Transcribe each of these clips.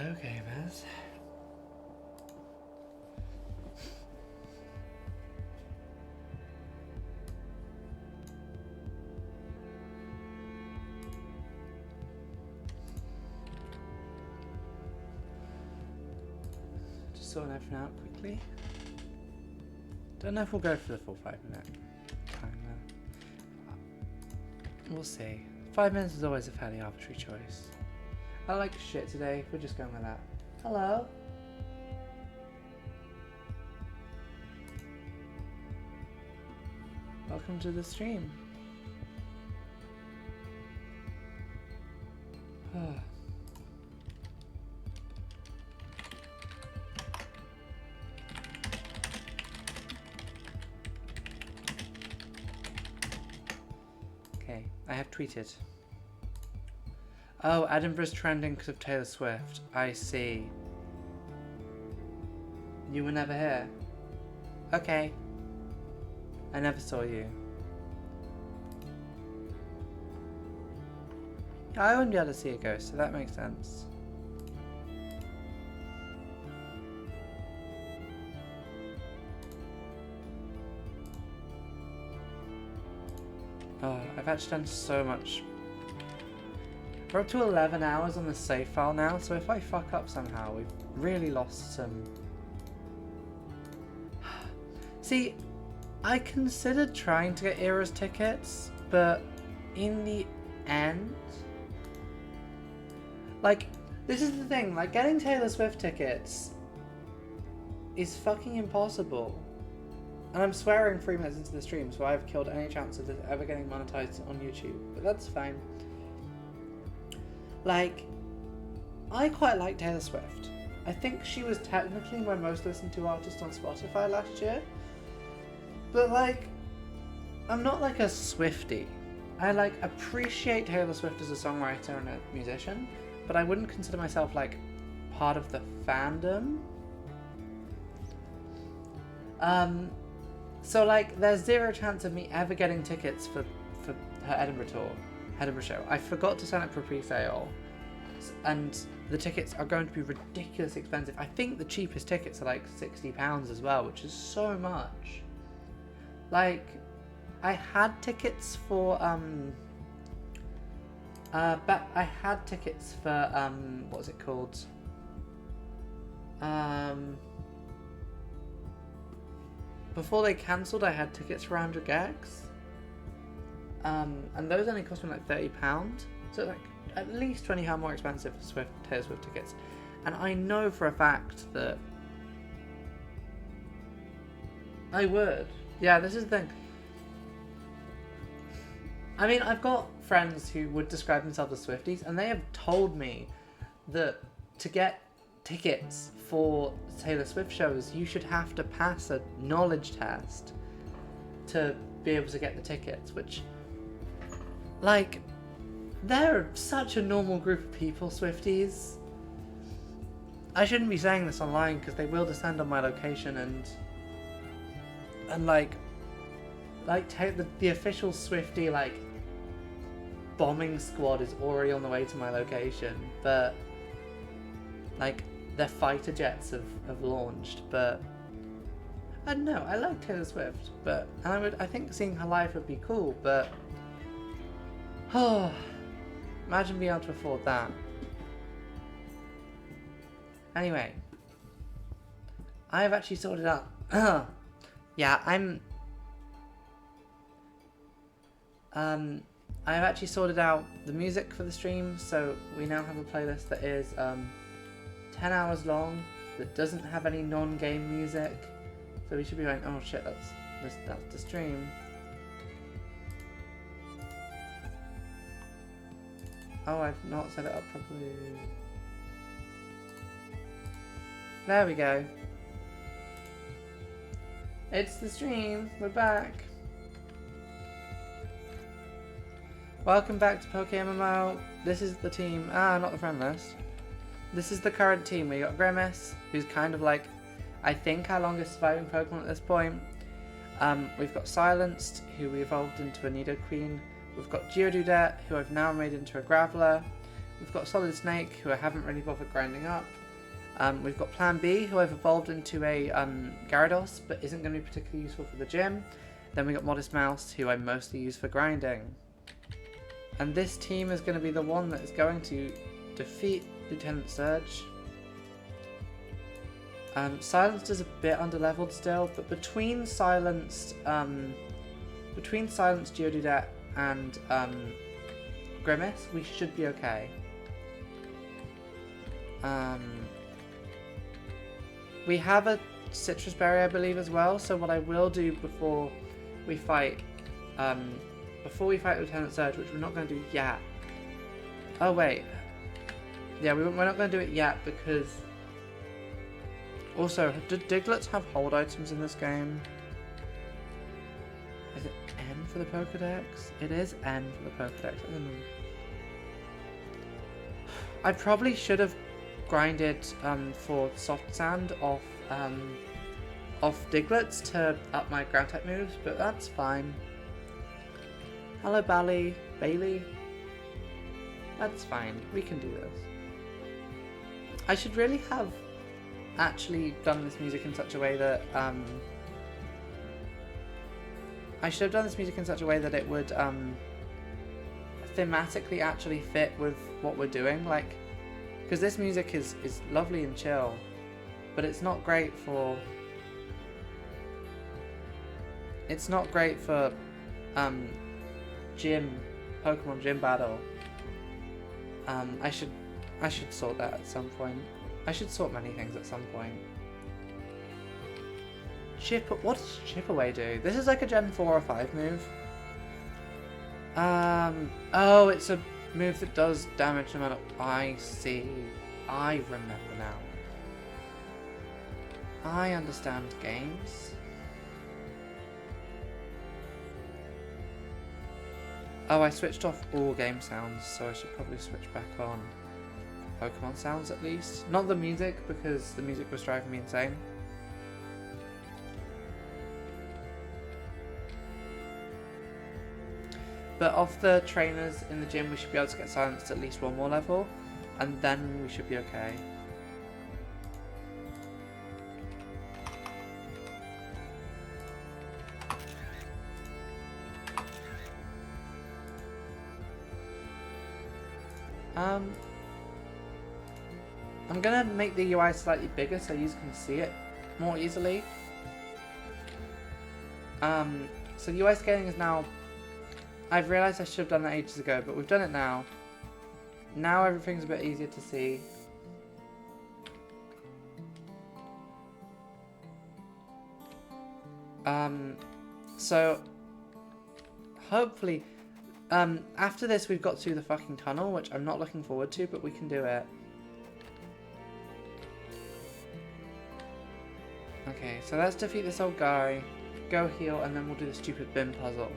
Hello, gamers. Just sorting everything out quickly. Don't know if we'll go for the full 5-minute timer. We'll see. 5 minutes is always a fairly arbitrary choice. I like shit today. We're just going with that. Hello. Welcome to the stream. Okay, I have tweeted. Oh, Edinburgh's trending because of Taylor Swift. I see. You were never here? Okay. I never saw you. I wouldn't be able to see a ghost, so that makes sense. Oh, I've actually done so much. We're up to 11 hours on the save file now, so if I fuck up somehow, we've really lost some... See, I considered trying to get Era's tickets, but in the end... Like, this is the thing, like, getting Taylor Swift tickets is fucking impossible. And I'm swearing 3 minutes into the stream, so I've killed any chance of this ever getting monetized on YouTube, but that's fine. Like, I quite like Taylor Swift. I think she was technically my most listened to artist on Spotify last year. But like, I'm not like a Swiftie. I like appreciate Taylor Swift as a songwriter and a musician, but I wouldn't consider myself like part of the fandom. So like, there's zero chance of me ever getting tickets for her Edinburgh show. I forgot to sign up for pre-sale, and the tickets are going to be ridiculously expensive. I think the cheapest tickets are like £60 as well, which is so much. Like, I had tickets for what was it called? Before they cancelled, I had tickets for 100 gags. And those only cost me like £30. So like at least £20 more expensive for Taylor Swift tickets. And I know for a fact that I would. Yeah, this is the thing. I mean, I've got friends who would describe themselves as Swifties, and they have told me that to get tickets for Taylor Swift shows, you should have to pass a knowledge test to be able to get the tickets, which, like, they're such a normal group of people, Swifties. I shouldn't be saying this online because they will descend on my location and like take the official Swiftie like bombing squad is already on the way to my location, but like their fighter jets have launched. But I don't know, I like Taylor Swift, but I think seeing her live would be cool, but imagine being able to afford that. Anyway, I've actually sorted out yeah, I've actually sorted out the music for the stream, so we now have a playlist that is 10 hours long, that doesn't have any non-game music, so we should be going, oh shit, that's the stream. Oh, I've not set it up properly. There we go. It's the stream, we're back. Welcome back to PokeMMO. This is the team, not the friend list. This is the current team. We got Grimace, who's kind of like, I think, our longest surviving Pokemon at this point. We've got Silenced, who we evolved into a Nidoqueen. We've got Geodude, who I've now made into a Graveler. We've got Solid Snake, who I haven't really bothered grinding up. We've got Plan B, who I've evolved into a Gyarados, but isn't going to be particularly useful for the gym. Then we got Modest Mouse, who I mostly use for grinding. And this team is going to be the one that is going to defeat Lieutenant Surge. Silenced is a bit underleveled still, but between Silenced Geodude and Grimace, we should be okay. We have a Citrus Berry, I believe, as well. So what I will do before we fight Lieutenant Surge, which we're not going to do yet. Oh wait, yeah, we're not going to do it yet because. Also, do Digletts have hold items in this game? Is it N for the Pokedex? It is N for the Pokedex. I don't know. I probably should have grinded for Soft Sand off Digletts to up my ground type moves, but that's fine. Hello, Bailey. That's fine. We can do this. I should really have actually done this music in such a way that it would thematically actually fit with what we're doing, like, because this music is lovely and chill, but it's not great for Pokemon gym battle. I should sort that at some point. I should sort many things at some point. What does Chip Away do? This is like a Gen 4 or 5 move. Oh, it's a move that does damage no matter. I see. I remember now. I understand games. Oh, I switched off all game sounds, so I should probably switch back on Pokemon sounds at least. Not the music, because the music was driving me insane. But off the trainers in the gym, we should be able to get silenced at least one more level, and then we should be okay. I'm gonna make the UI slightly bigger so you can see it more easily. So UI scaling is now. I've realised I should have done that ages ago, but we've done it now. Now everything's a bit easier to see. So hopefully, after this we've got to the fucking tunnel, which I'm not looking forward to, but we can do it. Okay, so let's defeat this old guy, go heal, and then we'll do the stupid bin puzzle.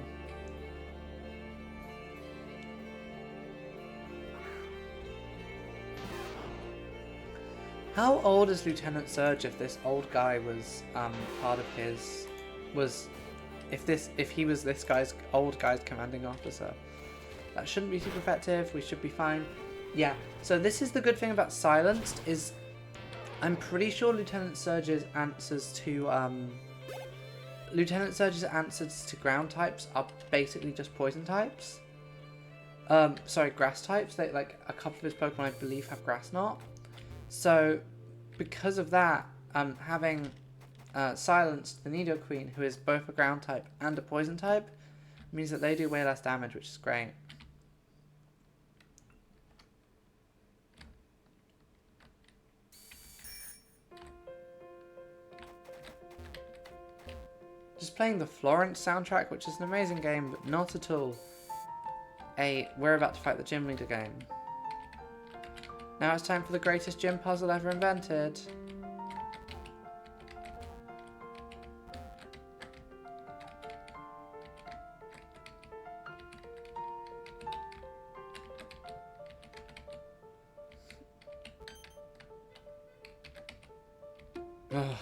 How old is Lieutenant Surge if this old guy was part of his if he was this old guy's commanding officer? That shouldn't be super effective. We should be fine. Yeah. So this is the good thing about Silenced is I'm pretty sure Lieutenant Surge's answers to ground types are basically just poison types. Sorry, grass types. They, like, a couple of his Pokemon I believe have Grass Knot. So because of that, having Silenced the Nidoqueen, who is both a ground type and a poison type, means that they do way less damage, which is great. Just playing the Florence soundtrack, which is an amazing game, but not at all we're about to fight the gym leader game. Now it's time for the greatest gym puzzle ever invented. Ugh.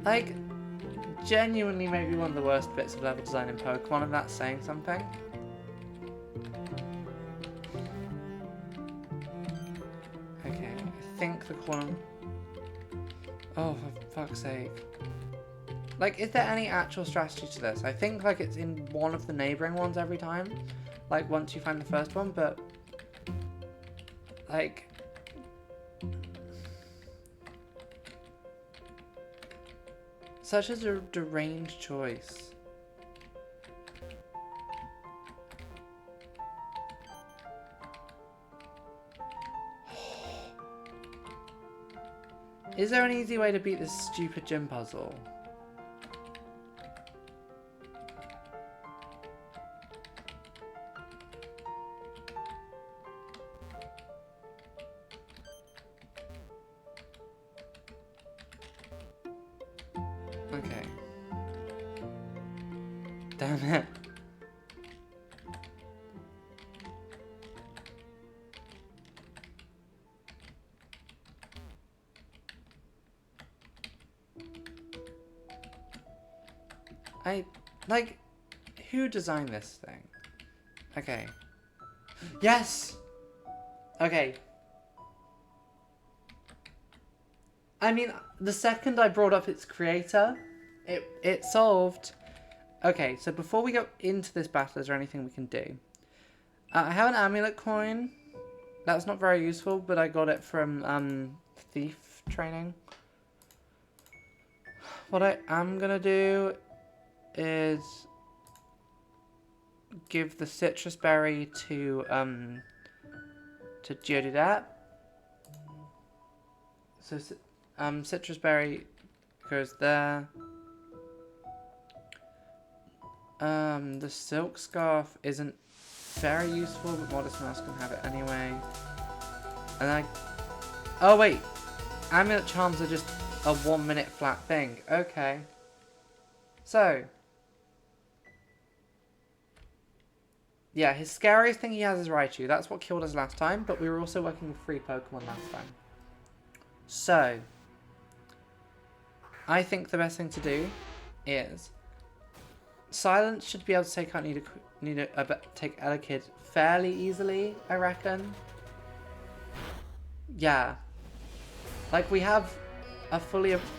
Like, genuinely maybe one of the worst bits of level design in Pokemon, and that's saying something. Okay, I think the corner... Oh, for fuck's sake. Like, is there any actual strategy to this? I think, like, it's in one of the neighbouring ones every time. Like, once you find the first one, but... Like... Such a deranged choice. Is there an easy way to beat this stupid gym puzzle? Okay. Damn it. Like, who designed this thing? Okay. Yes! Okay. I mean, the second I brought up its creator, it solved. Okay, so before we go into this battle, is there anything we can do? I have an amulet coin. That's not very useful, but I got it from thief training. What I am gonna do is give the citrus berry to Geodude. So citrus berry goes there. The silk scarf isn't very useful, but Modest Mouse can have it anyway. And oh wait, amulet charms are just a 1 minute flat thing. Okay. So yeah, his scariest thing he has is Raichu. That's what killed us last time, but we were also working with 3 Pokemon last time. So I think the best thing to do is Silence should be able to take out take Elekid fairly easily, I reckon. Yeah. Like we have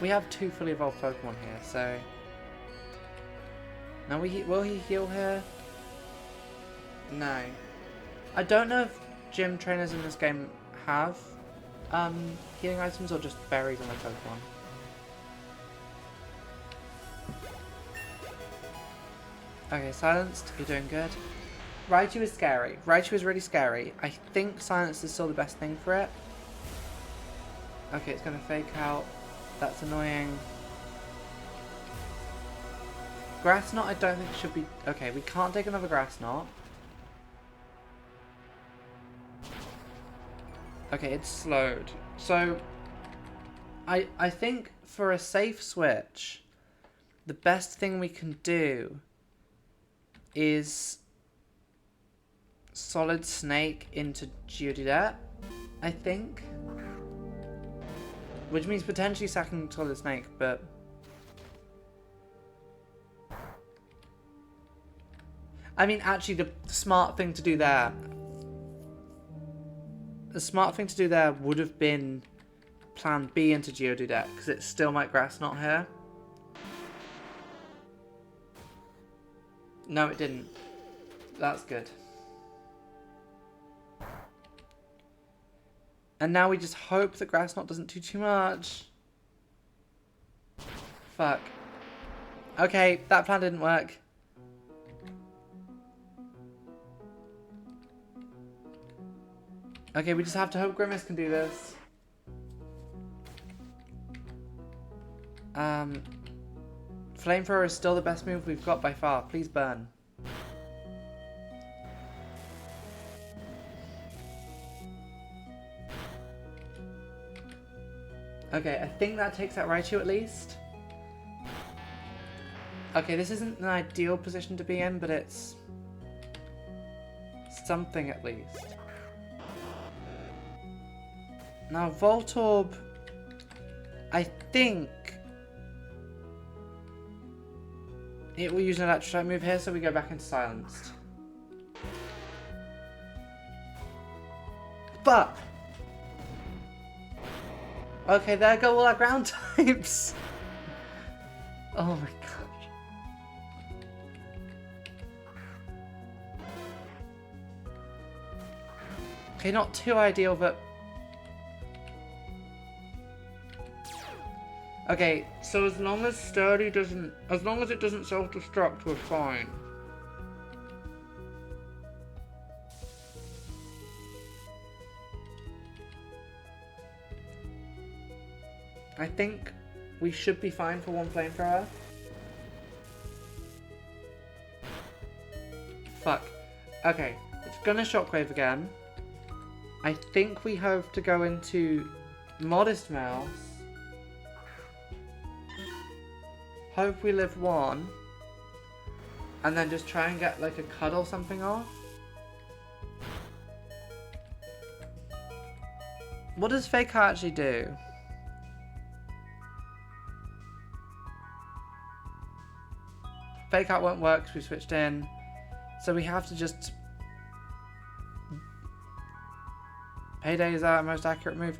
we have 2 fully evolved Pokemon here, so now will he heal here? No. I don't know if gym trainers in this game have healing items or just berries on their Pokemon. Okay, silenced. You're doing good. Raichu is scary. Raichu is really scary. I think silence is still the best thing for it. Okay, it's going to fake out. That's annoying. Grass Knot I don't think should be... Okay, we can't take another Grass Knot. Okay, it's slowed. So, I think for a safe switch, the best thing we can do is Solid Snake into Geodude, I think. Which means potentially sacking Solid Snake, but... I mean, actually, the smart thing to do there... The smart thing to do there would have been Plan B into Geodude, because it still might Grass Knot here. No, it didn't. That's good. And now we just hope that Grass Knot doesn't do too much. Fuck. Okay, that plan didn't work. Okay, we just have to hope Grimace can do this. Flamethrower is still the best move we've got by far. Please burn. Okay, I think that takes out Raichu at least. Okay, this isn't an ideal position to be in, but it's something at least. Now, Voltorb, I think It will use an electric move here, so we go back into silenced. Fuck! Okay, there go all our ground types. Oh my gosh. Okay, not too ideal, but... Okay, so as long as Sturdy doesn't... As long as it doesn't self-destruct, we're fine. I think we should be fine for one flamethrower. Fuck. Okay, it's gonna shockwave again. I think we have to go into Modest Mouse. Hope we live one. And then just try and get like a cut or something off. What does Fake Heart actually do? Fake Out won't work because we switched in. So we have to just... Payday is our most accurate move.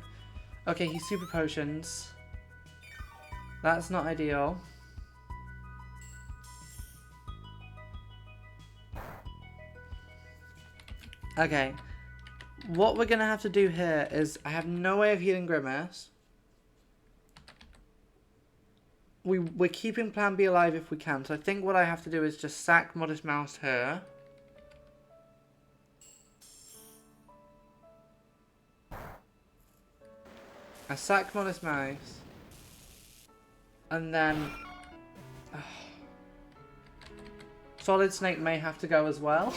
Okay, he's Super Potions. That's not ideal. Okay. What we're going to have to do here is... I have no way of healing Grimace. We're keeping Plan B alive if we can. So I think what I have to do is just sack Modest Mouse here. I sack Modest Mouse. And then... Solid Snake may have to go as well.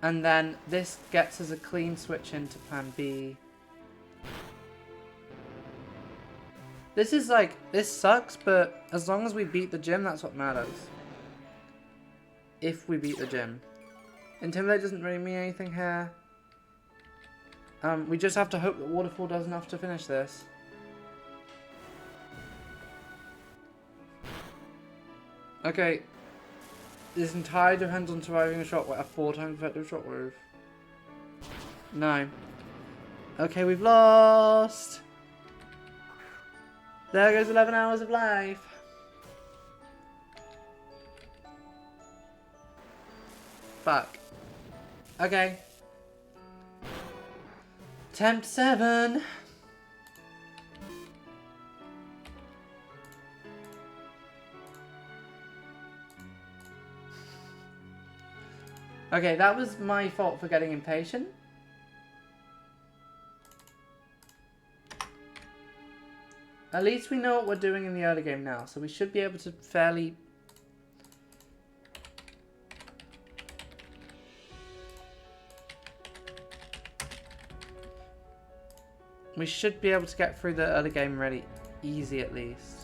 And then this gets us a clean switch into Plan B. This is like, this sucks, but as long as we beat the gym, that's what matters. If we beat the gym. Intimidate doesn't really mean anything here. We just have to hope that Waterfall does enough to finish this. Okay. This entire depends on surviving a shockwave, a 4 times effective shockwave. No. Okay, we've lost. There goes 11 hours of life. Fuck. Okay. Attempt 7. Okay, that was my fault for getting impatient. At least we know what we're doing in the early game now, so we should be able to fairly... We should be able to get through the early game really easy at least.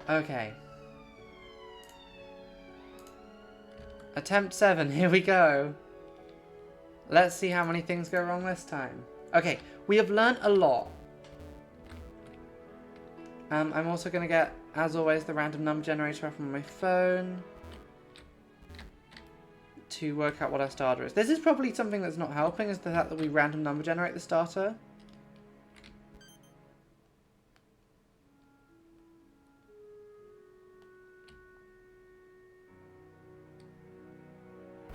Okay. Attempt 7, here we go. Let's see how many things go wrong this time. Okay, we have learned a lot. I'm also going to get, as always, the random number generator up on my phone to work out what our starter is. This is probably something that's not helping, is the fact that we random number generate the starter.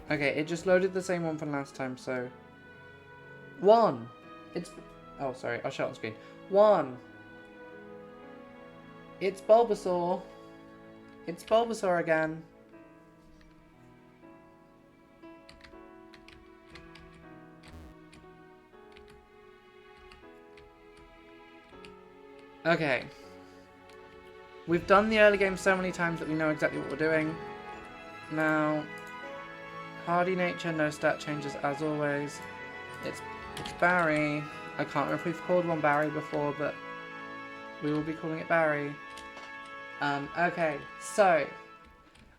Okay, it just loaded the same one from last time, so... 1! It's... Oh, sorry, I'll show it on screen. 1! It's Bulbasaur! It's Bulbasaur again! Okay. We've done the early game so many times that we know exactly what we're doing. Now... Hardy nature, no stat changes as always. It's It's Barry. I can't remember if we've called one Barry before, but we will be calling it Barry. Okay, so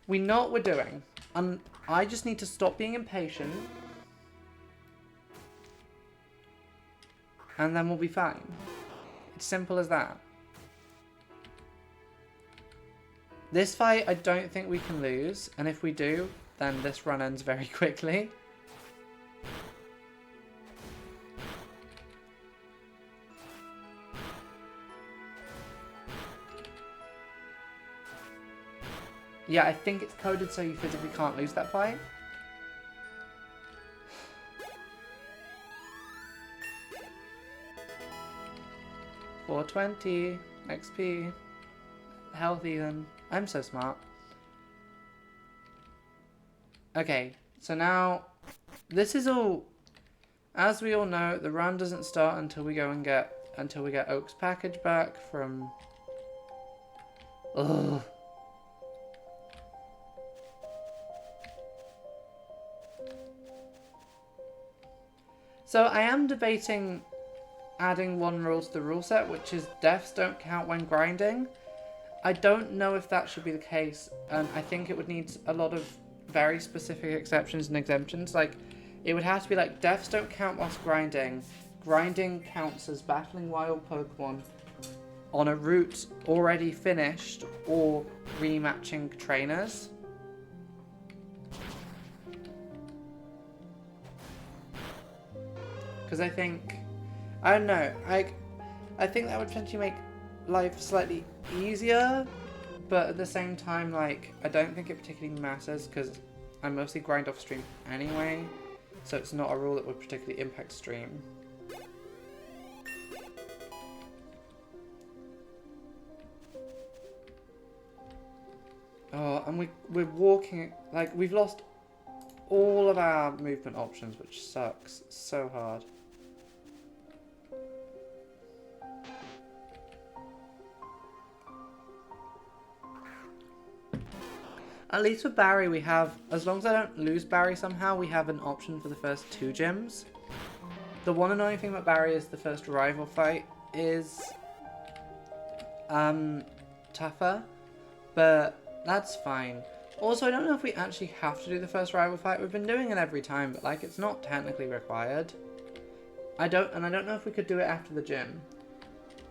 we know what we're doing. I just need to stop being impatient. And then we'll be fine. It's simple as that. This fight, I don't think we can lose. And if we do, then this run ends very quickly. Yeah, I think it's coded so you physically can't lose that fight. $420 XP. Health even. I'm so smart. Okay, so now this is all. As we all know, the run doesn't start until we get Oak's package back from. Ugh. So I am debating adding one rule to the rule set, which is deaths don't count when grinding. I don't know if that should be the case, and I think it would need a lot of very specific exceptions and exemptions. Like, it would have to be like, deaths don't count whilst grinding. Grinding counts as battling wild Pokemon on a route already finished or rematching trainers. Because I don't know, I think that would potentially make life slightly easier, but at the same time, like, I don't think it particularly matters because I mostly grind off stream anyway, so it's not a rule that would particularly impact stream. Oh, and we're walking, like, we've lost all of our movement options, which sucks so hard. At least with Barry we have, as long as I don't lose Barry somehow, we have an option for the first 2 gyms. The one annoying thing about Barry is the first rival fight is tougher, but that's fine. Also, I don't know if we actually have to do the first rival fight. We've been doing it every time, but like, it's not technically required. I don't know if we could do it after the gym.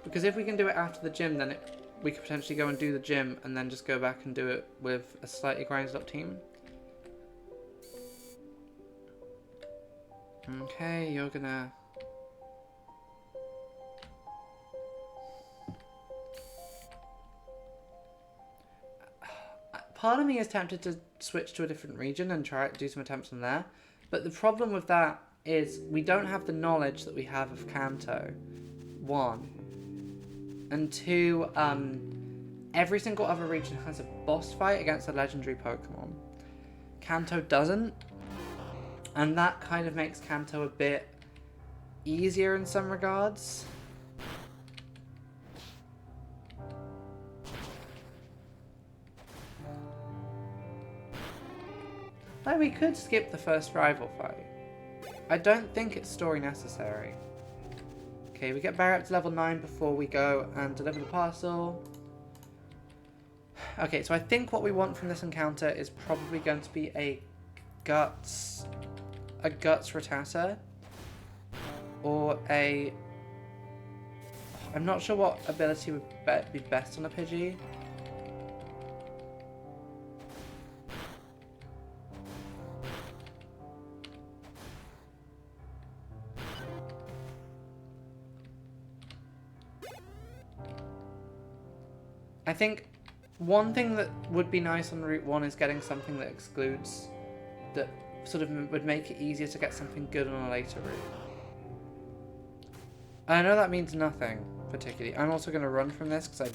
Because if we can do it after the gym, then we could potentially go and do the gym and then just go back and do it with a slightly grinded up team. Okay, you're gonna... Part of me is tempted to switch to a different region and try to do some attempts on there. But the problem with that is we don't have the knowledge that we have of Kanto. 1. And 2, every single other region has a boss fight against a legendary Pokemon. Kanto doesn't. And that kind of makes Kanto a bit easier in some regards. Like, we could skip the first rival fight. I don't think it's story necessary. Okay, we get Barry up to level 9 before we go and deliver the parcel. Okay, so I think what we want from this encounter is probably going to be a Guts Rattata. Or a... I'm not sure what ability would be best on a Pidgey. I think one thing that would be nice on Route 1 is getting something that excludes, that sort of would make it easier to get something good on a later route. I know that means nothing, particularly. I'm also going to run from this because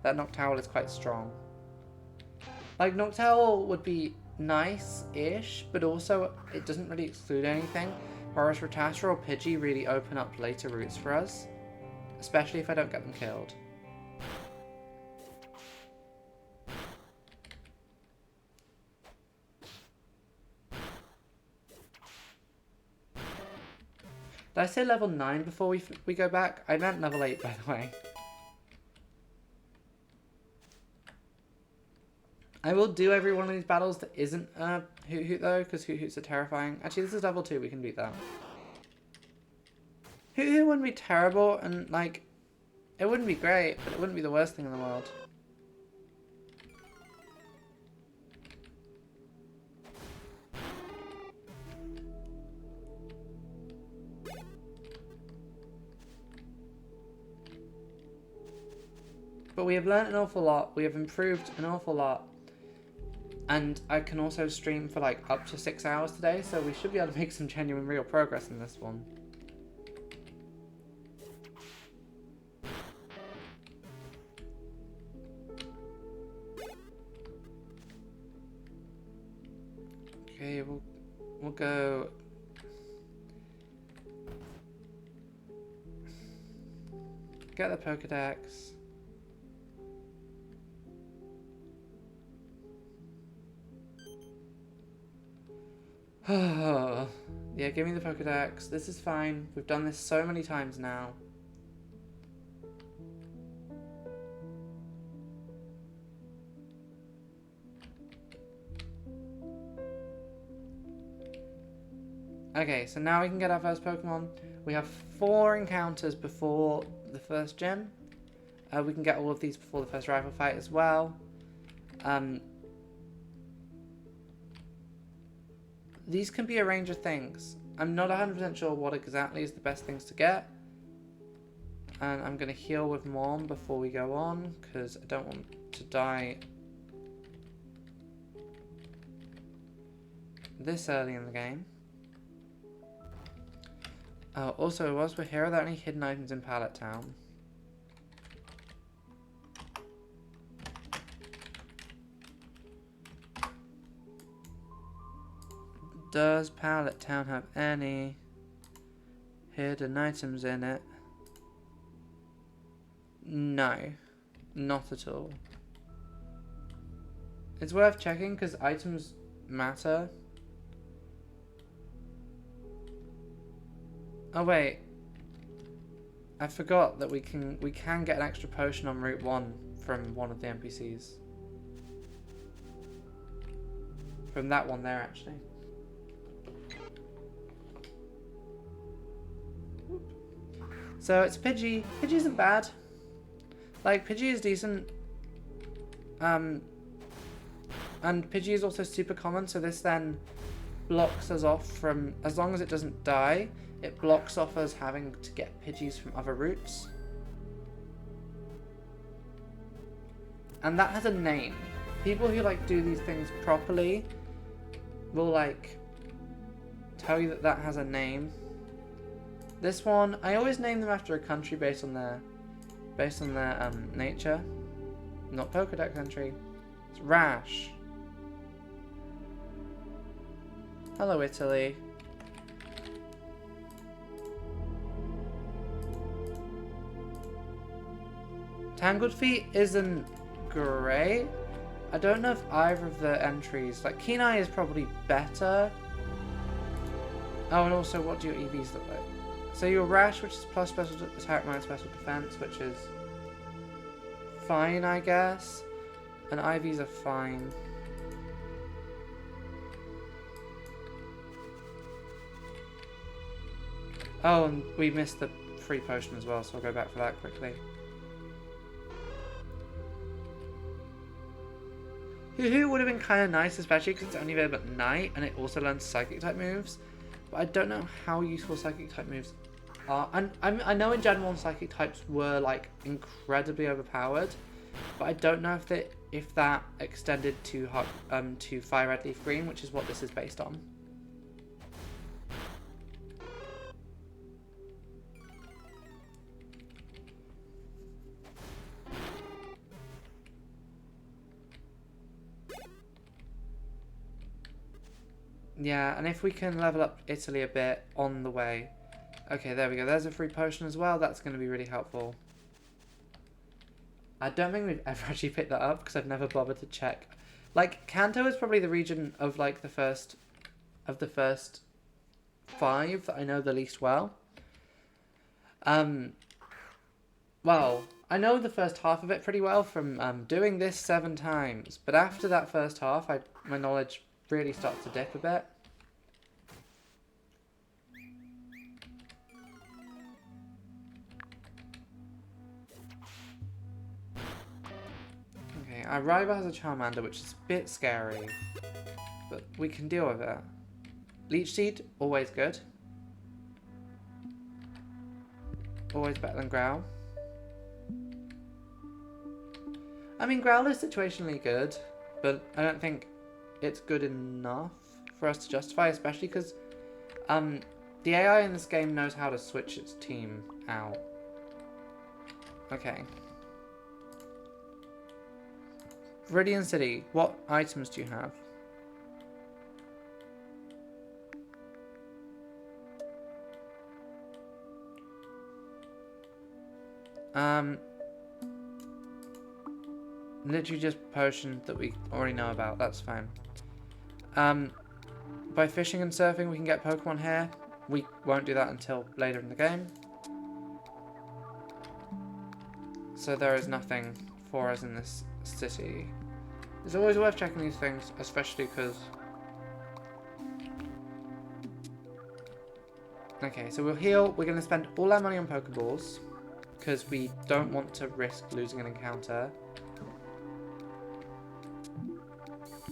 that Noctowl is quite strong. Like, Noctowl would be nice-ish, but also it doesn't really exclude anything, whereas Rattata or Pidgey really open up later routes for us, especially if I don't get them killed. Did I say level 9 before we go back? I meant level 8, by the way. I will do every one of these battles that isn't Hoot Hoot though, because Hoot Hoots are terrifying. Actually, this is level 2, we can beat that. Hoot Hoot wouldn't be terrible, and like, it wouldn't be great, but it wouldn't be the worst thing in the world. But we have learned an awful lot, we have improved an awful lot. And I can also stream for like up to 6 hours today, so we should be able to make some genuine real progress in this one. Okay, we'll go. Get the Pokedex. Yeah, give me the Pokedex. This is fine. We've done this so many times now. Okay, so now we can get our first Pokemon. We have 4 encounters before the first gym. We can get all of these before the first rival fight as well. These can be a range of things. I'm not 100% sure what exactly is the best things to get. And I'm going to heal with Mom before we go on, because I don't want to die this early in the game. Also, whilst we're here, are there any hidden items in Pallet Town? Does Pallet Town have any hidden items in it? No, not at all. It's worth checking because items matter. Oh wait, I forgot that we can get an extra potion on Route 1 from one of the NPCs. From that one there, actually. So it's Pidgey. Pidgey isn't bad. Like, Pidgey is decent. And Pidgey is also super common, so this then blocks us off from, as long as it doesn't die, it blocks off us having to get Pidgeys from other routes. And that has a name. People who like do these things properly will like tell you that that has a name. This one, I always name them after a country based on their nature. Not Pokedex country. It's Rash. Hello, Italy. Tangled Feet isn't great. I don't know if either of the entries, like Keen-Eye is probably better. Oh, and also what do your EVs look like? So your Rash, which is plus special attack, minus special defense, which is fine, I guess. And IVs are fine. Oh, and we missed the free potion as well, so I'll go back for that quickly. Hoo-Hoo would have been kind of nice, especially because it's only available at night, and it also learns Psychic-type moves. But I don't know how useful Psychic-type moves are. And I know in Gen 1 Psychic-types were, like, incredibly overpowered, but I don't know if that extended to Fire Red Leaf Green, which is what this is based on. Yeah, and if we can level up Italy a bit on the way. Okay, there we go. There's a free potion as well. That's going to be really helpful. I don't think we've ever actually picked that up because I've never bothered to check. Like, Kanto is probably the region of, like, the first 5 that I know the least well. Well, I know the first half of it pretty well from doing this 7 times, but after that first half, my knowledge really starts to dip a bit. Okay, our rival has a Charmander, which is a bit scary, but we can deal with it. Leech Seed, always good. Always better than Growl. I mean, Growl is situationally good, but I don't think it's good enough for us to justify, especially because the AI in this game knows how to switch its team out. Okay. Viridian City, what items do you have? Literally just potions that we already know about, that's fine. By fishing and surfing we can get Pokemon here. We won't do that until later in the game. So there is nothing for us in this city. It's always worth checking these things, especially because... Okay, so we'll heal. We're going to spend all our money on Pokeballs, because we don't want to risk losing an encounter.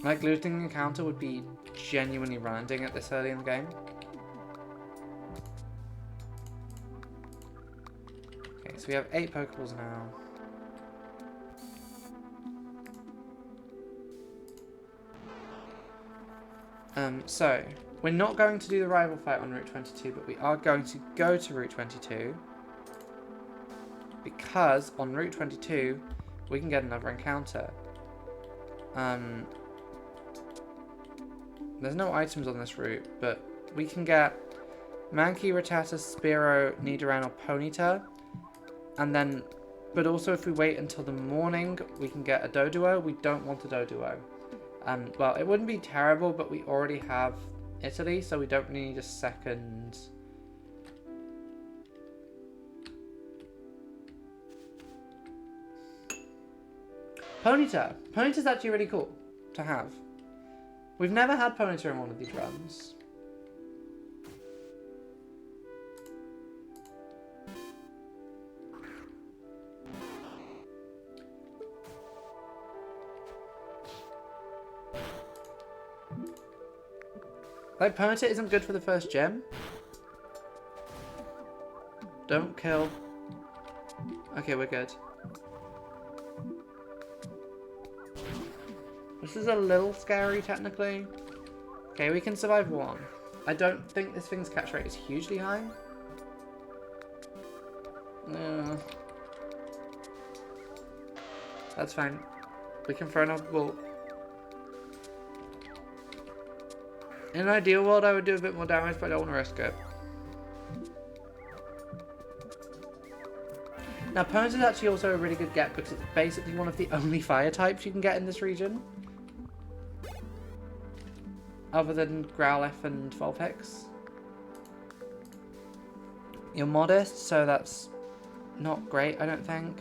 Like, losing an encounter would be genuinely random at this early in the game. Okay, so we have 8 Pokeballs now. So, we're not going to do the rival fight on Route 22, but we are going to go to Route 22. Because on Route 22, we can get another encounter. There's no items on this route, but we can get Mankey, Rattata, Spearow, Nidoran, or Ponyta. And then, but also if we wait until the morning, we can get a Doduo. We don't want a Doduo. Well, it wouldn't be terrible, but we already have Italy, so we don't need a second. Ponyta. Ponyta's actually really cool to have. We've never had Ponyta in one of these runs. Like, Ponyta isn't good for the first gem. Don't kill. Okay, we're good. This is a little scary, technically. Okay, we can survive 1. I don't think this thing's catch rate is hugely high. No. That's fine. We can throw another ball. In an ideal world, I would do a bit more damage, but I don't want to risk it. Now, Ponyta is actually also a really good get because it's basically one of the only fire types you can get in this region. Other than Growlithe and Vulpix. You're modest, so that's not great, I don't think.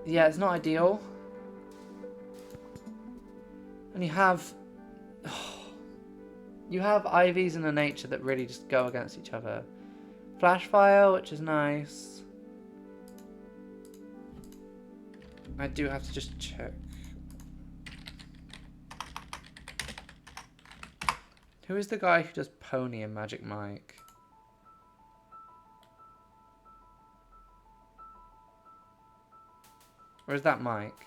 Yeah, it's not ideal. And you have... you have Ivies in the nature that really just go against each other. Flash Fire, which is nice. I do have to just check. Who is the guy who does Pony in Magic Mike? Or is that Mike?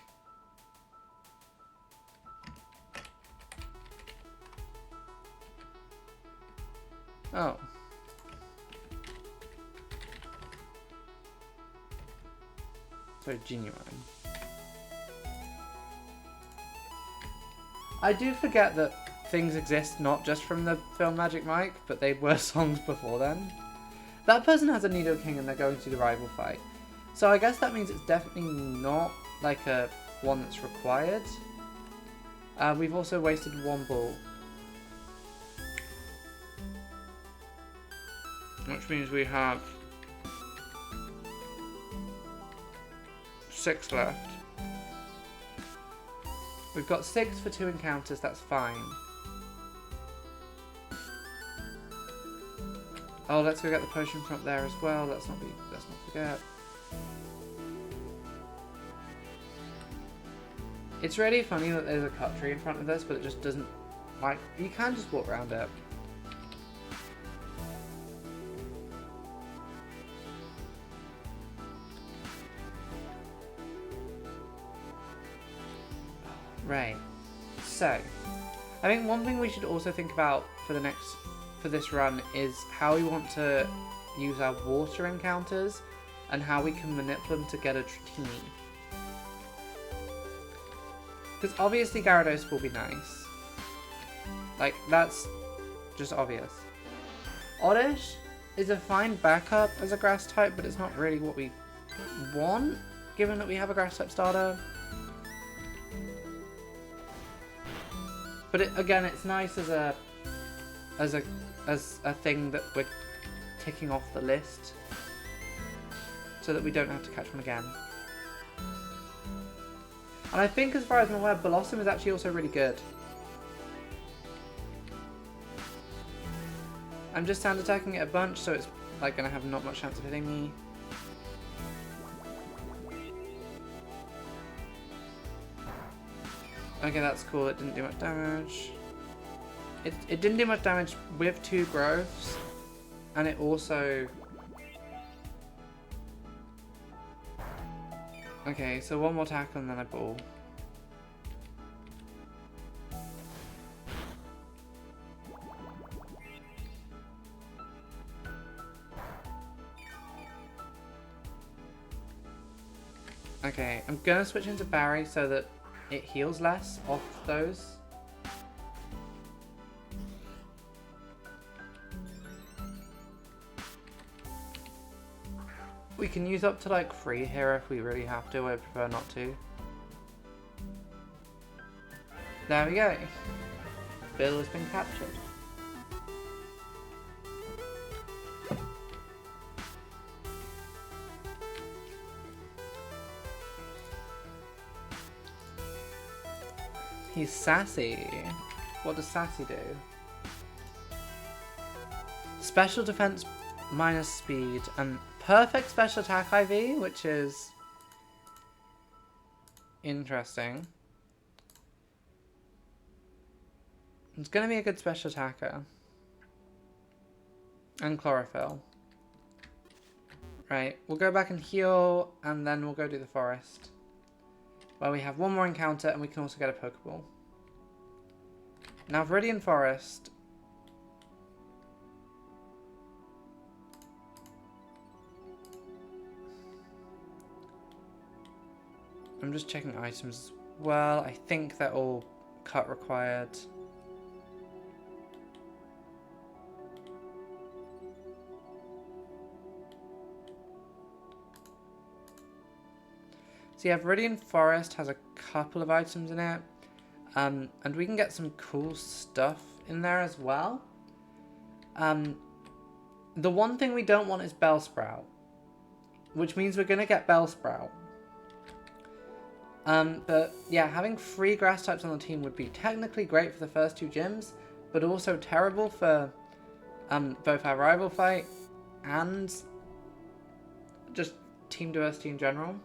Oh. So genuine. I do forget that things exist not just from the film Magic Mike, but they were songs before then. That person has a Nidoking and they're going to the rival fight. So I guess that means it's definitely not like a one that's required. We've also wasted 1 ball. Which means we have 6 left. We've got 6 for 2 encounters, that's fine. Oh, let's go get the potion from up there as well. Let's not forget. It's really funny that there's a cut tree in front of this, but it just doesn't, like, you can just walk around it. Right. So, I think one thing we should also think about for this run is how we want to use our water encounters and how we can manipulate them to get a Dratini. Because obviously Gyarados will be nice. Like, that's just obvious. Oddish is a fine backup as a grass type, but it's not really what we want, given that we have a grass type starter. But again, it's nice as a thing that we're ticking off the list, so that we don't have to catch one again. And I think, as far as I'm aware, Blossom is actually also really good. I'm just sound attacking it a bunch, so it's like gonna have not much chance of hitting me. Okay, that's cool. It didn't do much damage. It didn't do much damage with 2 growths, and it also... Okay, so one more tackle and then I ball. Okay, I'm gonna switch into Barry so that it heals less off those. We can use up to like 3 here if we really have to. I prefer not to. There we go. Bill has been captured. He's sassy. What does sassy do? Special defense minus speed and perfect special attack IV, which is interesting. It's gonna be a good special attacker. And chlorophyll. Right, we'll go back and heal, and then we'll go do the forest, where we have one more encounter, and we can also get a Pokeball. Now, Viridian Forest. I'm just checking items as well. I think they're all cut required. So yeah, Viridian Forest has a couple of items in it. And we can get some cool stuff in there as well. The one thing we don't want is Bellsprout, which means we're going to get Bellsprout. But yeah, having 3 grass types on the team would be technically great for the first 2 gyms, but also terrible for both our rival fight and just team diversity in general.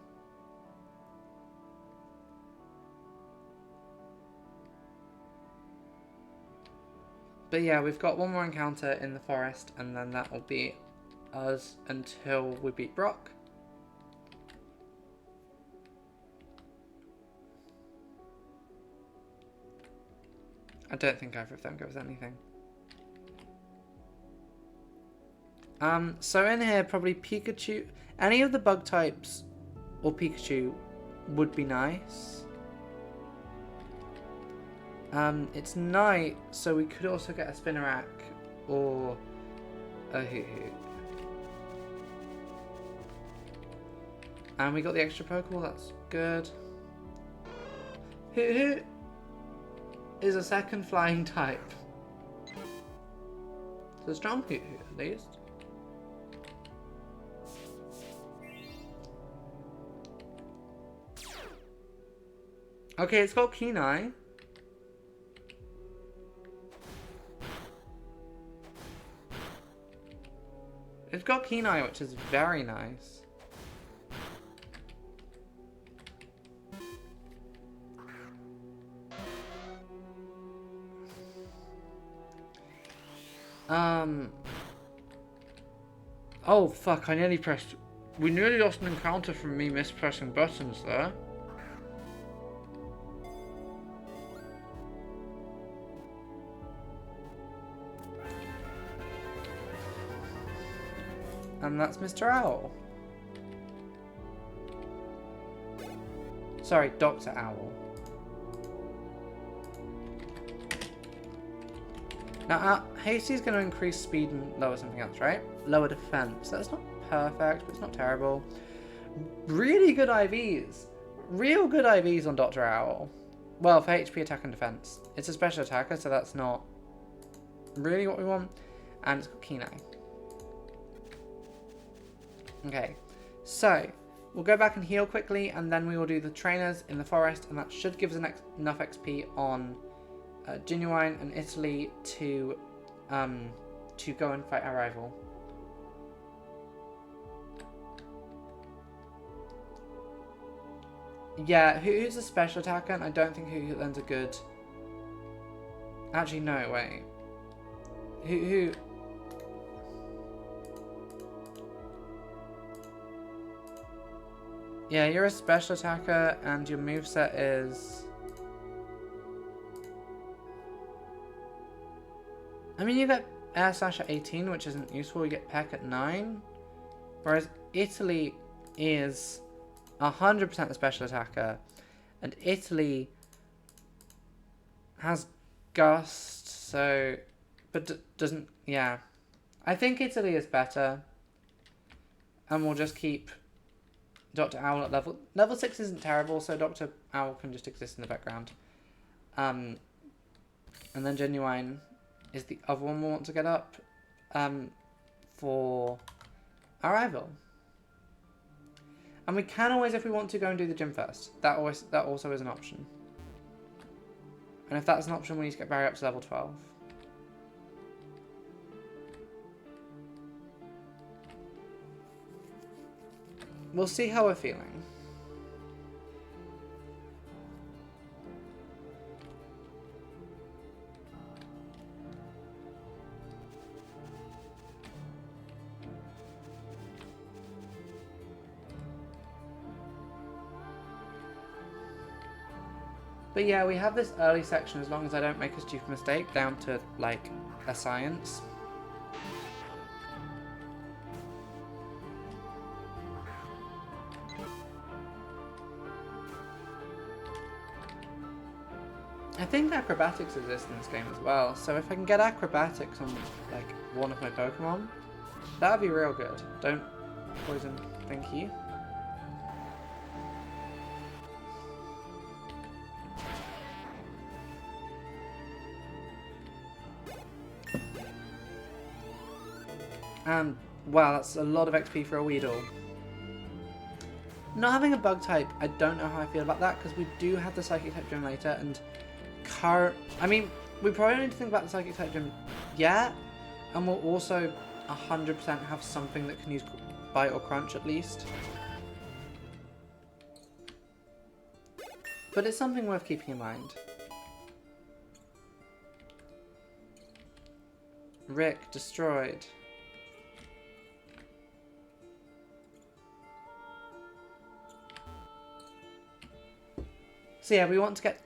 But yeah, we've got one more encounter in the forest, and then that will be us until we beat Brock. I don't think either of them gives anything. So in here, probably Pikachu. Any of the bug types or Pikachu would be nice. It's night, so we could also get a Spinarak or a Hoot-Hoot. And we got the extra Pokeball, that's good. Hoot-Hoot is a second flying type. So strong Hoot-Hoot at least. Okay, it's got Keen Eye. It's got Keen Eye, which is very nice. Oh fuck, I nearly pressed... We nearly lost an encounter from me mispressing buttons there. And that's Mr. Owl. Sorry, Dr. Owl. Now, Hasty's going to increase speed and lower something else, right? Lower defense. That's not perfect, but it's not terrible. Really good IVs. Real good IVs on Dr. Owl. Well, for HP, attack, and defense. It's a special attacker, so that's not really what we want. And it's got Keen Eye. Okay, so we'll go back and heal quickly, and then we will do the trainers in the forest, and that should give us enough XP on Genuine and Italy to go and fight our rival. Yeah, who's a special attacker? And I don't think Hootland's a good. Actually, no, wait. Who? Yeah, you're a special attacker, and your moveset is... I mean, you get Air Slash at 18, which isn't useful. You get Peck at 9. Whereas Italy is 100% a special attacker. And Italy has Gust, so... But doesn't... Yeah. I think Italy is better. And we'll just keep Dr. Owl at level... Level 6 isn't terrible, so Dr. Owl can just exist in the background. And then Genuine is the other one we want to get up for our rival. And we can always, if we want to, go and do the gym first. That also is an option. And if that's an option, we need to get Barry up to level 12. We'll see how we're feeling. But yeah, we have this early section, as long as I don't make a stupid mistake, down to, like, a science. I think acrobatics exists in this game as well, so if I can get acrobatics on, like, one of my Pokemon, that would be real good. Don't poison, thank you. And, wow, that's a lot of XP for a Weedle. Not having a bug type, I don't know how I feel about that, because we do have the Psychic type gym later, and I mean, we probably don't need to think about the Psychic type gym yet, and we'll also 100% have something that can use Bite or Crunch at least. But it's something worth keeping in mind. Rick, destroyed. So yeah, we want to get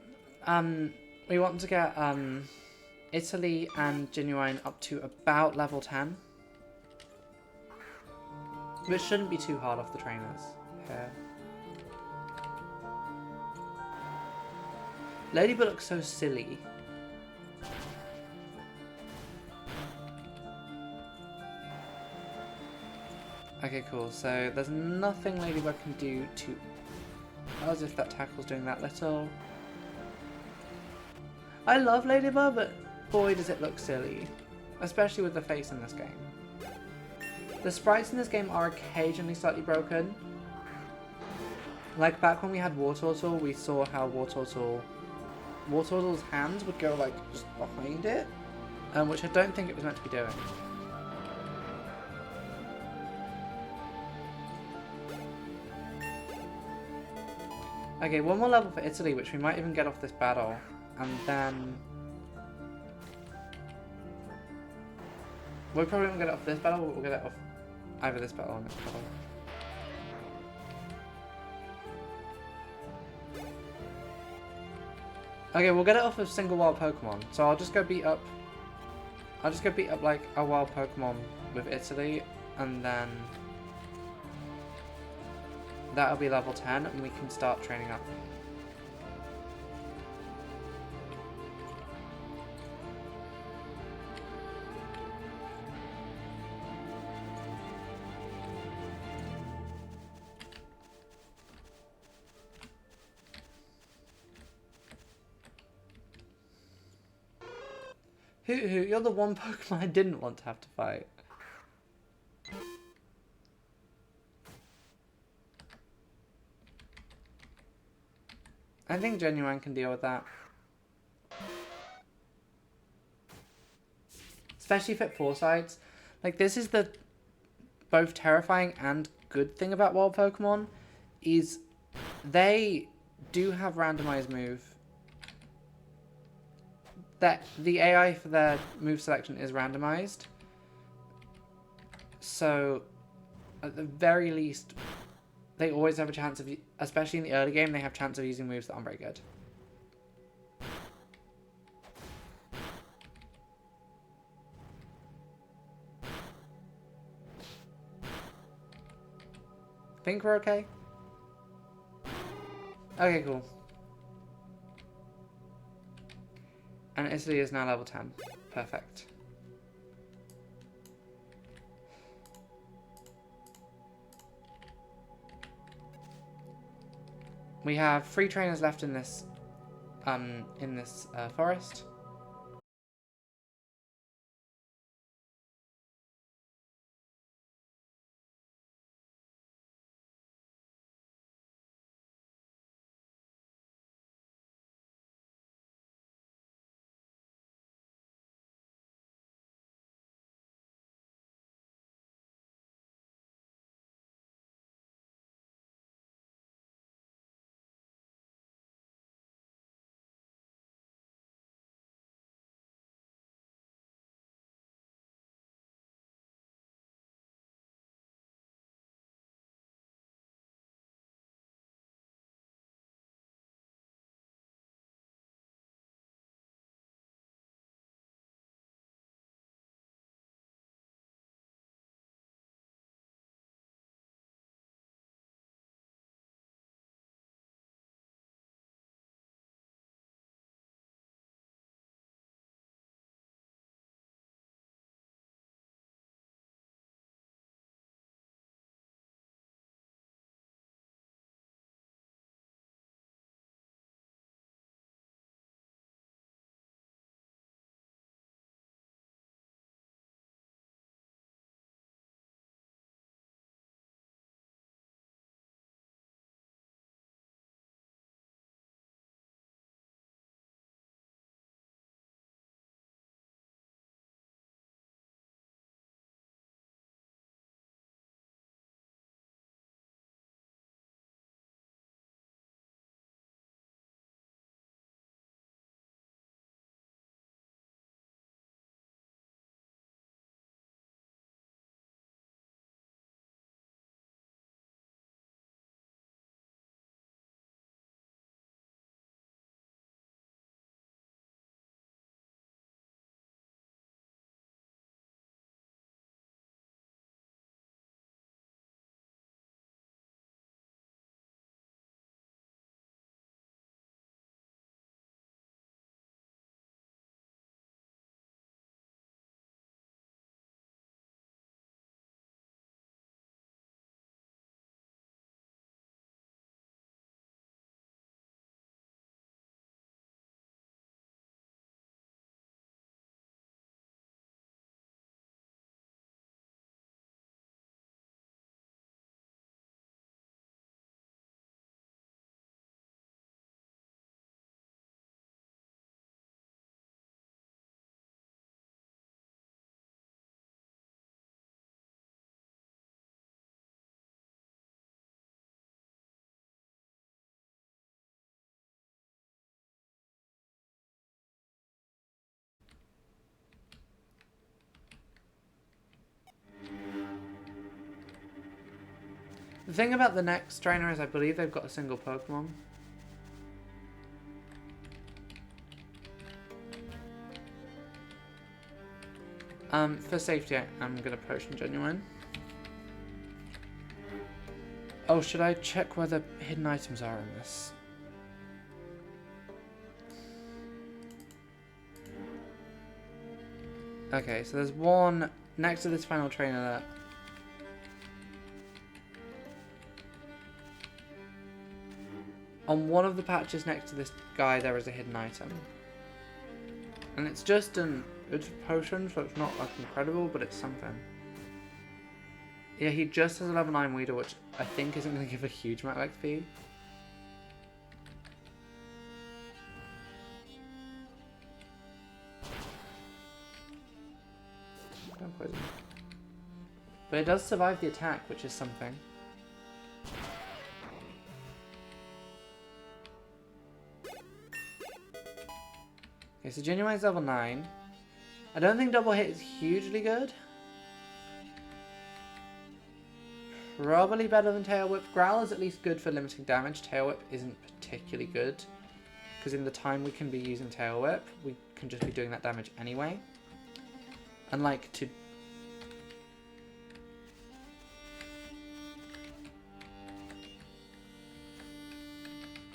Italy and Genuine up to about level 10, which shouldn't be too hard off the trainers here. Ladybug looks so silly. Okay, cool. So there's nothing Ladybug can do to us if that tackle's doing that little. I love Ladybug, but boy does it look silly. Especially with the face in this game. The sprites in this game are occasionally slightly broken. Like back when we had Wartortle, we saw how Wartortle's hands would go like just behind it, which I don't think it was meant to be doing. Okay, one more level for Italy, which we might even get off this battle, and then we probably won't get it off this battle, but we'll get it off either this battle or next battle. Okay, we'll get it off of single wild Pokemon. So I'll just go beat up like a wild Pokemon with Italy, and then that'll be level 10, and we can start training up. Who? You're the one Pokemon I didn't want to have to fight. I think Genuine can deal with that. Especially if it foresights. Like, this is the both terrifying and good thing about wild Pokemon, is they do have randomized move. That the AI for their move selection is randomized. So, at the very least, they always have a chance of, especially in the early game, they have a chance of using moves that aren't very good. Think we're okay? Okay, cool. And Italy is now level 10. Perfect. We have 3 trainers left in this forest. The thing about the next trainer is I believe they've got a single Pokemon. For safety, I'm gonna Potion Genuine. Oh, should I check where the hidden items are in this? Okay, so there's one next to this final trainer that... On one of the patches next to this guy, there is a hidden item. And it's just it's a potion, so it's not like incredible, but it's something. Yeah, he just has a level 9 Weeder, which I think isn't going to give a huge amount of XP. Don't poison. But it does survive the attack, which is something. Okay, so Genuine's level 9. I don't think double hit is hugely good. Probably better than Tail Whip. Growl is at least good for limiting damage. Tail Whip isn't particularly good. Because in the time we can be using Tail Whip, we can just be doing that damage anyway. Unlike to...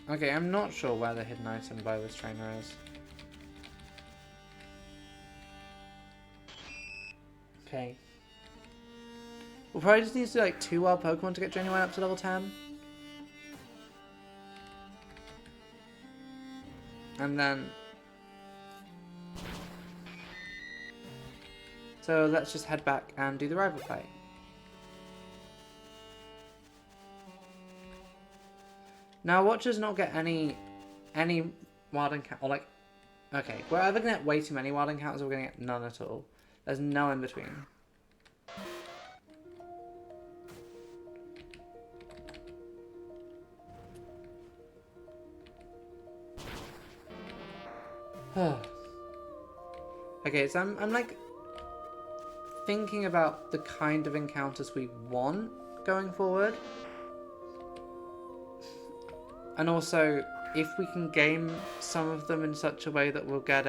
Okay, I'm not sure where the hidden item by this trainer is. Okay. We'll probably just need to do like 2 wild Pokemon to get Genuine up to level 10. And then... So let's just head back and do the rival fight. Now watch us not get any wild encounter, or like... Okay, we're either going to get way too many wild encounters or we're going to get none at all. There's no in between. Okay, so I'm like thinking about the kind of encounters we want going forward. And also, if we can game some of them in such a way that we'll get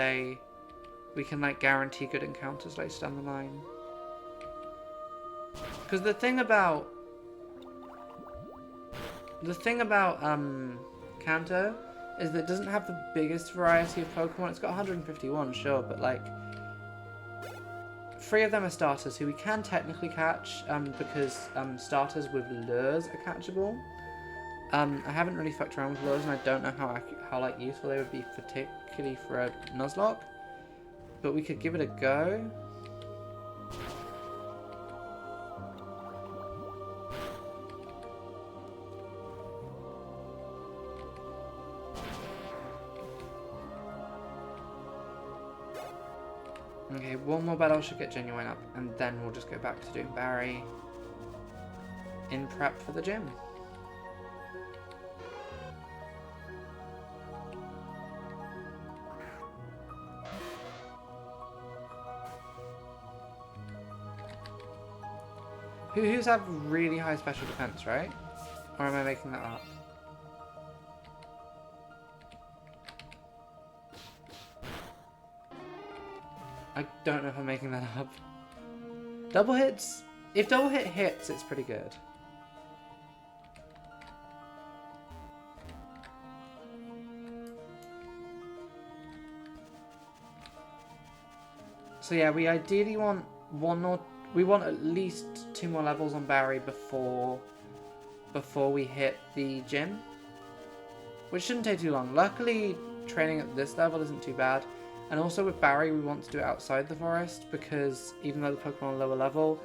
we can like guarantee good encounters later down the line. Because the thing about Kanto is that it doesn't have the biggest variety of Pokemon. It's got 151, sure, but like 3 of them are starters who we can technically catch because starters with lures are catchable. I haven't really fucked around with lures and I don't know how like useful they would be, particularly for a Nuzlocke. But we could give it a go. Okay, one more battle should get Genuine up, and then we'll just go back to doing Barry in prep for the gym. Who's have really high special defense, right? Or am I making that up? I don't know if I'm making that up. Double hits? If double hit hits, it's pretty good. So yeah, we ideally want we want at least 2 more levels on Barry before we hit the gym. Which shouldn't take too long. Luckily, training at this level isn't too bad. And also with Barry, we want to do it outside the forest because even though the Pokemon are lower level,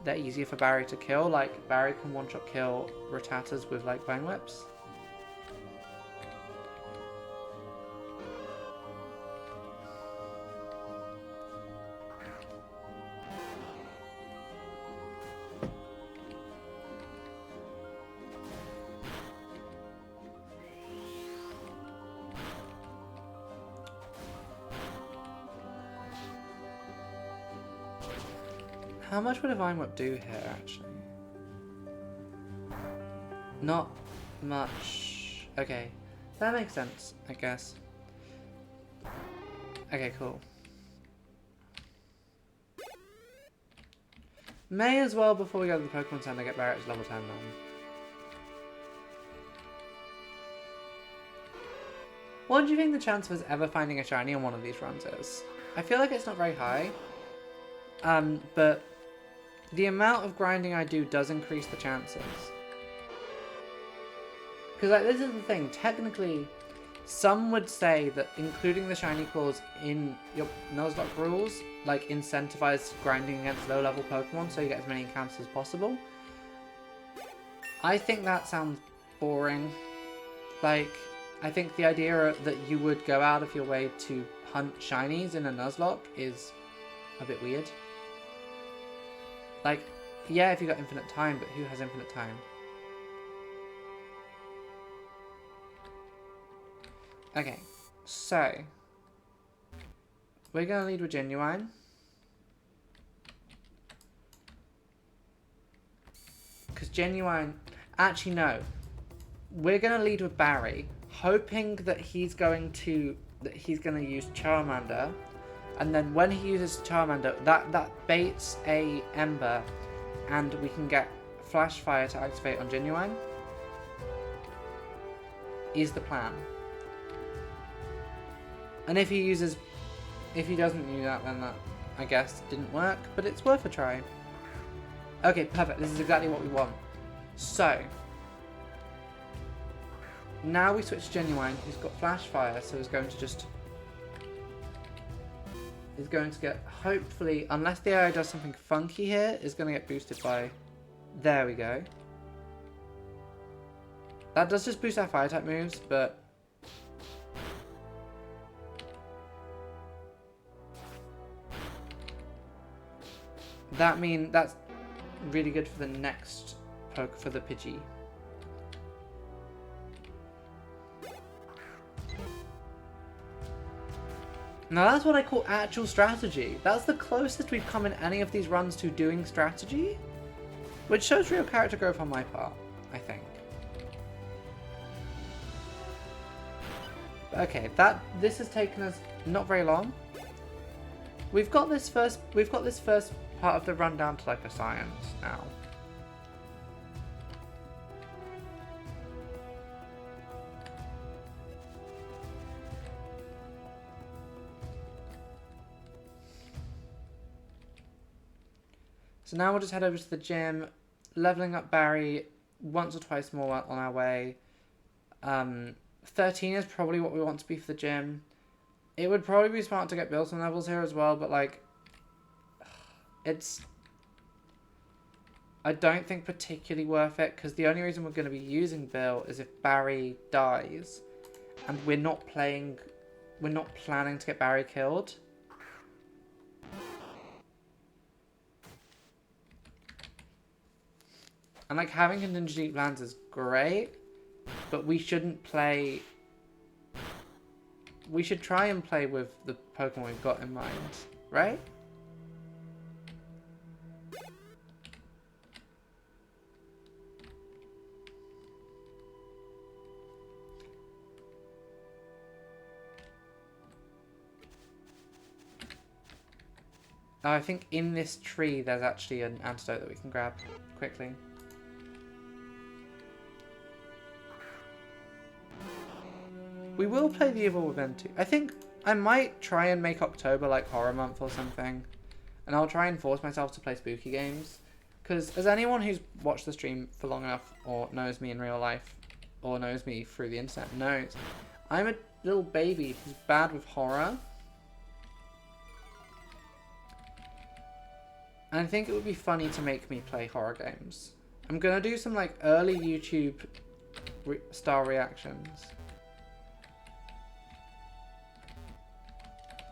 they're easier for Barry to kill. Like, Barry can one-shot kill Rattatas with, like, Vine Whips. How much would a Vine Whip do here, actually? Not much. Okay. That makes sense, I guess. Okay, cool. May as well, before we go to the Pokemon Center, get Barrett's level 10 on. What do you think the chance of us ever finding a shiny on one of these runs is? I feel like it's not very high. But the amount of grinding I do does increase the chances. Because, like, this is the thing. Technically, some would say that including the shiny clause in your Nuzlocke rules, like, incentivizes grinding against low-level Pokemon so you get as many encounters as possible. I think that sounds boring. Like, I think the idea that you would go out of your way to hunt shinies in a Nuzlocke is a bit weird. Like, yeah, if you got infinite time, but who has infinite time? Okay, so we're gonna lead with Genuine. Because Genuine, actually no, we're gonna lead with Barry, hoping that he's gonna use Charmander, and then when he uses Charmander, that baits a Ember, and we can get Flash Fire to activate on Genuine. Is the plan. And if he doesn't use that, then that, I guess, didn't work, but it's worth a try. Okay, perfect. This is exactly what we want. So, now we switch to Genuine, who's got Flash Fire, so is going to get, hopefully, unless the AI does something funky here, is going to get boosted by, there we go. That does just boost our fire type moves, but that's really good for the next poke for the Pidgey. Now that's what I call actual strategy. That's the closest we've come in any of these runs to doing strategy, which shows real character growth on my part, I think. Okay, this has taken us not very long. We've got this first part of the run down to like a science now. So now we'll just head over to the gym, leveling up Barry once or twice more on our way. 13 is probably what we want to be for the gym. It would probably be smart to get Bill some levels here as well, but like, I don't think particularly worth it, because the only reason we're going to be using Bill is if Barry dies, and we're not planning to get Barry killed. And like, having contingency plans is great, but we shouldn't play. We should try and play with the Pokemon we've got in mind, right? I think in this tree there's actually an antidote that we can grab quickly. We will play the Evil Within 2. I think I might try and make October like Horror Month or something. And I'll try and force myself to play spooky games. Because as anyone who's watched the stream for long enough, or knows me in real life, or knows me through the internet, knows I'm a little baby who's bad with horror. And I think it would be funny to make me play horror games. I'm going to do some like early YouTube style reactions.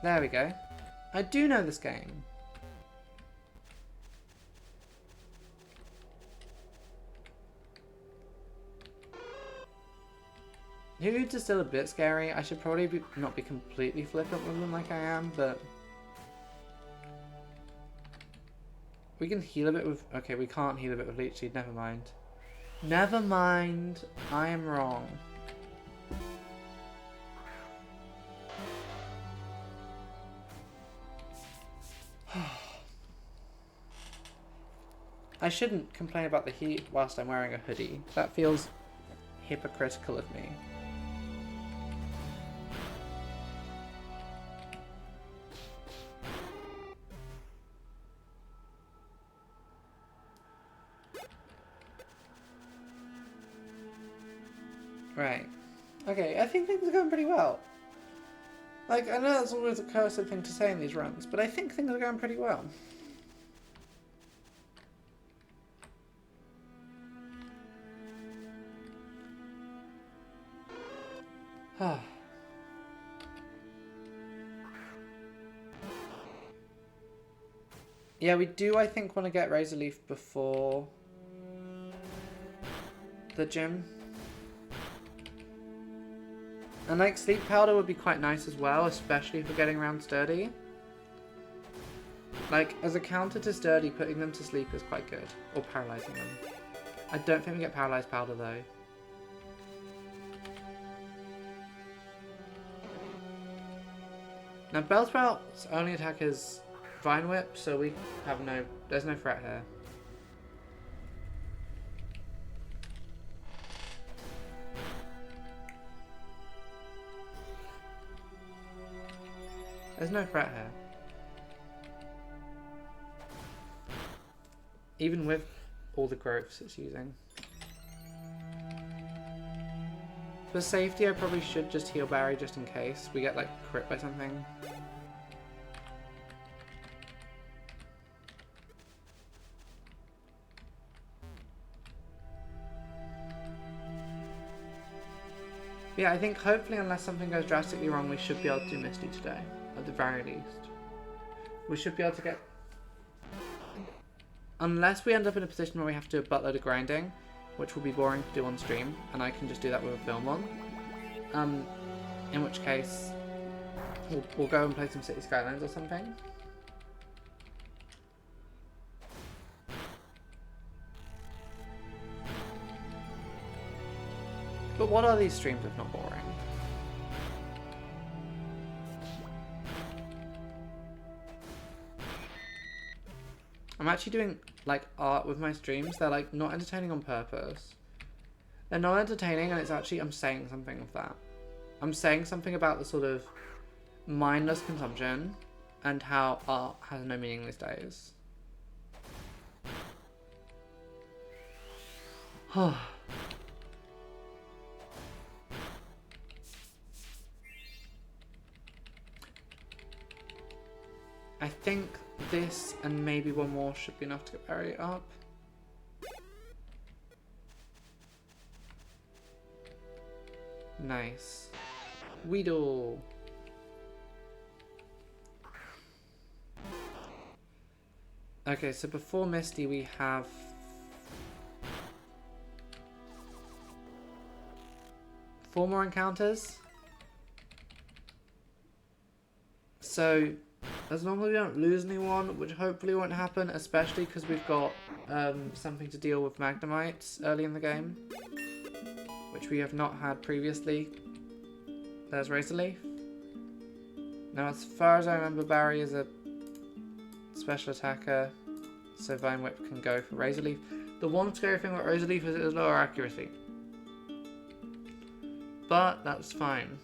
There we go. I do know this game. Hoods are still a bit scary. I should probably not be completely flippant with them like I am, but we can heal a bit with... Okay, we can't heal a bit with Leech Seed, never mind. Never mind, I am wrong. I shouldn't complain about the heat whilst I'm wearing a hoodie. That feels hypocritical of me. Right. Okay, I think things are going pretty well. Like, I know that's always a cursive thing to say in these runs, but I think things are going pretty well. Yeah, we do, I think, want to get Razor Leaf before the gym. And like sleep powder would be quite nice as well, especially if we're getting around sturdy. Like, as a counter to sturdy, putting them to sleep is quite good. Or paralyzing them. I don't think we get paralyzed powder though. Now Bellsprout's only attack is Vine Whip, so we have there's no threat here. There's no threat here. Even with all the growths it's using. For safety, I probably should just heal Barry just in case we get like crit by something. Yeah, I think hopefully unless something goes drastically wrong, we should be able to do Misty today. At the very least. We should be able to get... Unless we end up in a position where we have to do a buttload of grinding, which will be boring to do on stream, and I can just do that with a film on. In which case, we'll go and play some City Skylines or something. But what are these streams if not boring? I'm actually doing like art with my streams. They're like not entertaining on purpose. They're not entertaining, and it's actually, I'm saying something with that. I'm saying something about the sort of mindless consumption and how art has no meaning these days. I think this and maybe one more should be enough to get Barry up. Nice. Weedle. Okay, so before Misty we have... four more encounters. So... as long as we don't lose anyone, which hopefully won't happen, especially because we've got something to deal with Magnemites early in the game, which we have not had previously. There's Razor Leaf. Now, as far as I remember, Barry is a special attacker, so Vine Whip can go for Razor Leaf. The one scary thing with Razor Leaf is it has lower accuracy, but that's fine.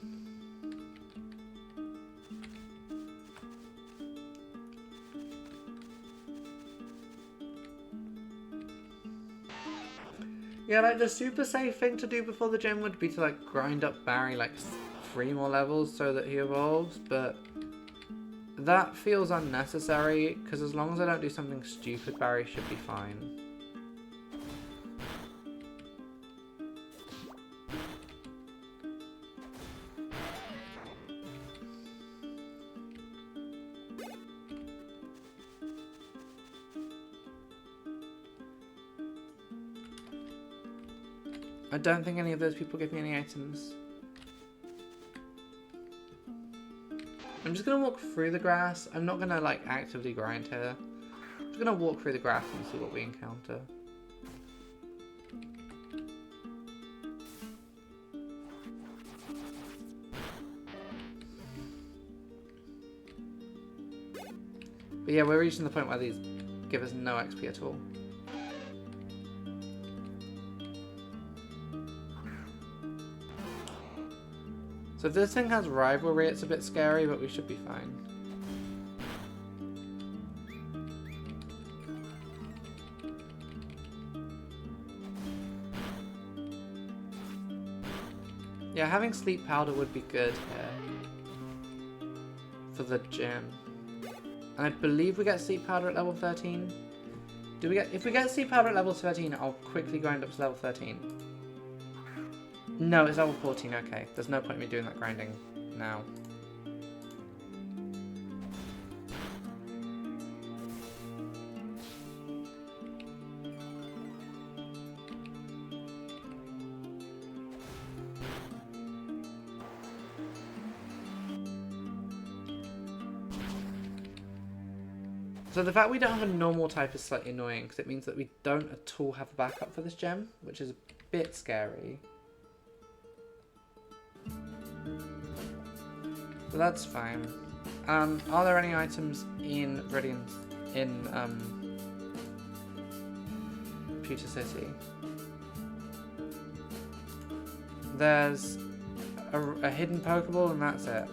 Yeah, like the super safe thing to do before the gym would be to like grind up Barry like 3 more levels so that he evolves, but that feels unnecessary because as long as I don't do something stupid, Barry should be fine. I don't think any of those people give me any items. I'm just gonna walk through the grass. I'm not gonna like actively grind here. I'm just gonna walk through the grass and see what we encounter. But yeah, we're reaching the point where these give us no XP at all. So if this thing has rivalry, it's a bit scary, but we should be fine. Yeah, having sleep powder would be good here for the gym. And I believe we get sleep powder at level 13. Do we get? If we get sleep powder at level 13, I'll quickly grind up to level 13. No, it's level 14. Okay, there's no point in me doing that grinding now. So the fact we don't have a normal type is slightly annoying because it means that we don't at all have a backup for this gem, which is a bit scary. So that's fine. Are there any items in Viridian, in Pewter City? There's a hidden Pokeball and that's it.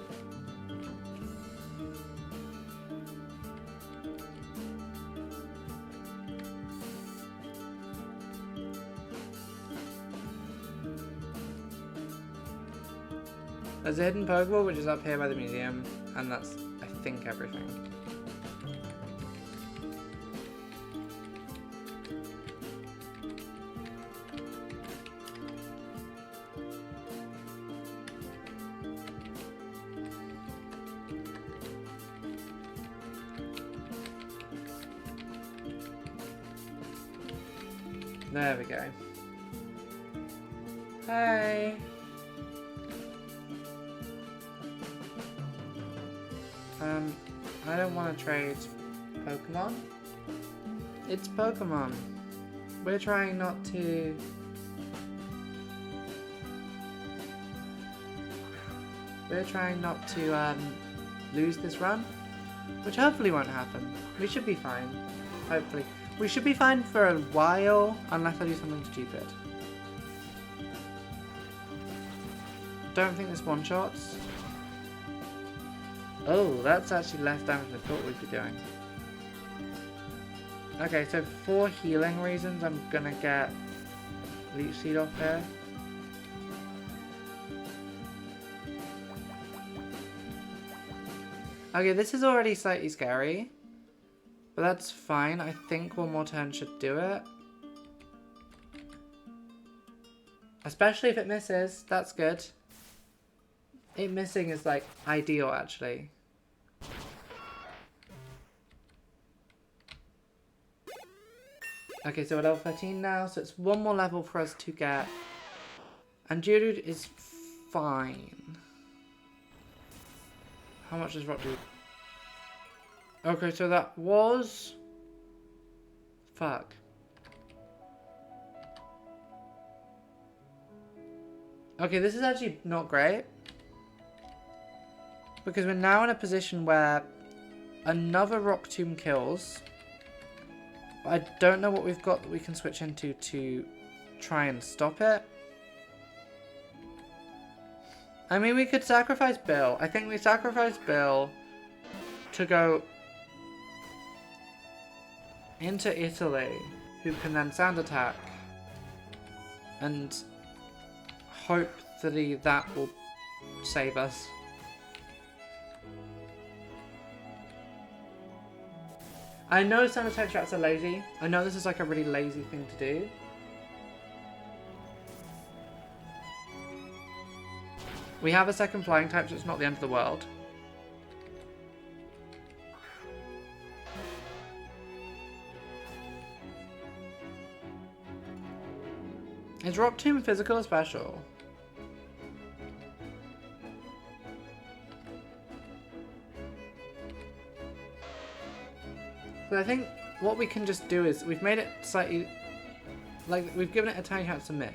There's a hidden Pokeball which is up here by the museum, and that's, I think, everything. There we go. Hey! I don't want to trade Pokemon. It's Pokemon. We're trying not to... lose this run, which hopefully won't happen. We should be fine. Hopefully. We should be fine for a while, unless I do something stupid. Don't think this one-shots. Oh, that's actually less damage than I thought we'd be doing. Okay, so for healing reasons, I'm gonna get Leech Seed off here. Okay, this is already slightly scary, but that's fine. I think one more turn should do it. Especially if it misses, that's good. It missing is like ideal actually. Okay, so we're level 13 now, so it's one more level for us to get. And Geodude is fine. How much does Rock do? Okay, so that was... Fuck. Okay, this is actually not great. Because we're now in a position where another Rock Tomb kills. But I don't know what we've got that we can switch into to try and stop it. I mean, we could sacrifice Bill. I think we sacrifice Bill to go into Italy, who can then Sand Attack and hope that will save us. I know Sand Attack traps are lazy. I know this is like a really lazy thing to do. We have a second flying type, so it's not the end of the world. Is Rock Tomb physical or special? So I think what we can just do is we've made it slightly, like we've given it a tiny chance to miss.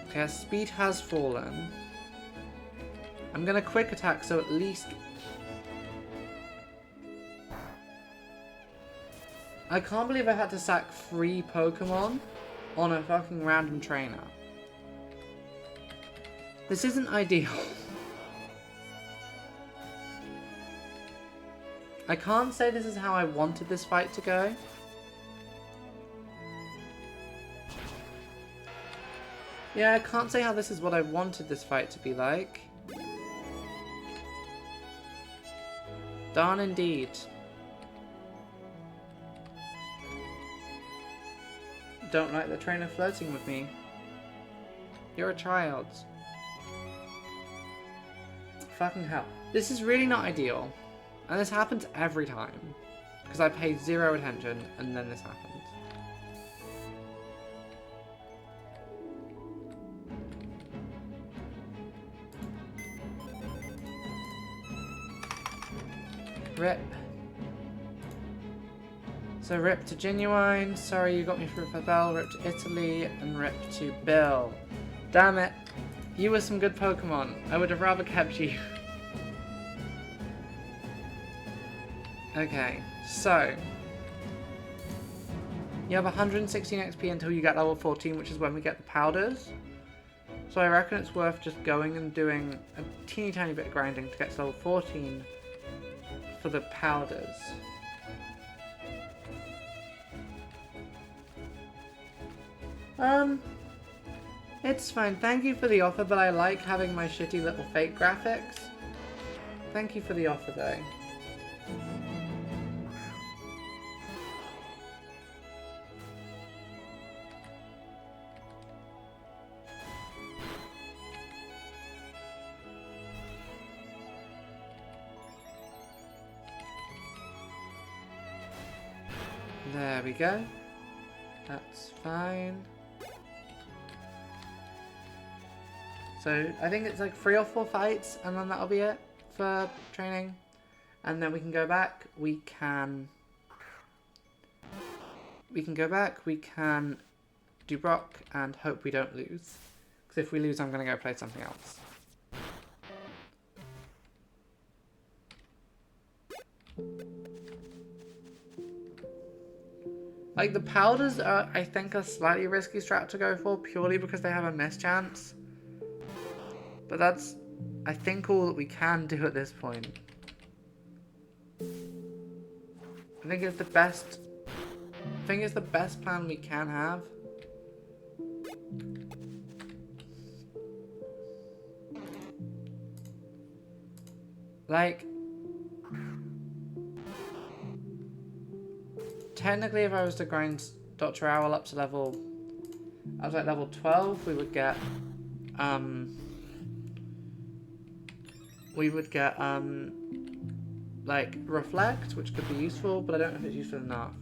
Okay, our speed has fallen. I'm gonna quick attack, so at least... I can't believe I had to sack 3 Pokemon on a fucking random trainer. This isn't ideal. I can't say this is how I wanted this fight to go. Yeah, I can't say how this is what I wanted this fight to be like. Darn indeed. Don't like the trainer flirting with me. You're a child. Fucking hell. This is really not ideal. And this happens every time. Because I pay 0 attention and then this happens. Rip. So rip to Genuine, sorry you got me through a bell, rip to Italy, and rip to Bill. Damn it. You were some good Pokemon. I would have rather kept you. Okay, so. You have 116 XP until you get level 14, which is when we get the powders. So I reckon it's worth just going and doing a teeny tiny bit of grinding to get to level 14 for the powders. It's fine. Thank you for the offer, but I like having my shitty little fake graphics. Thank you for the offer, though. There we go. That's fine. So I think it's like 3 or 4 fights and then that'll be it for training. And then we can go back, we can go back, we can do Brock and hope we don't lose. Because if we lose, I'm going to go play something else. Like, the powders are, I think, a slightly risky strat to go for, purely because they have a miss chance. But that's, I think, all that we can do at this point. I think it's the best plan we can have. Like, technically, if I was to grind Dr. Owl up to level 12, we would get, like, Reflect, which could be useful, but I don't know if it's useful enough.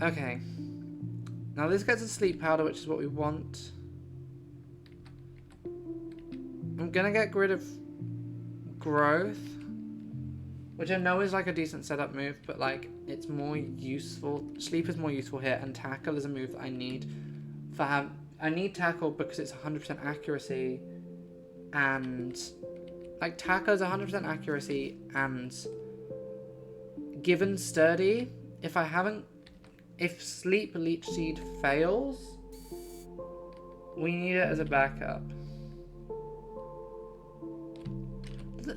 Okay. Now this gets a sleep powder, which is what we want. I'm gonna get rid of Growth, which I know is like a decent setup move, but like it's more useful. Sleep is more useful here, and Tackle is a move that I need for I need Tackle because it's 100% accuracy, and like Tackle is 100% accuracy, and given Sturdy, if Sleep Leech Seed fails, we need it as a backup.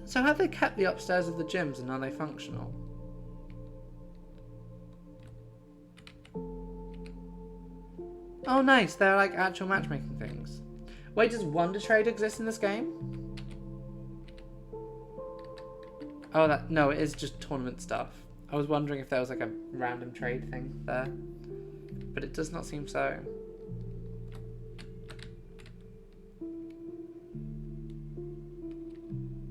So have they kept the upstairs of the gyms and are they functional? Oh nice, they're like actual matchmaking things. Wait, does Wonder Trade exist in this game? Oh no, it is just tournament stuff. I was wondering if there was like a random trade thing there. But it does not seem so.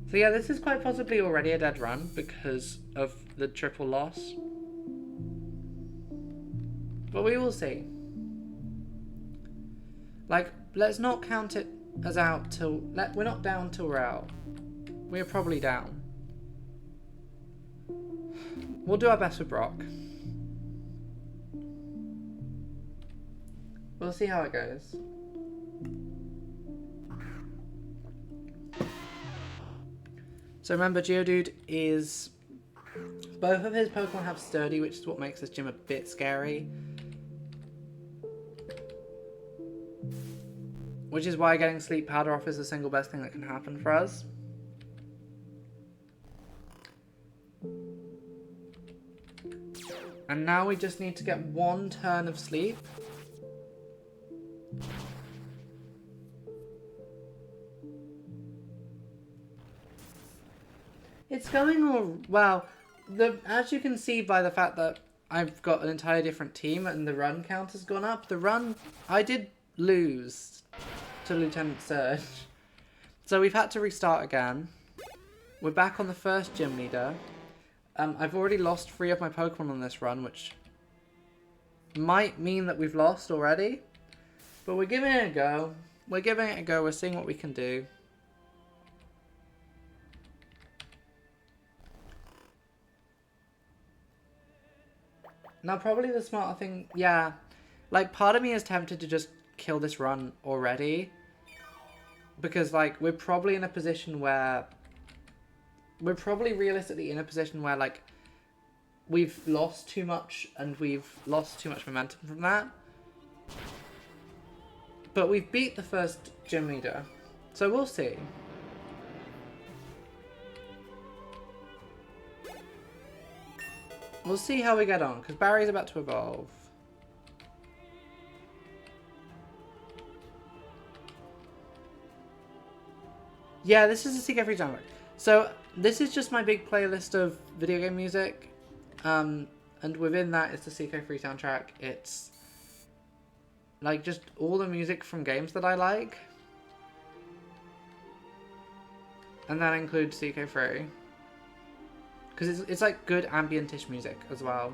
So yeah, this is quite possibly already a dead run because of the triple loss. But we will see. Like, let's not count it as out till... we're not down till we're out. We're probably down. We'll do our best with Brock. We'll see how it goes. So remember, Geodude is... both of his Pokemon have Sturdy, which is what makes this gym a bit scary. Which is why getting Sleep Powder off is the single best thing that can happen for us. And now we just need to get one turn of sleep. It's going all well. As you can see by the fact that I've got an entirely different team and the run count has gone up. The run, I did lose to Lieutenant Surge. So we've had to restart again. We're back on the first gym leader. I've already lost 3 of my Pokemon on this run, which might mean that we've lost already. But we're giving it a go. We're giving it a go. We're seeing what we can do. Now, probably the smarter thing... yeah. Like, part of me is tempted to just kill this run already. Because, like, we're probably in a position where... we're probably realistically in a position where, like, we've lost too much and we've lost too much momentum from that. But we've beat the first gym leader, so we'll see. We'll see how we get on, because Barry's about to evolve. Yeah, this is a CK3 download. So, this is just my big playlist of video game music, and within that is the CK3 soundtrack. It's, like, just all the music from games that I like. And that includes CK3. Because it's like good ambient-ish music as well.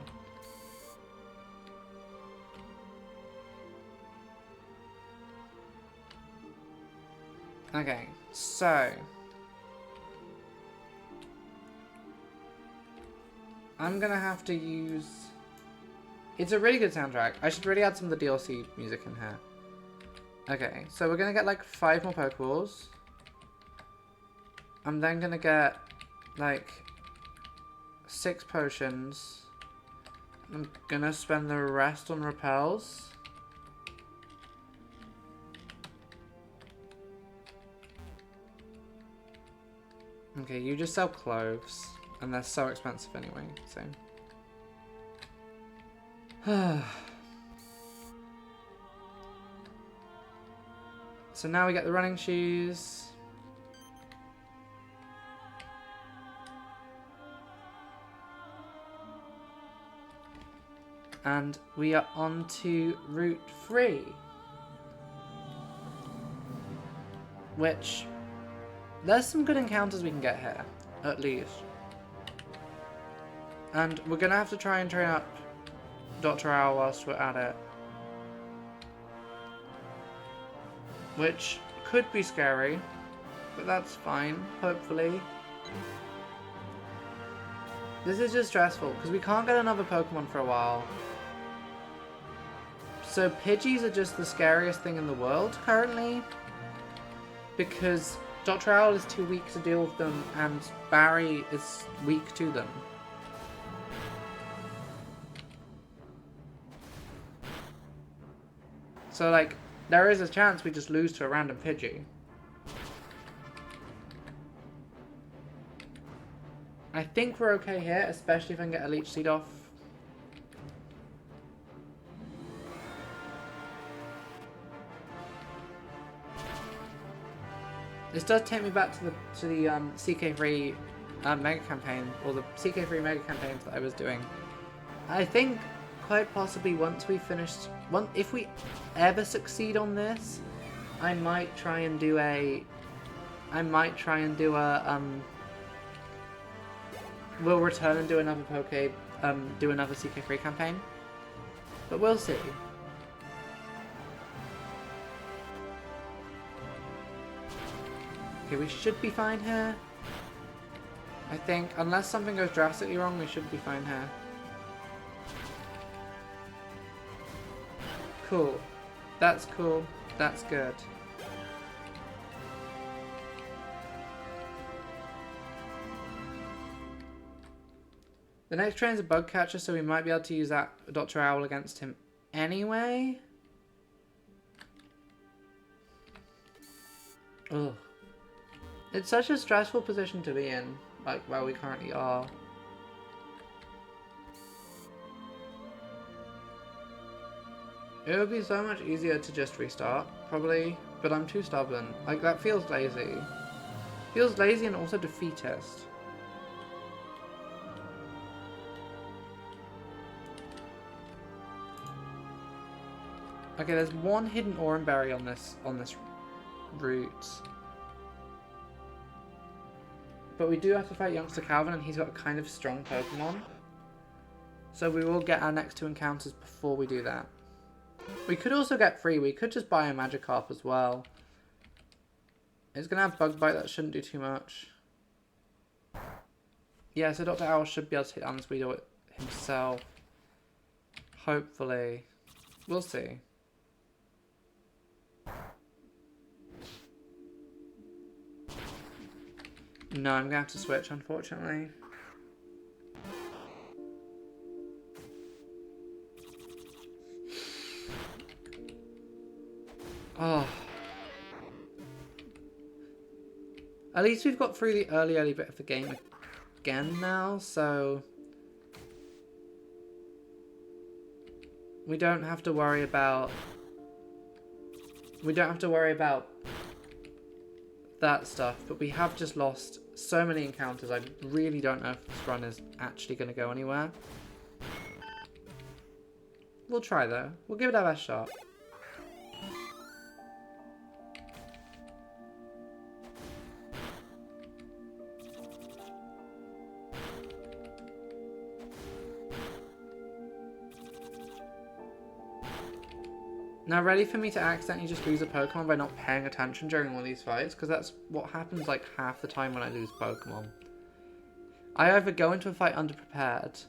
Okay, so... I'm gonna have to use... it's a really good soundtrack. I should really add some of the DLC music in here. Okay, so we're gonna get like 5 more Pokeballs. I'm then gonna get like 6 potions. I'm gonna spend the rest on repels. Okay, you just sell cloves. And they're so expensive anyway, so... so now we get the running shoes. And we are on to Route 3. Which... there's some good encounters we can get here, at least. And we're going to have to try and train up Dr. Owl whilst we're at it. Which could be scary, but that's fine, hopefully. This is just stressful, because we can't get another Pokemon for a while. So Pidgeys are just the scariest thing in the world currently. Because Dr. Owl is too weak to deal with them, and Barry is weak to them. So, like, there is a chance we just lose to a random Pidgey. I think we're okay here, especially if I can get a Leech Seed off. This does take me back to the CK3 Mega Campaign, or the CK3 Mega Campaigns that I was doing. I think quite possibly once we finished, if we ever succeed on this, I might try and do a, we'll return and do another do another CK3 campaign, but we'll see. Okay, we should be fine here. I think, unless something goes drastically wrong, we should be fine here. Cool. That's cool. That's good. The next train's a bug catcher, so we might be able to use that Dr. Owl against him anyway. Ugh. It's such a stressful position to be in, like where we currently are. It would be so much easier to just restart, probably, but I'm too stubborn. Like, that feels lazy. Feels lazy and also defeatist. Okay, there's one hidden Oran Berry on this route. But we do have to fight youngster Calvin, and he's got a kind of strong Pokemon. So we will get our next 2 encounters before we do that. We could also get free. We could just buy a Magikarp as well. It's going to have Bug Bite. That shouldn't do too much. Yeah, so Dr. Owl should be able to take down this Weedle himself. Hopefully. We'll see. No, I'm going to have to switch, unfortunately. Oh. At least we've got through the early bit of the game again now, so we don't have to worry about that stuff, but we have just lost so many encounters. I really don't know if this run is actually going to go anywhere. We'll try though. We'll give it our best shot. Now, ready for me to accidentally just lose a Pokemon by not paying attention during one of these fights? Because that's what happens like half the time when I lose Pokemon. I either go into a fight underprepared,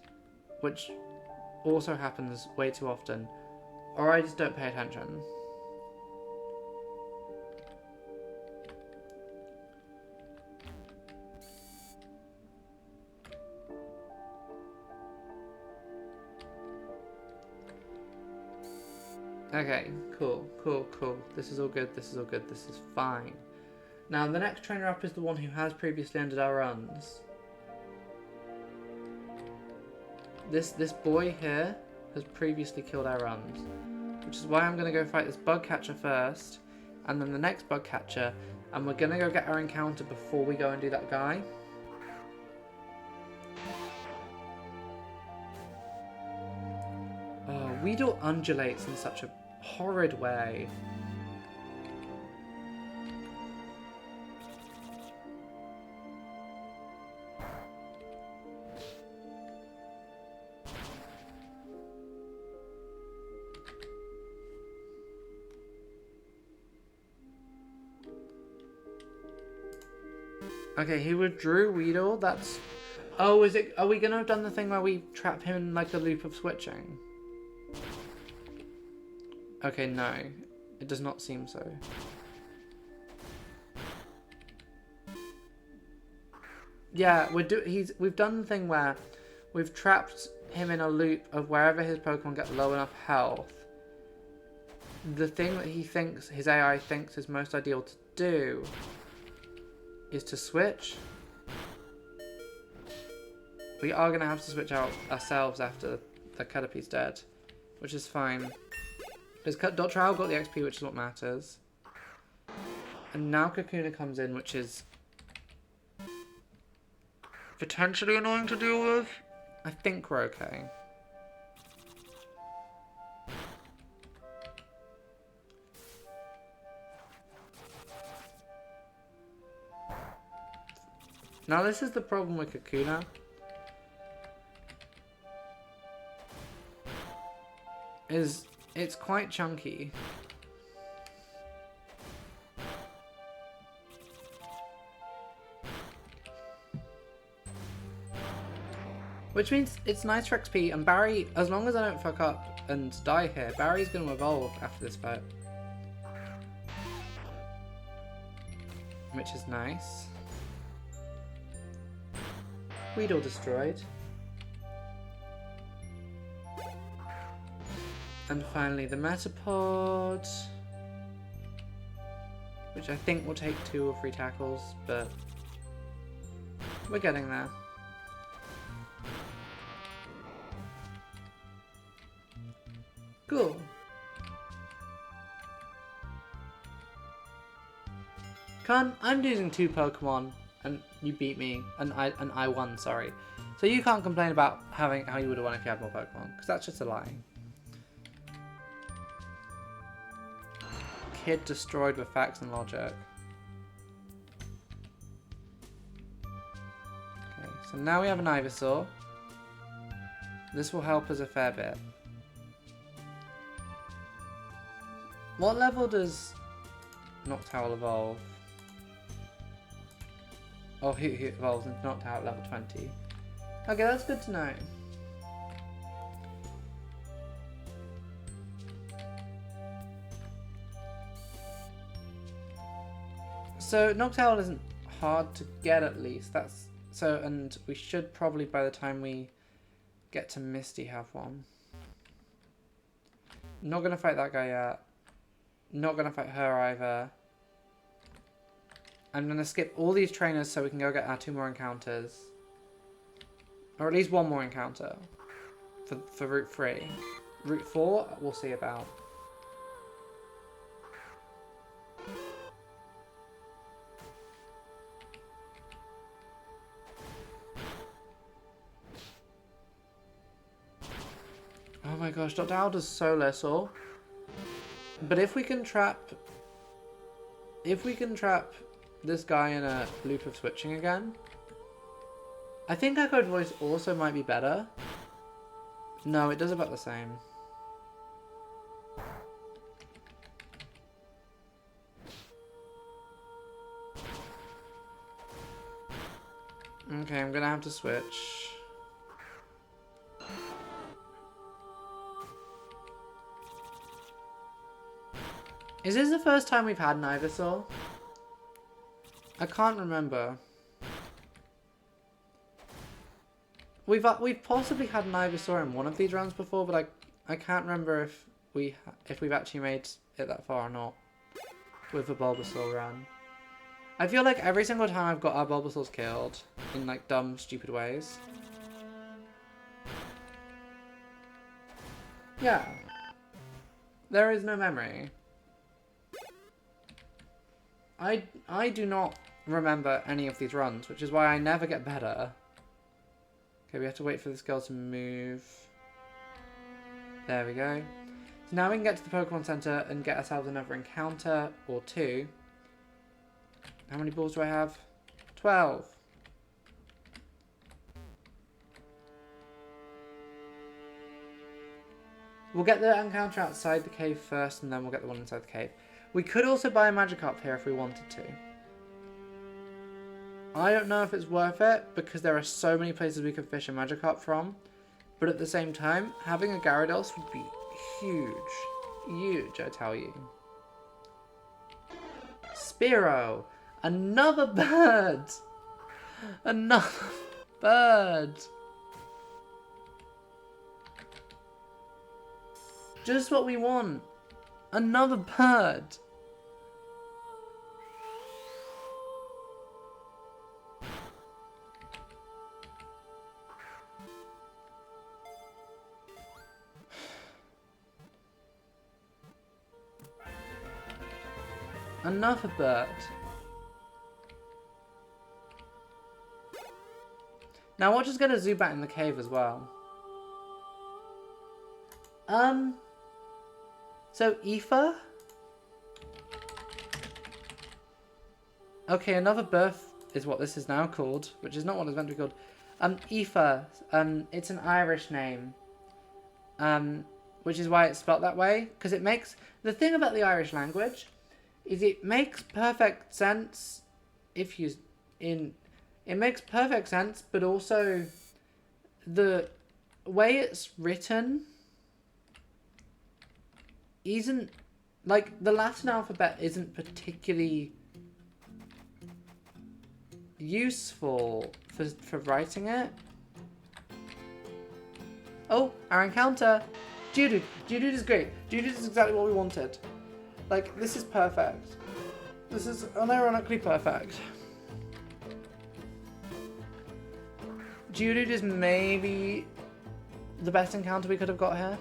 which also happens way too often, or I just don't pay attention. Okay, cool. This is all good, this is fine. Now, the next trainer up is the one who has previously ended our runs. This boy here has previously killed our runs, which is why I'm going to go fight this bug catcher first, and then the next bug catcher, and we're going to go get our encounter before we go and do that guy. Oh, Weedle undulates in such a horrid way. Okay, he withdrew Weedle. That's... Oh, is it... Are we going to have done the thing where we trap him in like a loop of switching? Okay, no. It does not seem so. Yeah, we've done the thing where we've trapped him in a loop of wherever his Pokemon get low enough health. The thing that he thinks, his AI thinks is most ideal to do is to switch. We are going to have to switch out ourselves after the Caterpie's dead, which is fine. Because Dr. Owl got the XP, which is what matters. And now Kakuna comes in, which is potentially annoying to deal with. I think we're okay. Now this is the problem with Kakuna. It's quite chunky. Which means it's nice for XP, and Barry, as long as I don't fuck up and die here, Barry's going to evolve after this fight. Which is nice. Weedle destroyed. And finally the Metapod, which I think will take 2 or 3 tackles, but we're getting there. Cool. I'm using 2 Pokemon and you beat me, and I won, sorry. So you can't complain about how you would have won if you had more Pokemon, because that's just a lie. Kid destroyed with facts and logic. Okay, so now we have an Ivysaur. This will help us a fair bit. What level does Noctowl evolve? Oh, he evolves into Noctowl at level 20. Okay, that's good to know. So Noctowl isn't hard to get, at least. And we should probably, by the time we get to Misty, have one. Not gonna fight that guy yet. Not gonna fight her either. I'm gonna skip all these trainers so we can go get our 2 more encounters. Or at least 1 more encounter. For Route 3. Route 4, we'll see about. Oh my gosh, Dr. Owl does so little. But if we can trap this guy in a loop of switching again, I think our code voice also might be better. No, it does about the same. Okay, I'm gonna have to switch. Is this the first time we've had an Ivysaur? I can't remember. We've possibly had an Ivysaur in one of these runs before, but I can't remember if we've actually made it that far or not with a Bulbasaur run. I feel like every single time I've got our Bulbasaurs killed in like dumb, stupid ways. Yeah. There is no memory. I do not remember any of these runs, which is why I never get better. Okay, we have to wait for this girl to move. There we go. So now we can get to the Pokemon Center and get ourselves another encounter or 2. How many balls do I have? 12. We'll get the encounter outside the cave first, and then we'll get the one inside the cave. We could also buy a Magikarp here if we wanted to. I don't know if it's worth it, because there are so many places we could fish a Magikarp from. But at the same time, having a Gyarados would be huge. Huge, I tell you. Spearow! Another bird! Another bird! Just what we want. Another bird. Another bird. Now we'll just get a Zubat in the cave as well. So Aoife? Okay, another birth is what this is now called, which is not what it's meant to be called. Aoife, it's an Irish name. Which is why it's spelt that way, because it makes, the thing about the Irish language is it makes perfect sense if you, it makes perfect sense, but also the way it's written isn't, like, the Latin alphabet isn't particularly useful for writing it. Oh, our encounter. Geodude. Geodude is great. Geodude is exactly what we wanted. Like, this is perfect. This is unironically perfect. Geodude is maybe the best encounter we could have got here.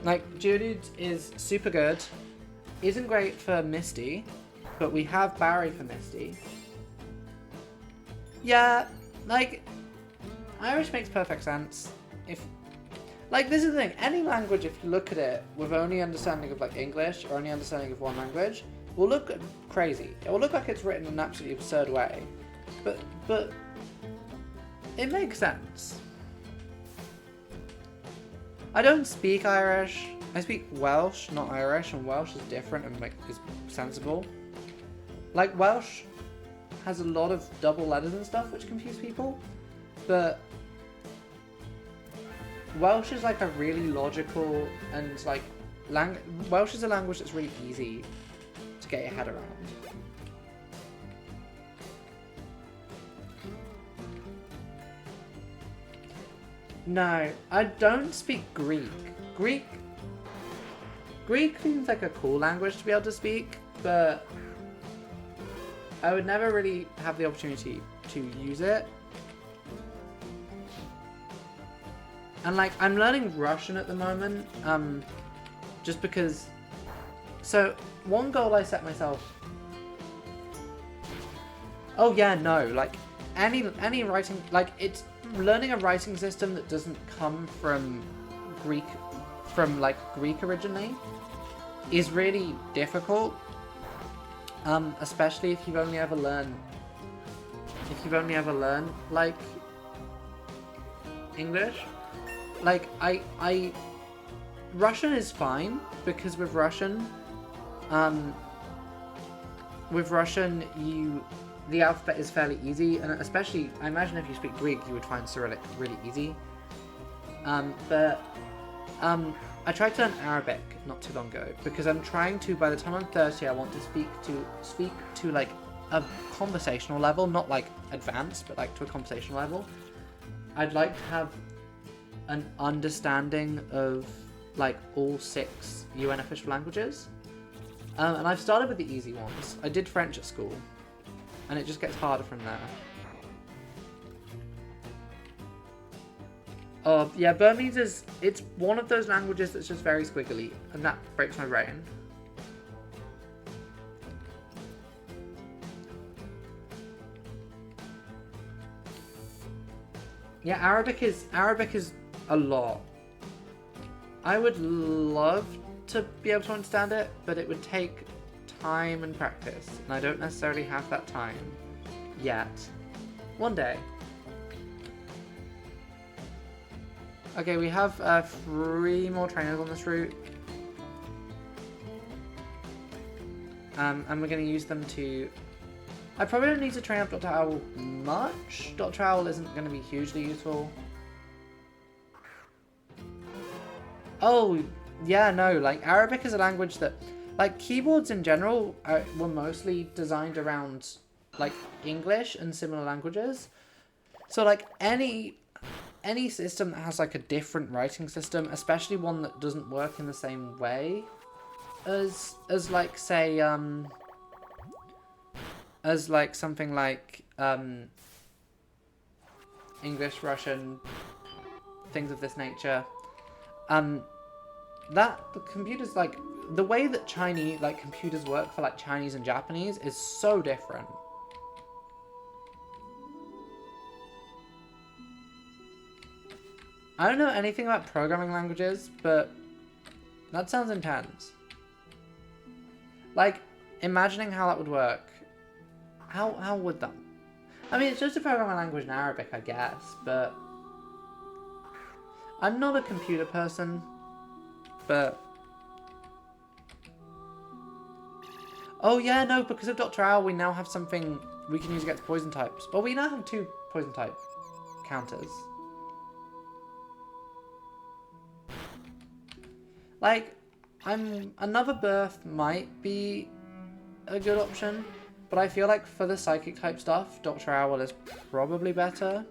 Like, Geodude is super good. Isn't great for Misty, but we have Barry for Misty. Yeah, like, Irish makes perfect sense. If, like, this is the thing. Any language, if you look at it with only understanding of, like, English or only understanding of one language, will look crazy. It will look like it's written in an absolutely absurd way. But it makes sense. I don't speak Irish. I speak Welsh, not Irish, and Welsh is different and like is sensible. Like, Welsh has a lot of double letters and stuff which confuse people, but Welsh is like a really logical and like Welsh is a language that's really easy to get your head around. No, I don't speak Greek. Greek seems like a cool language to be able to speak, but I would never really have the opportunity to use it. And like, I'm learning Russian at the moment, just because, so one goal I set myself, oh yeah, no, like, any writing, like, it's learning a writing system that doesn't come from Greek originally is really difficult, especially if you've only ever learned like English. Like, Russian is fine, because with Russian the alphabet is fairly easy, and especially, I imagine if you speak Greek, you would find Cyrillic really easy. I tried to learn Arabic not too long ago, because I'm trying to, by the time I'm 30, I want to speak to like a conversational level, not like advanced, but like to a conversational level. I'd like to have an understanding of like all 6 UN official languages. And I've started with the easy ones. I did French at school, and it just gets harder from there. Oh, yeah, Burmese it's one of those languages that's just very squiggly, and that breaks my brain. Yeah, Arabic is a lot. I would love to be able to understand it, but it would take time and practice, and I don't necessarily have that time yet. One day. Okay, we have 3 more trainers on this route. And we're going to use them to... I probably don't need to train up Dr. Owl much. Dr. Owl isn't going to be hugely useful. Oh, yeah, no, like, Arabic is a language that... Like, keyboards in general were mostly designed around, like, English and similar languages. So, like, any system that has like a different writing system, especially one that doesn't work in the same way as like, say, as like something like English, Russian, things of this nature, that the computers, like the way that Chinese like computers work for like Chinese and Japanese is so different. I don't know anything about programming languages, but that sounds intense. Like, imagining how that would work. How would that? I mean, it's just a programming language in Arabic, I guess, but I'm not a computer person, but... Oh yeah, no, because of Dr. Owl, we now have something we can use against poison types. Well, we now have 2 poison type counters. Like, Another birth might be a good option, but I feel like for the psychic type stuff, Dr. Owl is probably better.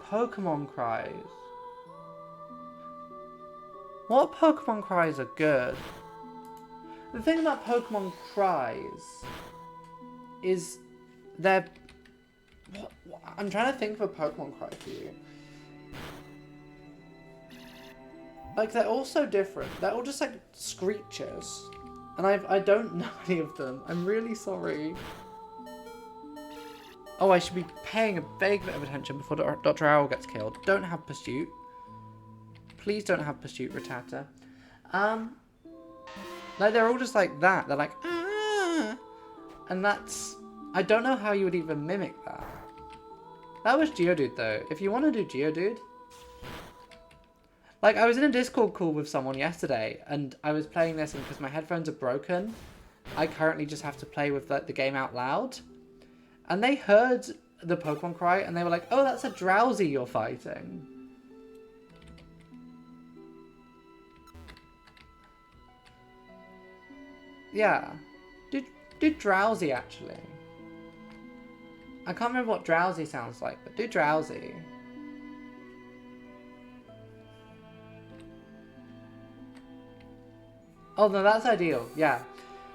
Pokemon cries. What Pokemon cries are good? The thing about Pokemon cries is they're... I'm trying to think of a Pokemon cry for you. Like, they're all so different. They're all just like screeches. And I don't know any of them. I'm really sorry. Oh, I should be paying a big bit of attention before Dr. Owl gets killed. Don't have Pursuit. Please don't have Pursuit, Rattata. Like, they're all just like that. They're like, ah! And that's... I don't know how you would even mimic that. That was Geodude, though. If you want to do Geodude... Like, I was in a Discord call with someone yesterday, and I was playing this, and because my headphones are broken, I currently just have to play with the game out loud. And they heard the Pokemon cry, and they were like, oh, that's a Drowsy you're fighting. Yeah. Do Drowsy, actually. I can't remember what Drowsy sounds like, but do Drowsy. Oh, no, that's ideal. Yeah.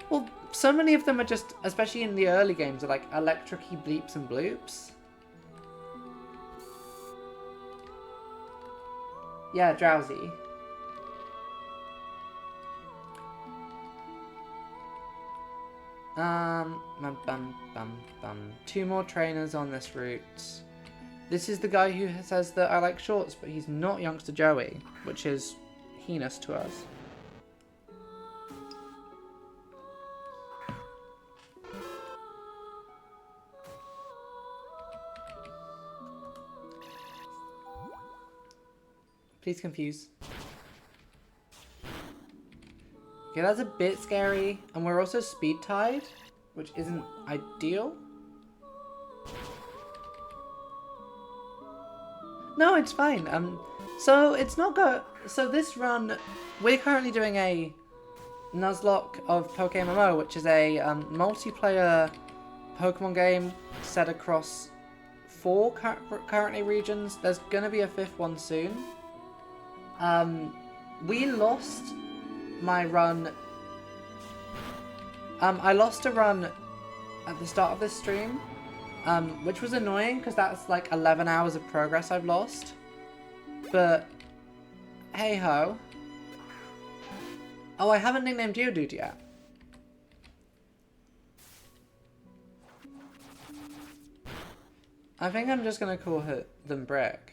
Well, so many of them are just, especially in the early games, are like electric-y bleeps and bloops. Yeah, Drowsy. Two more trainers on this route. This is the guy who says that I like shorts, but he's not Youngster Joey, which is heinous to us. Please confuse. Okay, that's a bit scary. And we're also speed tied, which isn't ideal. No, it's fine. So it's not so this run, we're currently doing a nuzlocke of PokeMMO, which is a multiplayer Pokemon game set across 4 currently regions. There's gonna be a 5th one soon. We lost my run. I lost a run at the start of this stream, which was annoying because that's like 11 hours of progress I've lost. But hey ho. Oh, I haven't nicknamed Geodude yet. I think I'm just gonna call them Brick.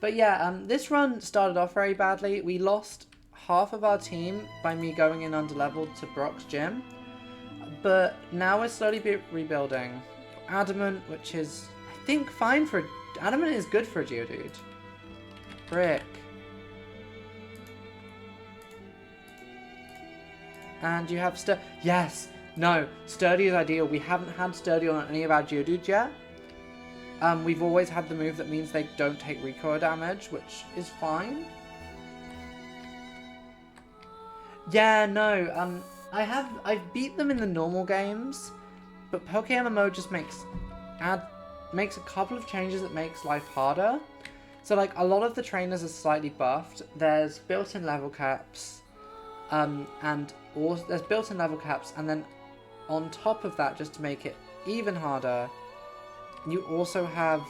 But yeah, this run started off very badly. We lost half of our team by me going in underleveled to Brock's gym. But now we're slowly rebuilding. Adamant, which is, I think, fine for... Adamant is good for a Geodude. Brick. And you have Yes! No! Sturdy is ideal. We haven't had Sturdy on any of our Geodudes yet. We've always had the move that means they don't take recoil damage, which is fine. Yeah, no, I've beat them in the normal games, but PokeMMO just makes a couple of changes that makes life harder. So like a lot of the trainers are slightly buffed. There's built-in level caps, and there's built-in level caps, and then on top of that, just to make it even harder, you also have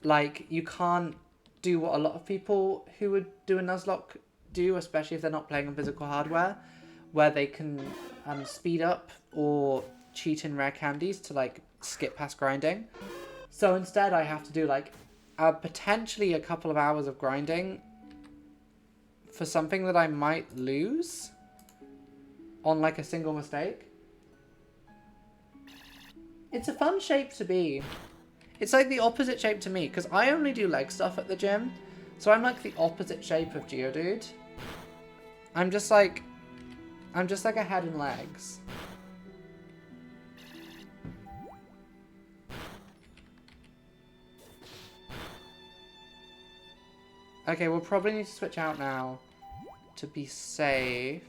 like you can't do what a lot of people who would do a nuzlocke do, especially if they're not playing on physical hardware, where they can speed up or cheat in rare candies to like skip past grinding. So instead I have to do like potentially a couple of hours of grinding for something that I might lose on like a single mistake. It's a fun shape to be. It's like the opposite shape to me, because I only do leg stuff at the gym. So I'm like the opposite shape of Geodude. I'm just like a head and legs. Okay, we'll probably need to switch out now to be safe.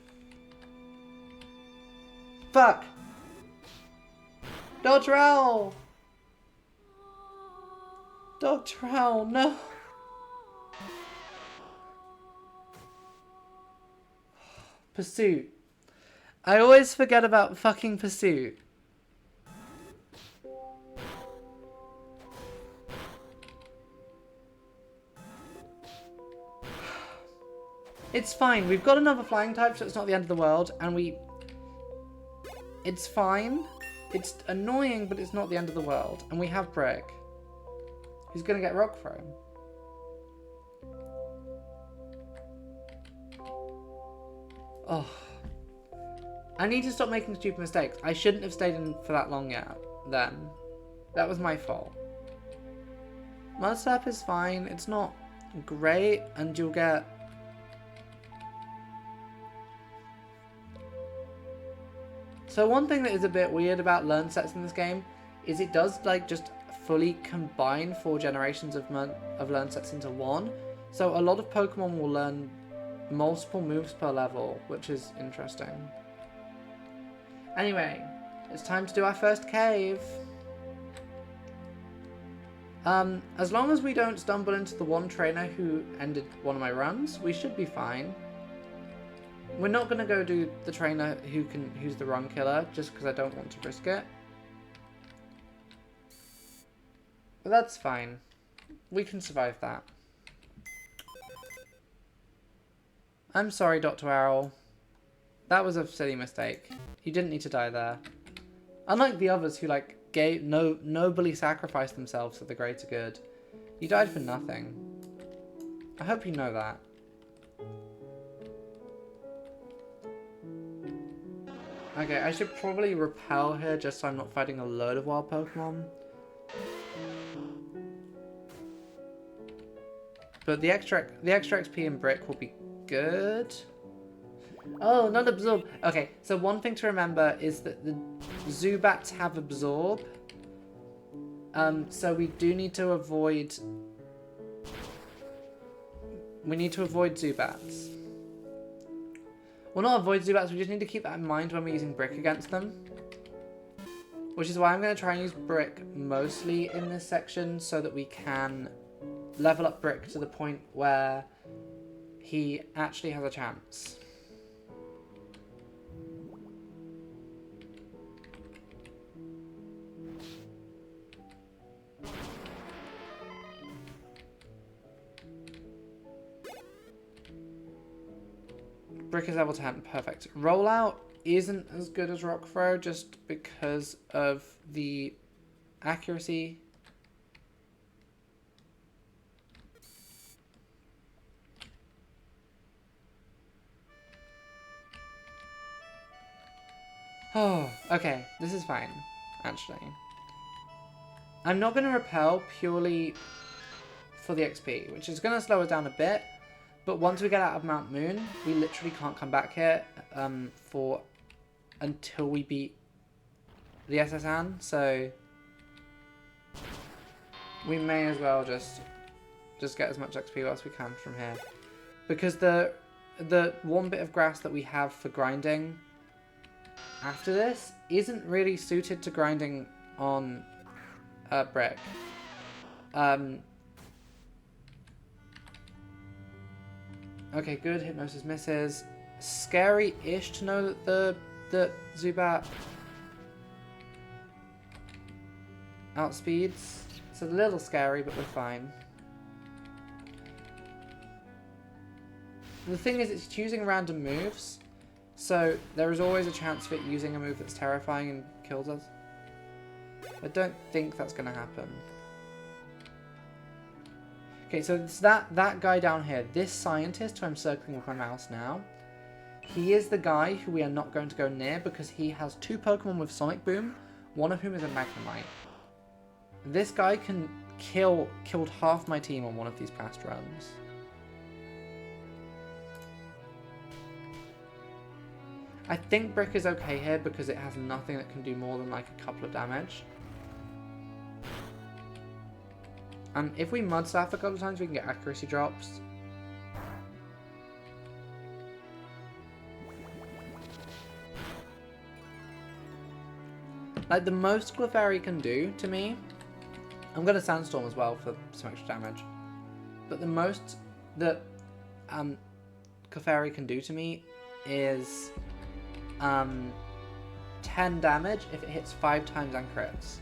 Fuck! Dr. Owl! Dr. Owl, no! Pursuit. I always forget about fucking Pursuit. It's fine. We've got another flying type, so it's not the end of the world. And it's fine. It's annoying, but it's not the end of the world. And we have Brick, who's going to get rock thrown. Oh. I need to stop making stupid mistakes. I shouldn't have stayed in for that long yet. Then. That was my fault. Mudslap is fine. It's not great, and you'll get... So one thing that is a bit weird about learn sets in this game is it does like just fully combine 4 generations of learn sets into one. So a lot of Pokemon will learn multiple moves per level, which is interesting. Anyway, it's time to do our first cave. As long as we don't stumble into the one trainer who ended one of my runs, we should be fine. We're not going to go do the trainer who's the run killer, just because I don't want to risk it. But that's fine. We can survive that. I'm sorry, Dr. Owl. That was a silly mistake. You didn't need to die there. Unlike the others who, like, nobly sacrificed themselves for the greater good. You died for nothing. I hope you know that. Okay, I should probably repel here just so I'm not fighting a load of wild Pokemon. But the extra XP in Brick will be good. Oh, not Absorb. Okay, so one thing to remember is that the Zubats have Absorb. So we do need to avoid... We need to avoid Zubats. Well, not avoid Zubats, we just need to keep that in mind when we're using Brick against them. Which is why I'm going to try and use Brick mostly in this section so that we can level up Brick to the point where he actually has a chance. Brick is level 10, perfect. Rollout isn't as good as Rock Throw just because of the accuracy. Oh, okay, this is fine, actually. I'm not going to repel purely for the XP, which is going to slow us down a bit. But once we get out of Mount Moon, we literally can't come back here until we beat the SSN. So we may as well just get as much XP as we can from here, because the one bit of grass that we have for grinding after this isn't really suited to grinding on Brick. Okay, good. Hypnosis misses. Scary-ish to know that the Zubat outspeeds. It's a little scary, but we're fine. The thing is, it's choosing random moves, so there is always a chance of it using a move that's terrifying and kills us. I don't think that's going to happen. Okay, so it's that guy down here, this scientist who I'm circling with my mouse now, he is the guy who we are not going to go near because he has 2 Pokemon with Sonic Boom, one of whom is a Magnemite. This guy killed half my team on one of these past runs. I think Brick is okay here because it has nothing that can do more than like a couple of damage. If we Mud Staff a couple of times, we can get accuracy drops. Like, the most Clefairy can do to me... I'm going to Sandstorm as well for some extra damage. But the most that Clefairy can do to me is 10 damage if it hits 5 times and crits.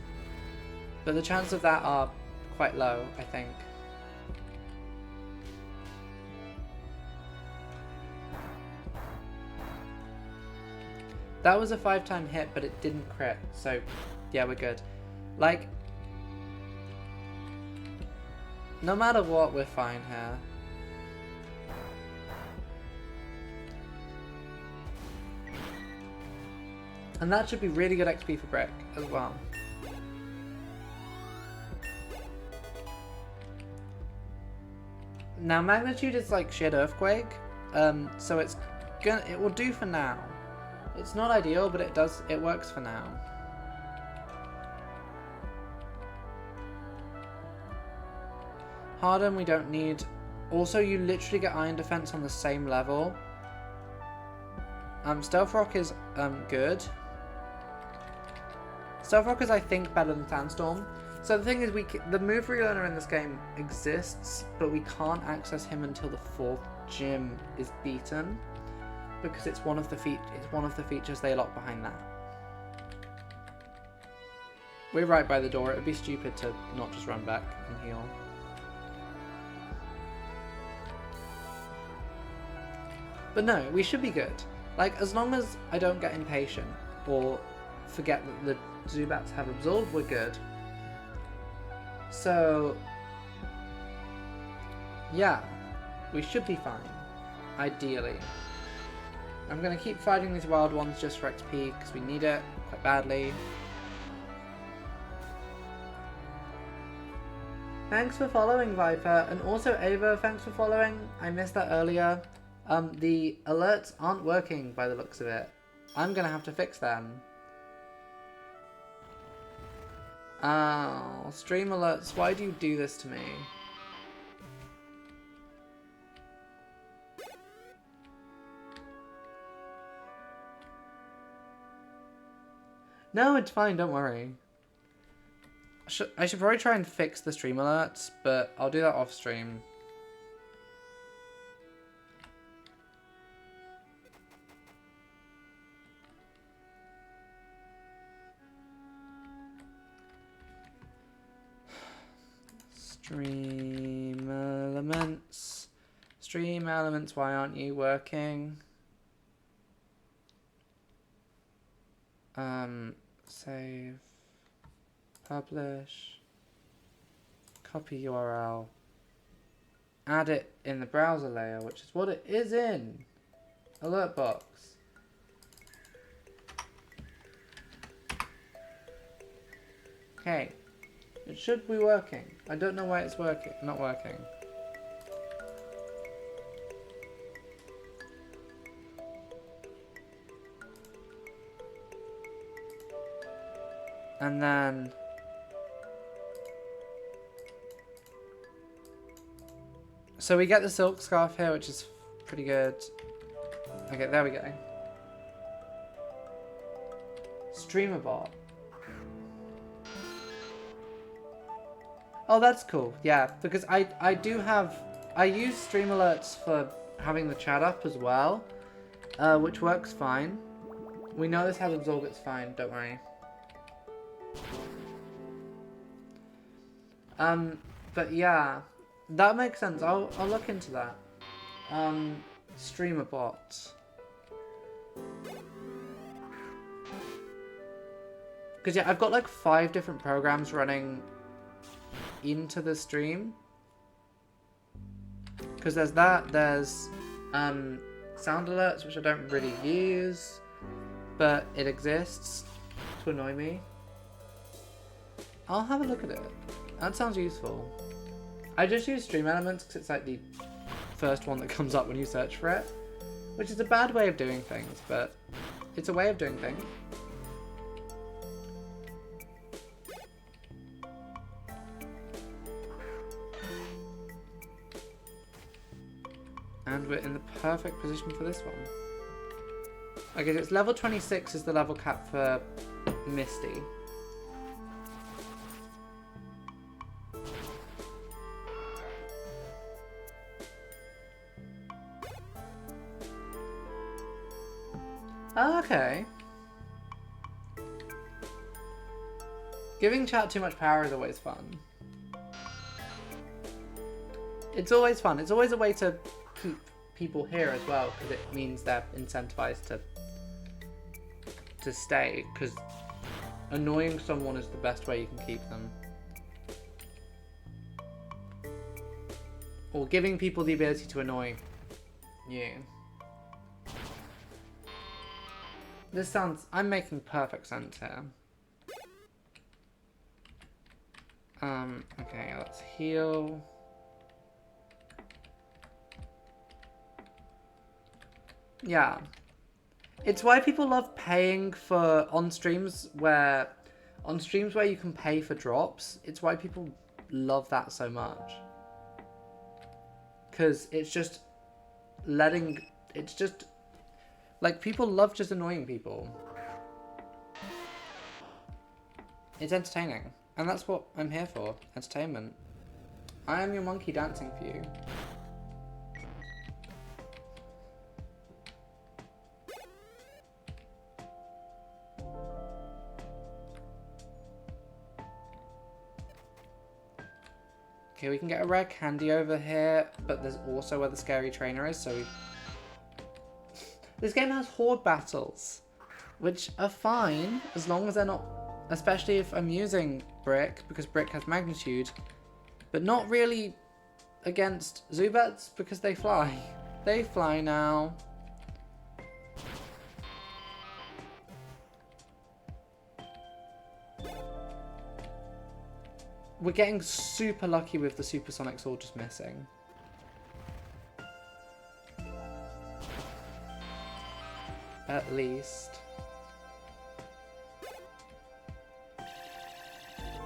But the chances of that are quite low, I think. That was a 5-time hit, but it didn't crit, so yeah, we're good. Like, no matter what, we're fine here. And that should be really good XP for Brick as well. Now, Magnitude is like shit Earthquake, so it will do for now. It's not ideal, but it works for now. Harden we don't need. Also, you literally get Iron Defense on the same level. Stealth Rock is good. Stealth Rock is, I think, better than Sandstorm. So the thing is, the move relearner in this game exists, but we can't access him until the 4th gym is beaten, because it's one of the features they lock behind that. We're right by the door. It would be stupid to not just run back and heal. But no, we should be good. Like, as long as I don't get impatient or forget that the Zubats have absorbed, we're good. So, yeah, we should be fine, ideally. I'm going to keep fighting these wild ones just for XP, because we need it quite badly. Thanks for following, Viper, and also Ava, thanks for following. I missed that earlier. The alerts aren't working by the looks of it. I'm going to have to fix them. Oh, stream alerts, why do you do this to me? No, it's fine, don't worry. I should probably try and fix the stream alerts, but I'll do that off stream. Stream elements. Stream elements, why aren't you working? Save. Publish. Copy URL. Add it in the browser layer, which is what it is in. Alert box. Okay. It should be working. I don't know why it's not working. And then so we get the silk scarf here, which is pretty good. Okay, there we go. Streamer bot. Oh, that's cool. Yeah, because I use stream alerts for having the chat up as well, which works fine. We know this has absorb, it's fine, don't worry. But yeah, that makes sense. I'll look into that. Streamer bot. Because yeah, I've got like 5 different programs running into the stream. Because there's sound alerts, which I don't really use, but it exists to annoy me. I'll have a look at it. That sounds useful. I just use stream elements because it's like the first one that comes up when you search for it, which is a bad way of doing things, but It's a way of doing things. And we're in the perfect position for this one. Okay, so it's level 26 is the level cap for Misty. Okay. Giving chat too much power is always fun. It's always fun. It's always a way to keep people here as well, because it means they're incentivized to stay, because annoying someone is the best way you can keep them. Or giving people the ability to annoy you. This sounds... I'm making perfect sense here. Okay, let's heal. Yeah. It's why people love paying for on streams where you can pay for drops. It's why people love that so much. Because it's just like, people love just annoying people. It's entertaining. And that's what I'm here for. Entertainment. I am your monkey dancing for you. Okay, we can get a rare candy over here, but there's also where the scary trainer is, so This game has horde battles, which are fine, as long as they're not... Especially if I'm using Brick, because Brick has magnitude, but not really against Zubats, because they fly. They fly now. We're getting super lucky with the supersonic sword just missing. At least.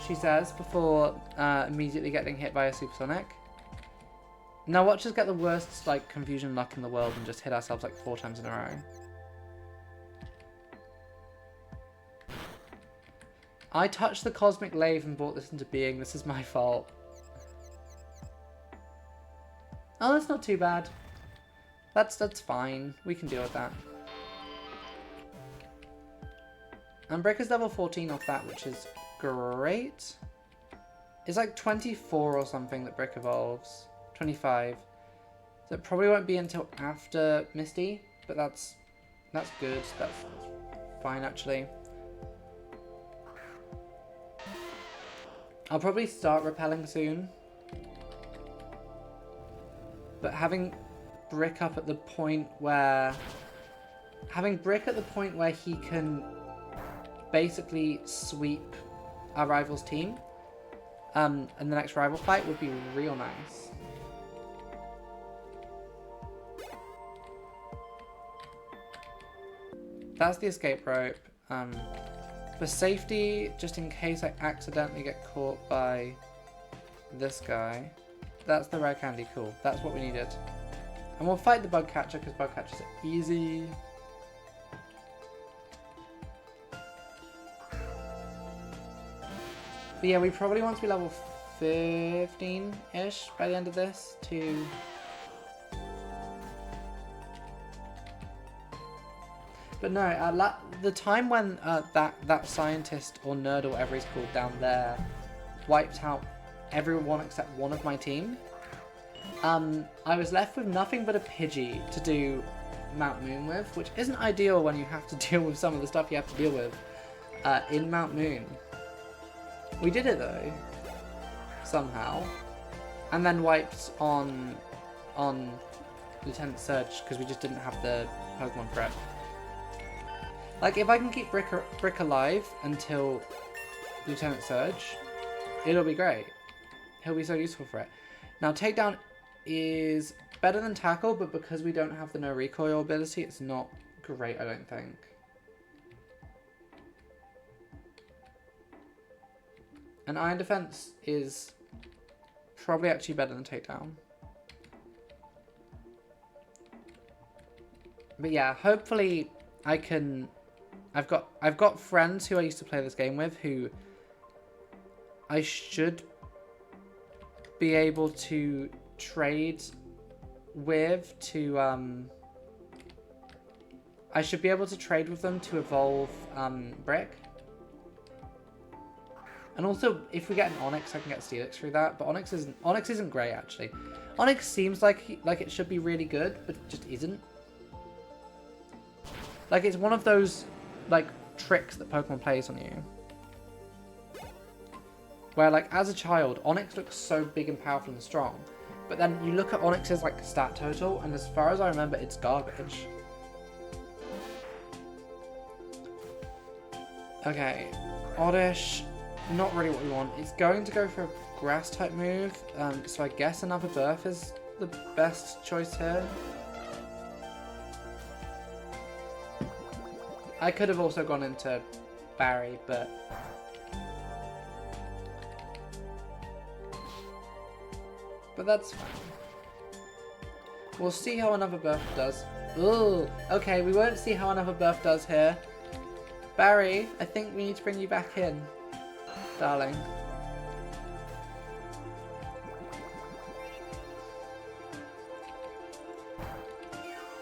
She says, before immediately getting hit by a supersonic. Now watch us get the worst, like, confusion luck in the world and just hit ourselves like 4 times in a row. I touched the cosmic lathe and brought this into being. This is my fault. Oh, that's not too bad. That's fine. We can deal with that. And Brick is level 14 off that, which is great. It's like 24 or something that Brick evolves. 25. So it probably won't be until after Misty, but that's good. That's fine, actually. I'll probably start repelling soon. But having Brick up at the point where... Having Brick at the point where he can basically sweep our rival's team in the next rival fight would be real nice. That's the escape rope. For safety, just in case I accidentally get caught by this guy. That's the rare candy, cool. That's what we needed. And we'll fight the bug catcher because bug catchers are easy. But yeah, we probably want to be level 15-ish by the end of this to... But no, the time when that scientist or nerd or whatever he's called down there wiped out everyone except one of my team, I was left with nothing but a Pidgey to do Mount Moon with, which isn't ideal when you have to deal with some of the stuff you have to deal with in Mount Moon. We did it though, somehow, and then wiped on Lieutenant Surge because we just didn't have the Pokemon prep. Like, if I can keep Brick alive until Lieutenant Surge, it'll be great. He'll be so useful for it. Now, Takedown is better than Tackle, but because we don't have the no recoil ability, it's not great, I don't think. And Iron Defense is probably actually better than Takedown. But yeah, hopefully I can... I've got friends who I used to play this game with who I should be able to trade with to I should be able to trade with them to evolve Brick. And also, if we get an Onyx, I can get Steelix through that. But Onyx isn't great actually. Onyx seems like it should be really good, but it just isn't. Like, it's one of those like tricks that Pokemon plays on you. Where, like, as a child, Onyx looks so big and powerful and strong. But then you look at Onyx's, like, stat total, and as far as I remember, it's garbage. Okay. Oddish, not really what we want. It's going to go for a Grass-type move, so I guess another Birth is the best choice here. I could have also gone into Barry, but... But that's fine. We'll see how another Birth does. Ooh, okay, we won't see how another Birth does here. Barry, I think we need to bring you back in, darling.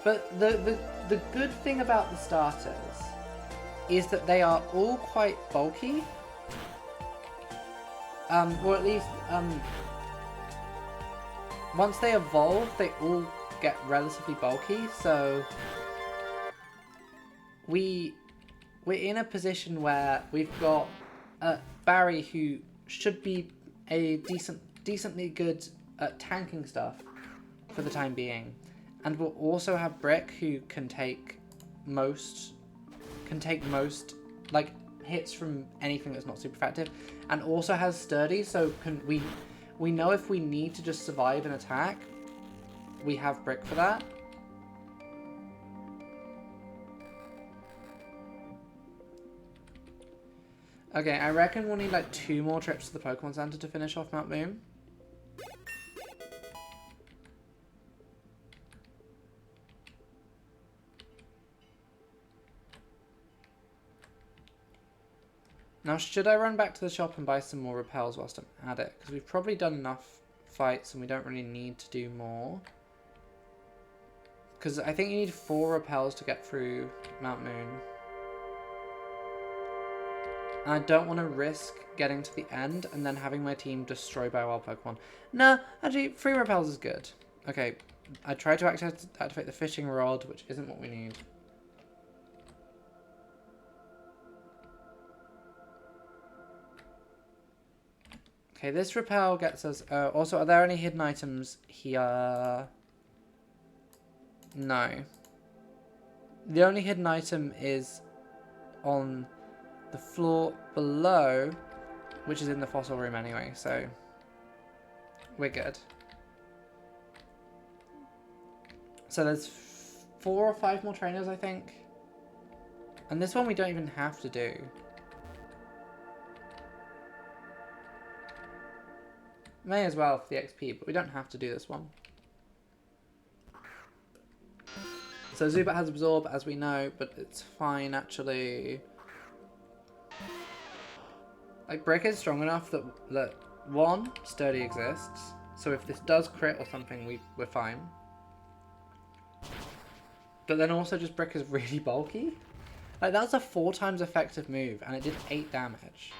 But the good thing about the starters is that they are all quite bulky. Or at least, once they evolve, they all get relatively bulky, so we're in a position where we've got Barry, who should be a decently good at tanking stuff for the time being, and we'll also have Brick, who can take most like hits from anything that's not super effective, and also has Sturdy, so we know if we need to just survive an attack, we have Brick for that. Okay, I reckon we'll need like 2 more trips to the Pokemon Center to finish off Mount Moon. Now, should I run back to the shop and buy some more repels whilst I'm at it? Because we've probably done enough fights and we don't really need to do more. Because I think you need 4 repels to get through Mount Moon. And I don't want to risk getting to the end and then having my team destroyed by wild Pokemon. No, actually, 3 repels is good. Okay, I tried to activate the fishing rod, which isn't what we need. Okay, this repel gets us... also, are there any hidden items here? No. The only hidden item is on the floor below, which is in the fossil room anyway, so we're good. So there's 4 or 5 more trainers, I think. And this one we don't even have to do. May as well for the XP, but we don't have to do this one. So Zubat has Absorb, as we know, but it's fine, actually. Like, Brick is strong enough that 1, Sturdy exists. So if this does crit or something, we're fine. But then also just Brick is really bulky. Like, that's a 4 times effective move, and it did 8 damage.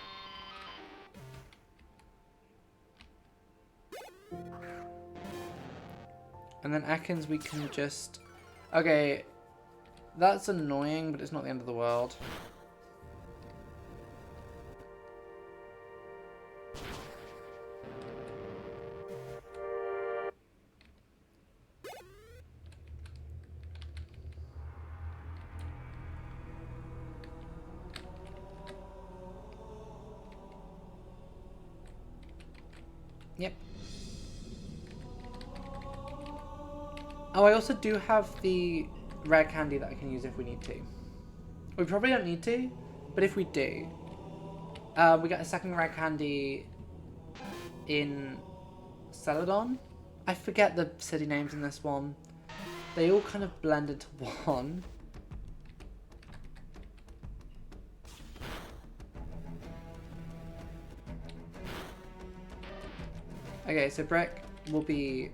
And then Ekans we can just... Okay, that's annoying, but it's not the end of the world. Yep. Oh, I also do have the rare candy that I can use if we need to. We probably don't need to, but if we do. We got a second rare candy in Celadon. I forget the city names in this one. They all kind of blend into one. Okay, so Brick will be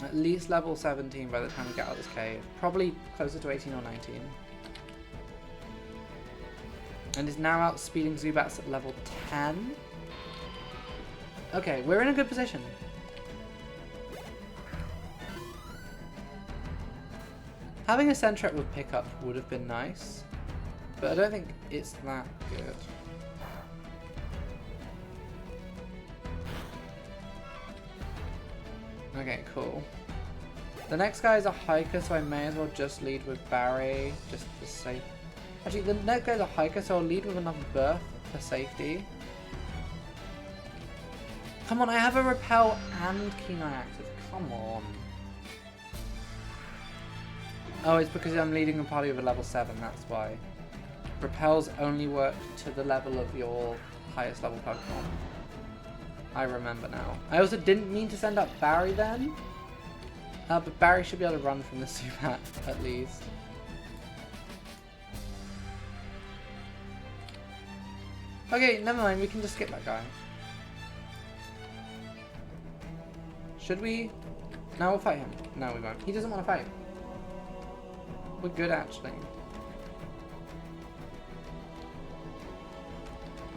at least level 17 by the time we get out of this cave. Probably closer to 18 or 19. And is now outspeeding Zubats at level 10. Okay, we're in a good position. Having a Sentret with pickup would have been nice, but I don't think it's that good. Okay, cool. The next guy is a hiker, so I may as well just lead with Barry, just for safe. Actually, the next guy is a hiker, so I'll lead with another Birth for safety. Come on, I have a Repel and Keen Eye active. Come on. Oh, it's because I'm leading a party with a level 7, that's why. Repels only work to the level of your highest level Pokemon. I remember now. I also didn't mean to send up Barry then. But Barry should be able to run from the Zubat, at least. Okay, never mind, we can just skip that guy. Should we? No, we'll fight him. No, we won't. He doesn't want to fight. We're good, actually.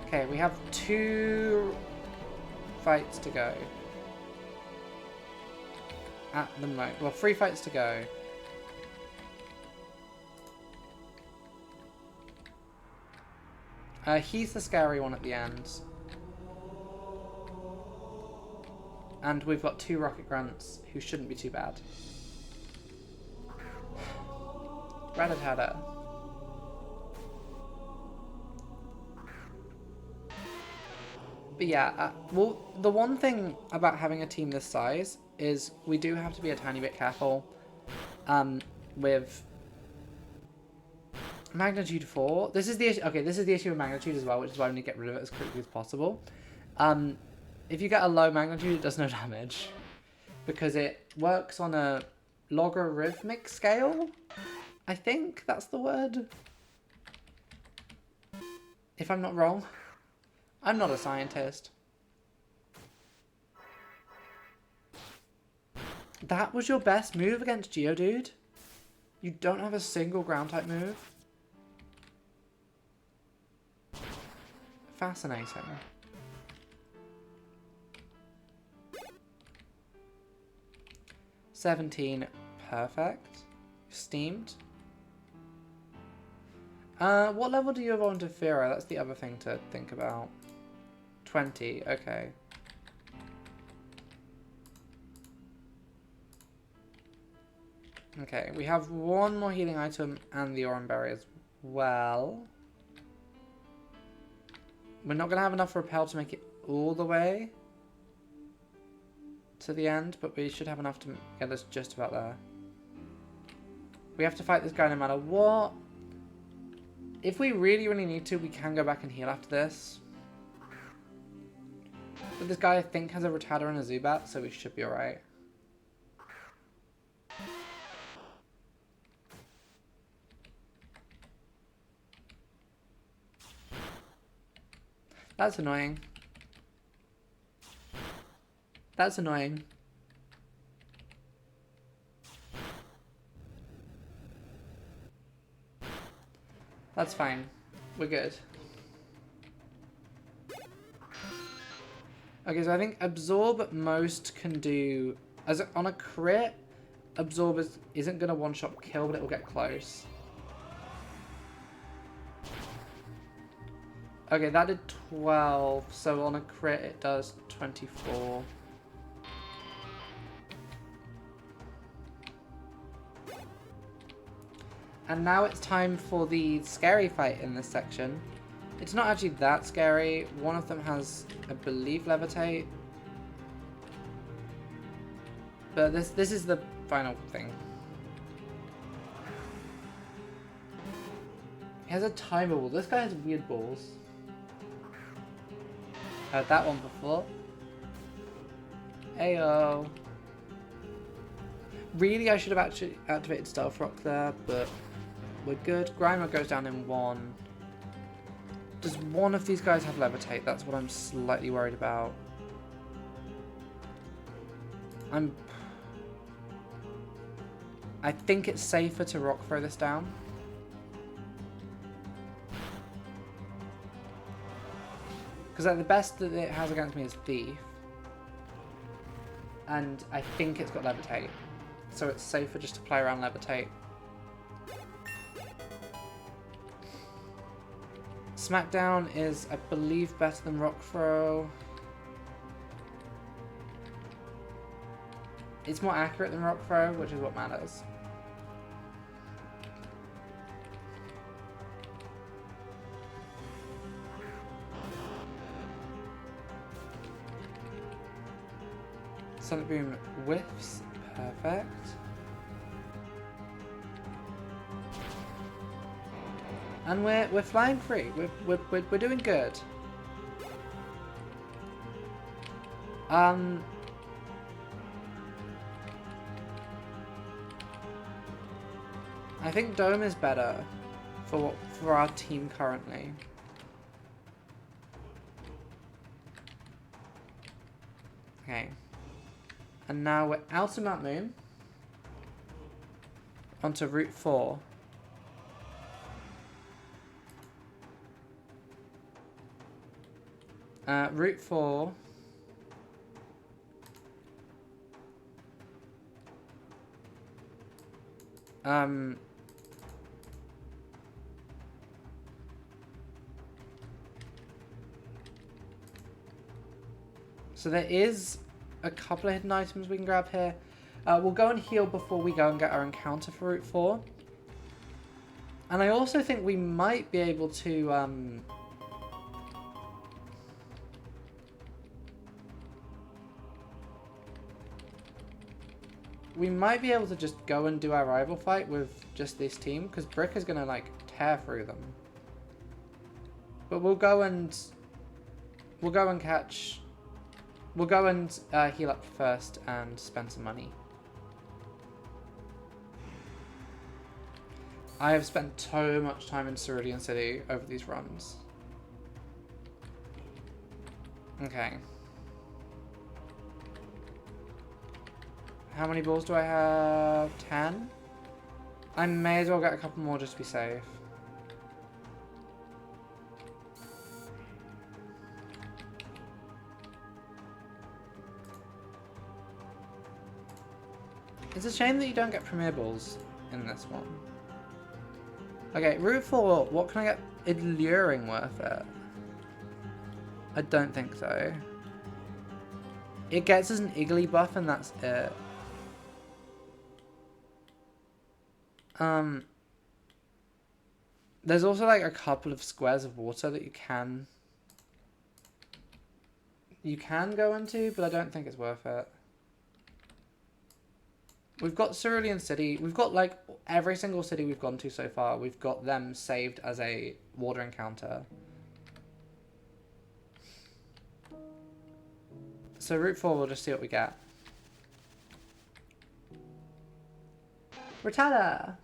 Okay, we have 2 fights to go. At the moment. Well, 3 fights to go. He's the scary one at the end. And we've got 2 Rocket Grunts who shouldn't be too bad. Rattata. But yeah, well, the one thing about having a team this size is we do have to be a tiny bit careful with Magnitude 4. This is the issue. Okay, this is the issue with Magnitude as well, which is why we need to get rid of it as quickly as possible. If you get a low Magnitude, it does no damage because it works on a logarithmic scale. I think that's the word. If I'm not wrong. I'm not a scientist. That was your best move against Geodude? You don't have a single ground type move? Fascinating. $17, perfect. Steamed. What level do you evolve into Fira? That's the other thing to think about. 20, okay. Okay, we have 1 more healing item and the Oran Berry as well. We're not going to have enough Repel to make it all the way to the end, but we should have enough to get us just about there. We have to fight this guy no matter what. If we really, really need to, we can go back and heal after this. But this guy, I think, has a Rattata and a Zubat, so we should be alright. That's annoying. That's annoying. That's fine. We're good. Okay, so I think Absorb at most can do... on a crit, Absorb isn't going to one-shot kill, but it will get close. Okay, that did 12, so on a crit it does 24. And now it's time for the scary fight in this section. It's not actually that scary. One of them has, I believe, Levitate. But this is the final thing. He has a timer ball. This guy has weird balls. Heard that one before. Ayo. Really, I should have actually activated Stealth Rock there, but we're good. Grimer goes down in 1. Does one of these guys have Levitate? That's what I'm slightly worried about. I think it's safer to Rock Throw this down. Because like, the best that it has against me is Thief. And I think it's got Levitate. So it's safer just to play around Levitate. Smackdown is, I believe, better than Rock Throw. It's more accurate than Rock Throw, which is what matters. Sonic Boom whiffs. Perfect. And we're flying free. We're doing good. I think Dome is better for our team currently. Okay. And now we're out of Mount Moon. Onto Route 4. Route 4. So there is a couple of hidden items we can grab here. We'll go and heal before we go and get our encounter for Route 4. And I also think we might be able to... we might be able to just go and do our rival fight with just this team, because Brick is going to, like, tear through them. But we'll go and catch... We'll go and heal up first and spend some money. I have spent so much time in Cerulean City over these runs. Okay. How many balls do I have? 10? I may as well get a couple more just to be safe. It's a shame that you don't get Premier Balls in this one. Okay, Route 4, what can I get alluring worth it? I don't think so. It gets us an Iggly buff and that's it. There's also like a couple of squares of water that you can go into, but I don't think it's worth it. We've got Cerulean City. We've got like every single city we've gone to so far. We've got them saved as a water encounter. So Route 4, we'll just see what we get. Rattata!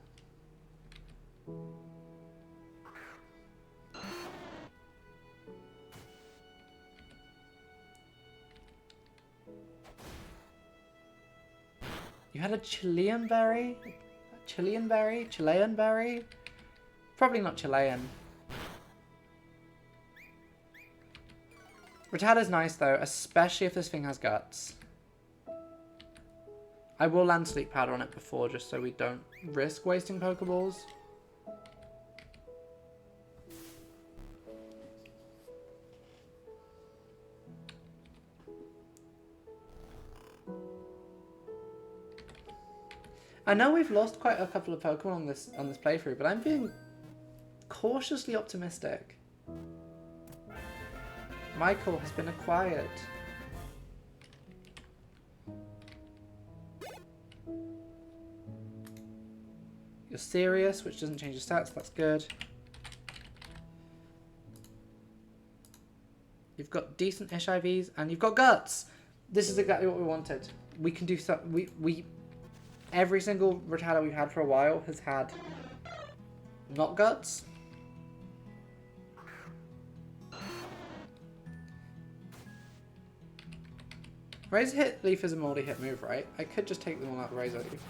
You had a Chilean berry? Chilean berry? Chilean berry? Probably not Chilean. Rattata's nice though, especially if this thing has guts. I will land Sleep Powder on it before, just so we don't risk wasting Pokeballs. I know we've lost quite a couple of Pokemon on this playthrough, but I'm being cautiously optimistic. Michael has been acquired. You're serious, which doesn't change your stats, that's good. You've got decent-ish IVs, and you've got guts. This is exactly what we wanted. We can do something. Every single Rattata we've had for a while has had not guts. Razor Hit Leaf is a multi-hit move, right? I could just take them all out of Razor Leaf.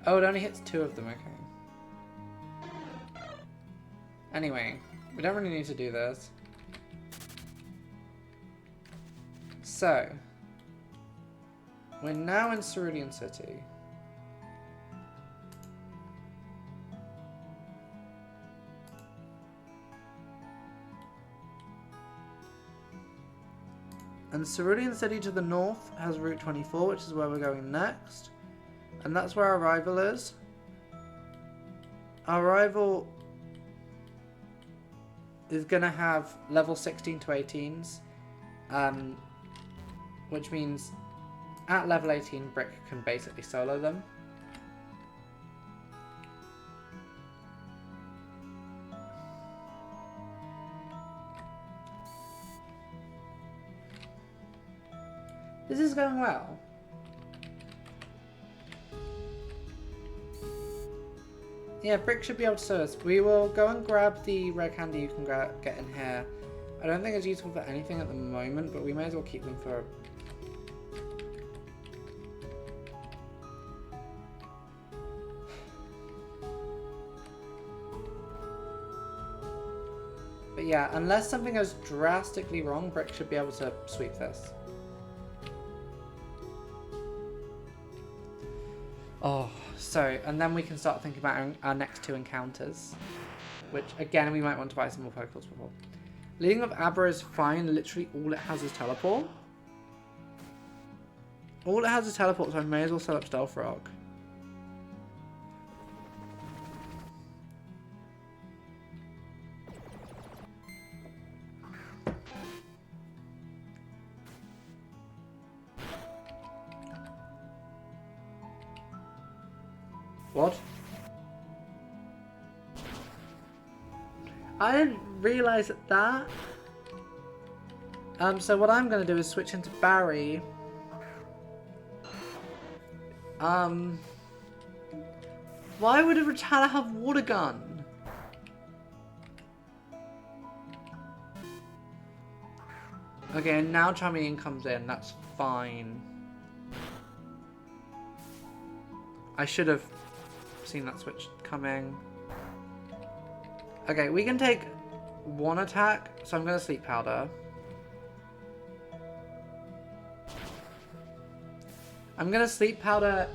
Oh, it only hits 2 of them, okay. Anyway, we don't really need to do this. So, we're now in Cerulean City. And Cerulean City to the north has Route 24, which is where we're going next. And that's where our rival is. Our rival is going to have level 16 to 18s. Which means at level 18, Brick can basically solo them. This is going well. Yeah, Brick should be able to solo us. We will go and grab the red candy you can get in here. I don't think it's useful for anything at the moment, but we may as well keep them for... But yeah, unless something goes drastically wrong, Brick should be able to sweep this. Oh, so, and then we can start thinking about our next 2 encounters. Which, again, we might want to buy some more Pokeballs before. Leading of Abra is fine. Literally all it has is Teleport. All it has is Teleport, so I may as well set up Stealth Rock. What? I didn't realise that. So what I'm going to do is switch into Barry. Why would a Rattata have Water Gun? Okay, and now Charmeleon comes in. That's fine. I should have seen that switch coming. Okay, we can take 1 attack, so I'm going to Sleep Powder. I'm going to Sleep Powder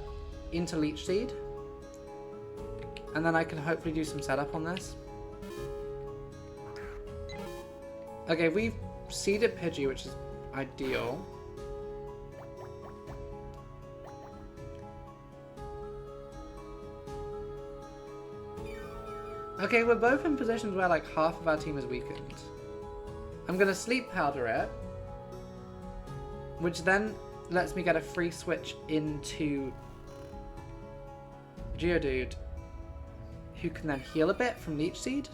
into Leech Seed. And then I can hopefully do some setup on this. Okay, we've seeded Pidgey, which is ideal. Okay, we're both in positions where like half of our team is weakened. I'm going to Sleep Powder it, which then lets me get a free switch into Geodude, who can then heal a bit from Leech Seed.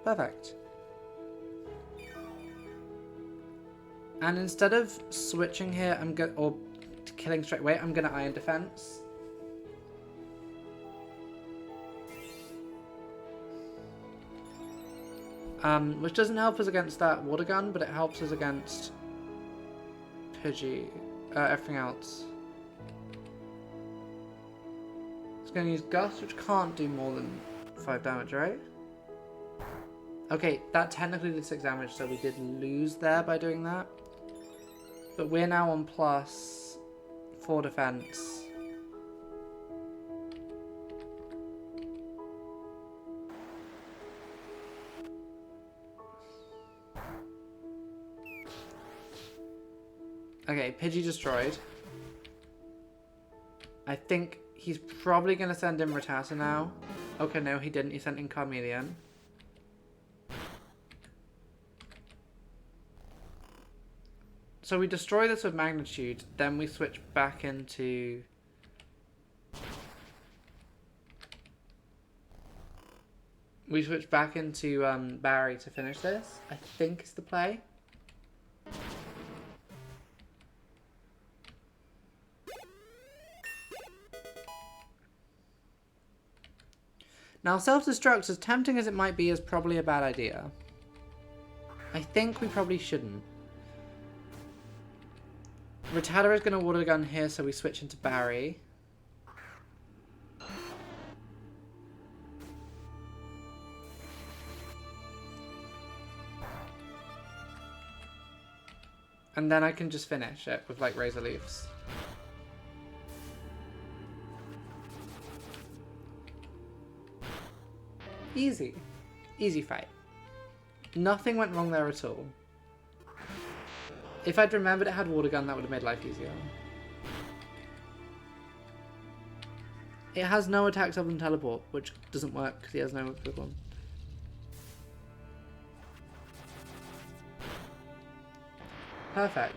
Perfect. And instead of switching here, or killing straight away, I'm gonna Iron Defense. Which doesn't help us against that Water Gun, but it helps us against Pidgey, everything else. It's gonna use Gust, which can't do more than 5 damage, right? Okay, that technically did 6 damage, so we did lose there by doing that. But we're now on plus 4 defense. Okay, Pidgey destroyed. I think he's probably going to send in Rattata now. Okay, no, he didn't. He sent in Carmelian. So we destroy this with Magnitude, then we switch back into... We switch back into Barry to finish this, I think is the play. Now, self-destruct, as tempting as it might be, is probably a bad idea. I think we probably shouldn't. Rattata is going to water gun here, so we switch into Barry. And then I can just finish it with, like, Razor Leafs. Easy. Easy fight. Nothing went wrong there at all. If I'd remembered it had water gun, that would have made life easier. It has no attacks other than teleport, which doesn't work because he has no equivalent. Perfect.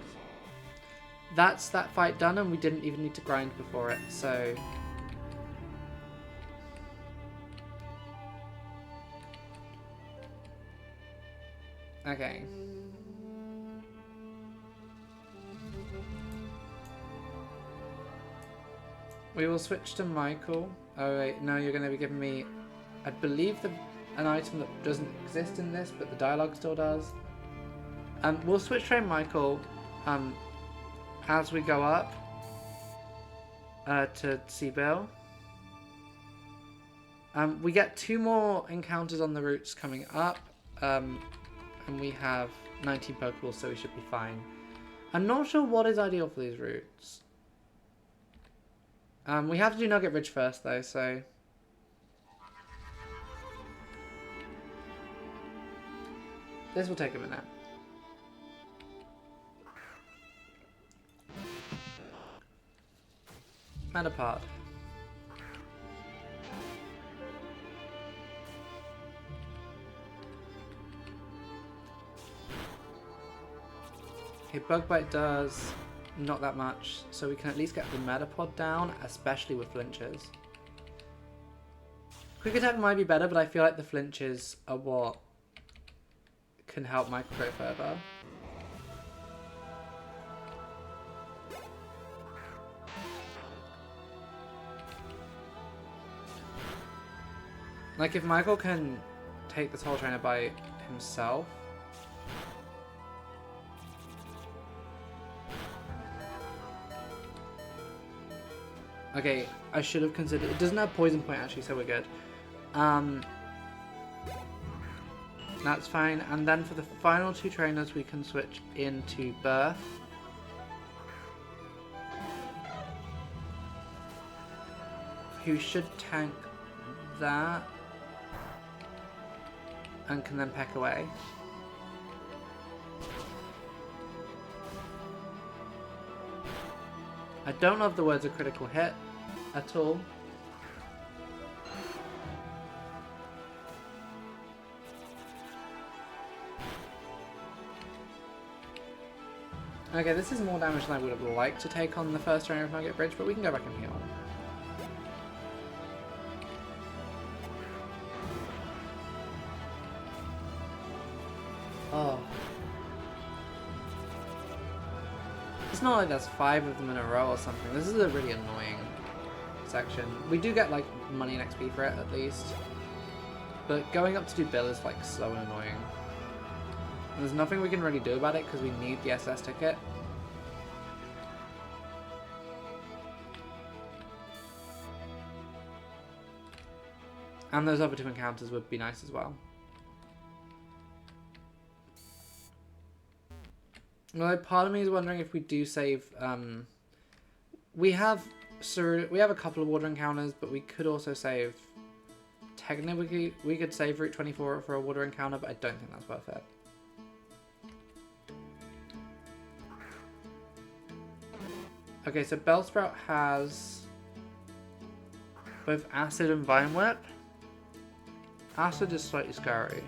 That's that fight done, and we didn't even need to grind before it, so... Okay. We will switch to Michael. Oh wait, no, you're going to be giving me, I believe, an item that doesn't exist in this, but the dialogue still does. We'll switch to Michael as we go up to see Bill. We get 2 more encounters on the routes coming up, and we have 19 Pokeballs, so we should be fine. I'm not sure what is ideal for these routes. We have to do Nugget Ridge first, though, so... This will take a minute. Metapod. Okay, Bug Bite does not that much, so we can at least get the Metapod down, especially with flinches. Quick Attack might be better, but I feel like the flinches are what can help Michael go further. Like, if Michael can take this whole trainer by himself... Okay, I should have considered... It doesn't have Poison Point, actually, so we're good. That's fine. And then for the final 2 trainers, we can switch into Birth. Who should tank that. And can then peck away. I don't know if the word's a critical hit at all. Okay, this is more damage than I would have liked to take on the first trainer of Nugget Bridge, but we can go back and heal. Oh. It's not like there's 5 of them in a row or something. This is a really annoying section. We do get, like, money and XP for it, at least. But going up to do Bill is, like, so annoying. And there's nothing we can really do about it because we need the SS ticket. And those other 2 encounters would be nice as well. Well, part of me is wondering if we do save. We have a couple of water encounters, but we could also save. Technically, we could save Route 24 for a water encounter, but I don't think that's worth it. Okay, so Bellsprout has both Acid and Vine Whip. Acid is slightly scary.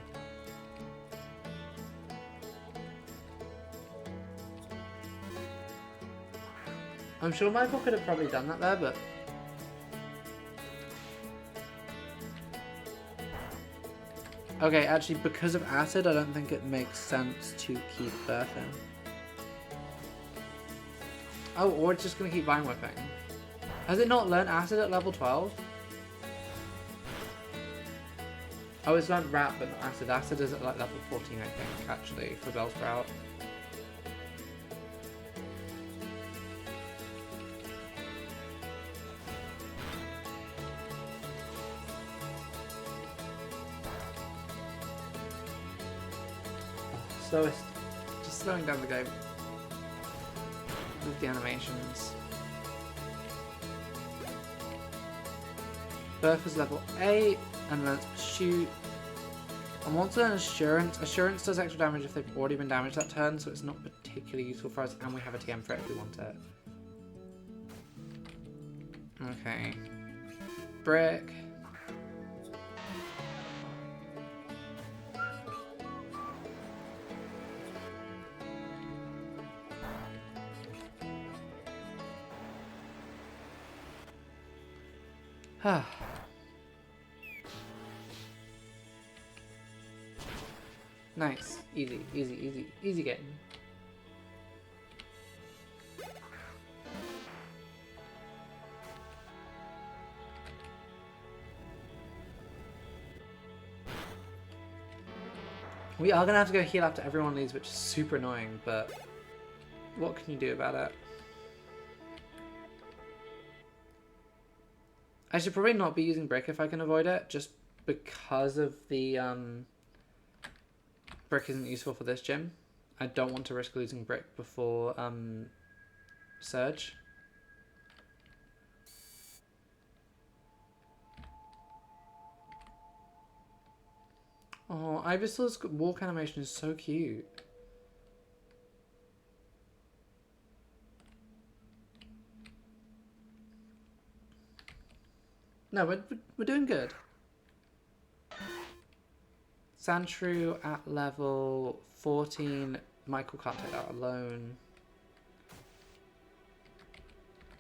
I'm sure Michael could have probably done that there, but... Okay, actually, because of acid, I don't think it makes sense to keep birthing. Oh, or it's just going to keep vine whipping. Has it not learned acid at level 12? Oh, it's learned rap, but not acid. Acid is at like level 14, I think, actually, for Bellsprout. Slowest. Just slowing down the game with the animations. Birth is level 8, and learns Pursuit. And wants to learn Assurance. Assurance does extra damage if they've already been damaged that turn, so it's not particularly useful for us, and we have a TM for it if we want it. Okay. Brick. Nice. Easy, easy, easy, easy game. We are gonna have to go heal after everyone leaves, which is super annoying, but what can you do about it? I should probably not be using Brick if I can avoid it, just because of the, Brick isn't useful for this gym. I don't want to risk losing Brick before, Surge. Oh, Ivysaur's walk animation is so cute. No, we're doing good. Sandshrew at level 14. Michael can't take that alone.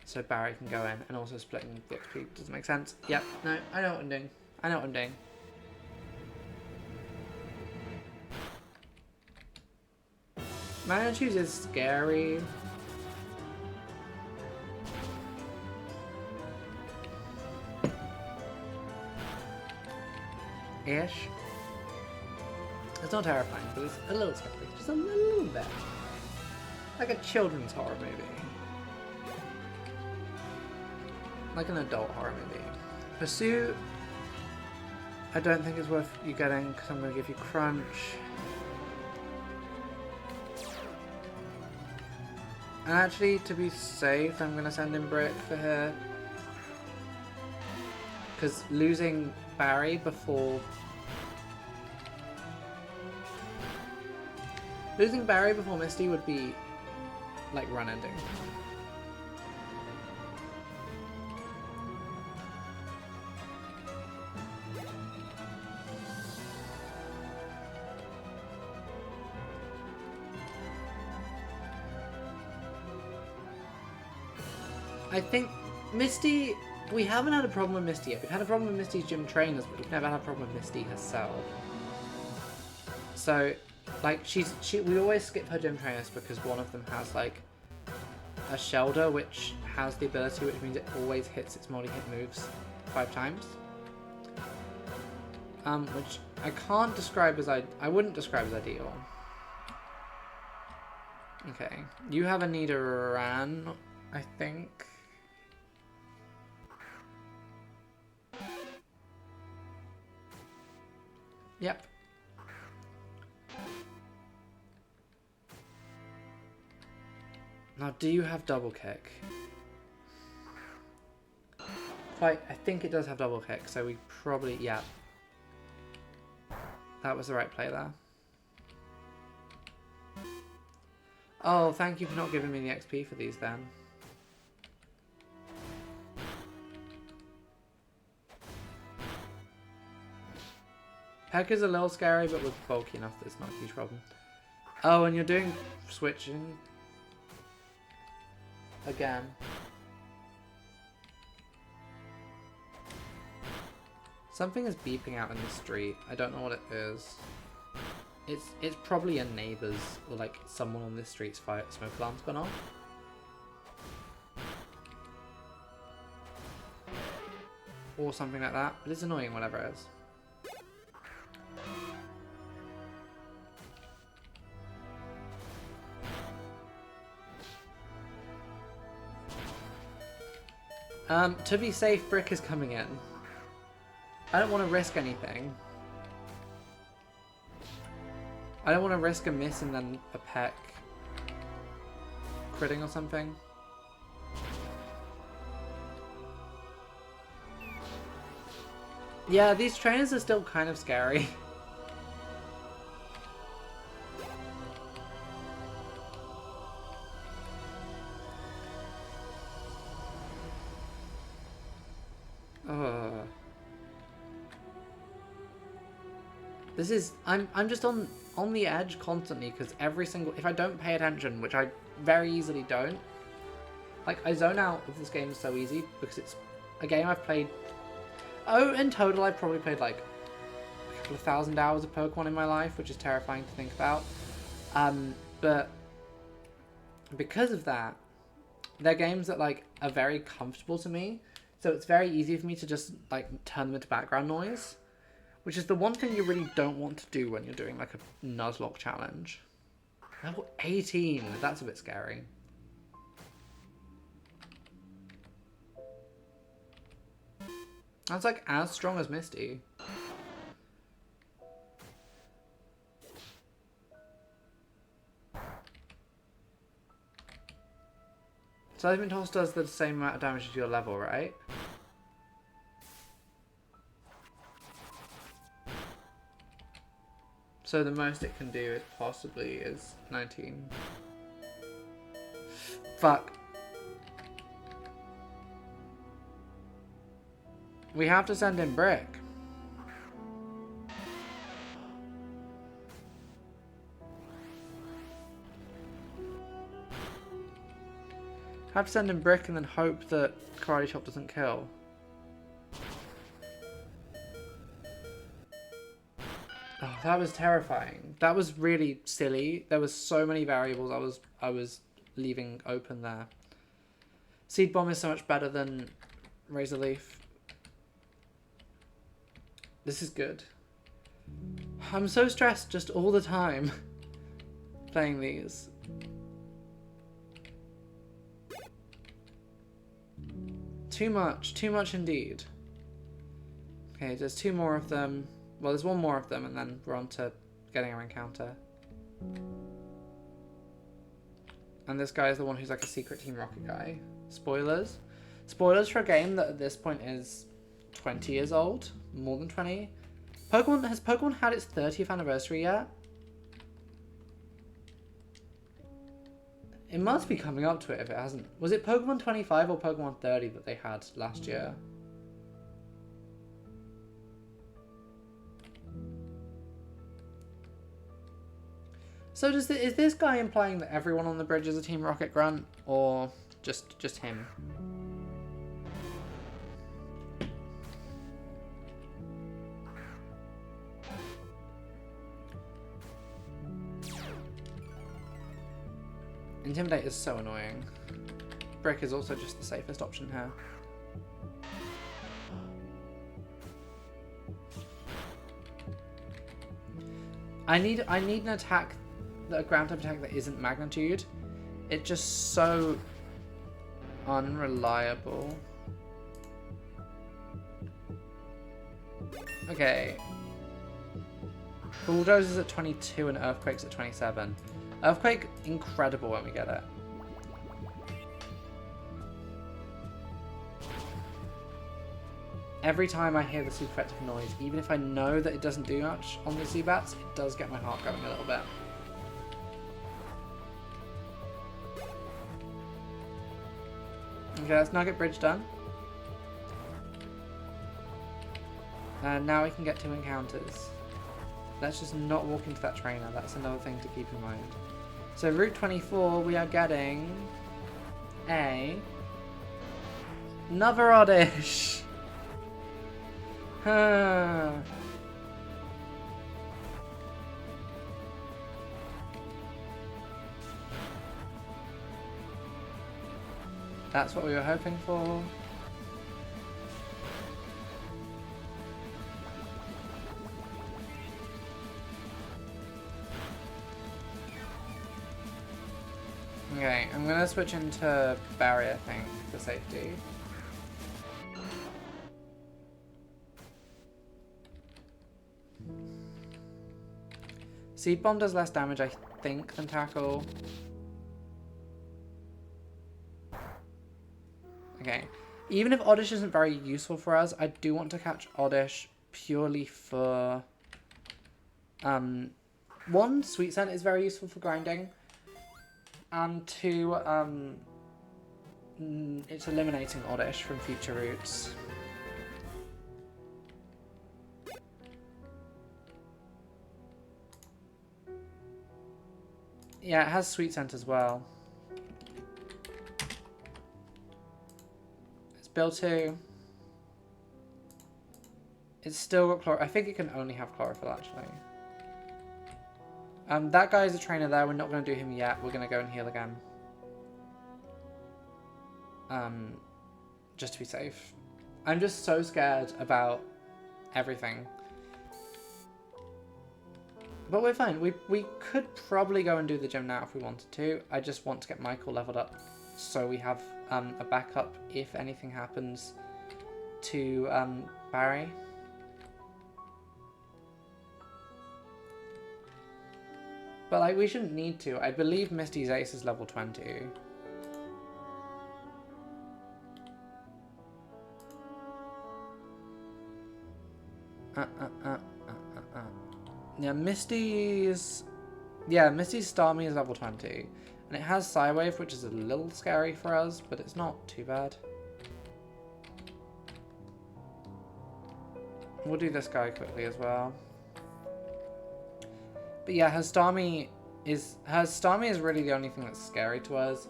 So Barry can go in, and also splitting the XP doesn't make sense. Yep, no, I know what I'm doing. I know what I'm doing. Choose is scary. Ish. It's not terrifying, but it's a little scary. Just a little bit. Like a children's horror movie. Like an adult horror movie. Pursuit, I don't think is worth you getting, because I'm going to give you Crunch. And actually, to be safe, I'm going to send in Brick for her. Because losing Barry before... Losing Barry before Misty would be like run ending. I think Misty, we haven't had a problem with Misty yet. We've had a problem with Misty's gym trainers, but we've never had a problem with Misty herself. So, like, we always skip her gym trainers because one of them has, like, a Shelder, which has the ability, which means it always hits its multi-hit moves 5 times. Which I can't describe as, I wouldn't describe as ideal. Okay, you have a Nidoran, I think. Yep. Now, do you have double kick? Quite, I think it does have double kick, so we probably, yeah. That was the right play there. Oh, thank you for not giving me the XP for these then. Peck is a little scary, but with bulky enough that it's not a huge problem. Oh, and you're doing switching again. Something is beeping out in the street. I don't know what it is. It's probably a neighbor's or like someone on this street's fire smoke alarm's gone off. Or something like that. But it's annoying, whatever it is. To be safe, Brick is coming in. I don't want to risk anything. I don't want to risk a miss and then a peck critting or something. Yeah, these trainers are still kind of scary. This is I'm just on the edge constantly because every single if I don't pay attention, which I very easily don't, like I zone out of this game so easy because it's a game I've played. Oh, in total I've probably played like a couple of 1,000 hours of Pokemon in my life, which is terrifying to think about. But because of that, they're games that like are very comfortable to me, so it's very easy for me to just like turn them into background noise. Which is the one thing you really don't want to do when you're doing like a nuzlocke challenge. Level 18, that's a bit scary. That's like as strong as Misty. Seismic Toss does the same amount of damage as your level, right? So the most it can do is possibly is 19. Fuck. We have to send in Brick. Have to send in Brick and then hope that Karate Chop doesn't kill. Oh, that was terrifying. That was really silly. There was so many variables I was leaving open there. Seed Bomb is so much better than Razor Leaf. This is good. I'm so stressed just all the time playing these. Too much indeed. Okay, there's 2 more of them. Well, there's 1 more of them, and then we're on to getting our encounter. And this guy is the one who's like a secret Team Rocket guy. Spoilers. Spoilers for a game that at this point is 20 years old. More than 20. Has Pokemon had its 30th anniversary yet? It must be coming up to it if it hasn't. Was it Pokemon 25 or Pokemon 30 that they had last year? So is this guy implying that everyone on the bridge is a Team Rocket grunt, or just him? Intimidate is so annoying. Brick is also just the safest option here. I need an attack, a ground type attack that isn't magnitude. It's just so unreliable. Okay. Bulldoze is at 22 and Earthquake's at 27. Earthquake, incredible when we get it. Every time I hear the super effective noise, even if I know that it doesn't do much on the Zubats, it does get my heart going a little bit. Okay, let's Nugget Bridge done. And now we can get 2 encounters. Let's just not walk into that trainer. That's another thing to keep in mind. So Route 24, we are getting another oddish. Huh. That's what we were hoping for. Okay, I'm gonna switch into Barrier, I think, for safety. Seed Bomb does less damage, I think, than Tackle. Okay. Even if Oddish isn't very useful for us, I do want to catch Oddish purely for... one, Sweet Scent is very useful for grinding. And two, it's eliminating Oddish from future routes. Yeah, it has Sweet Scent as well. It's built to. It's still got Chlorophyll. I think it can only have Chlorophyll, actually. That guy is a trainer there. We're not going to do him yet. We're going to go and heal again. Just to be safe. I'm just so scared about everything. But we're fine. We could probably go and do the gym now if we wanted to. I just want to get Michael leveled up so we have a backup if anything happens to Barry. But like, we shouldn't need to. I believe Misty's ace is level 20. Yeah, Misty's Starmie is level 20. And it has Psywave, which is a little scary for us, but it's not too bad. We'll do this guy quickly as well. But yeah, her Starmie is really the only thing that's scary to us.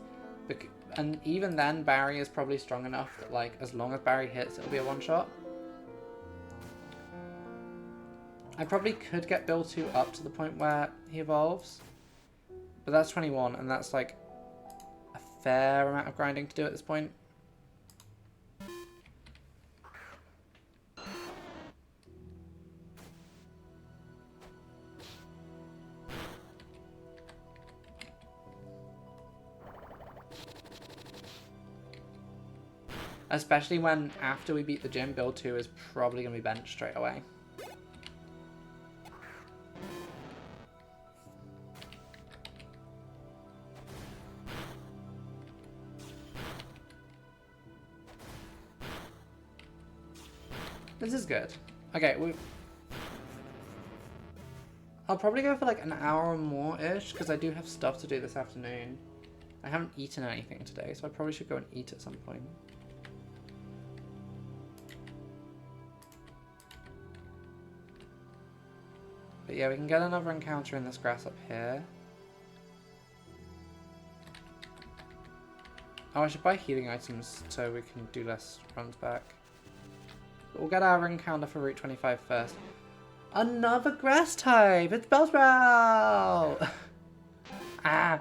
And even then, Barry is probably strong enough that, like, as long as Barry hits, it'll be a one-shot. I probably could get Bill 2 up to the point where he evolves. But that's 21, and that's, like, a fair amount of grinding to do at this point. Especially when, after we beat the gym, Bill 2 is probably going to be benched straight away. This is good. Okay, I'll probably go for like an hour or more-ish, because I do have stuff to do this afternoon. I haven't eaten anything today, so I probably should go and eat at some point. But yeah, we can get another encounter in this grass up here. Oh, I should buy healing items so we can do less runs back. But we'll get our encounter for Route 25 first. Another grass type! It's Bellsprout! Ah!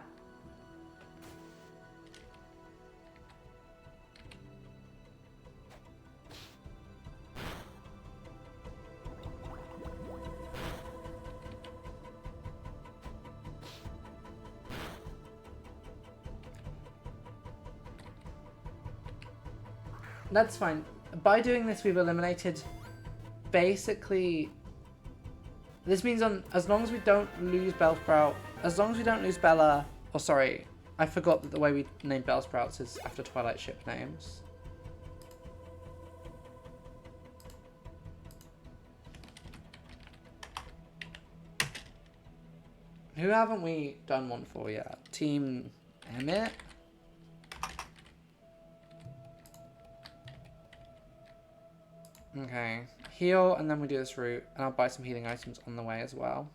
That's fine. By doing this, we've eliminated basically... This means as long as we don't lose Bellsprout, as long as we don't lose Bella... Oh, sorry. I forgot that the way we name Bellsprouts is after Twilight ship names. Who haven't we done one for yet? Team Emmett? Okay, heal, and then we do this route, and I'll buy some healing items on the way as well.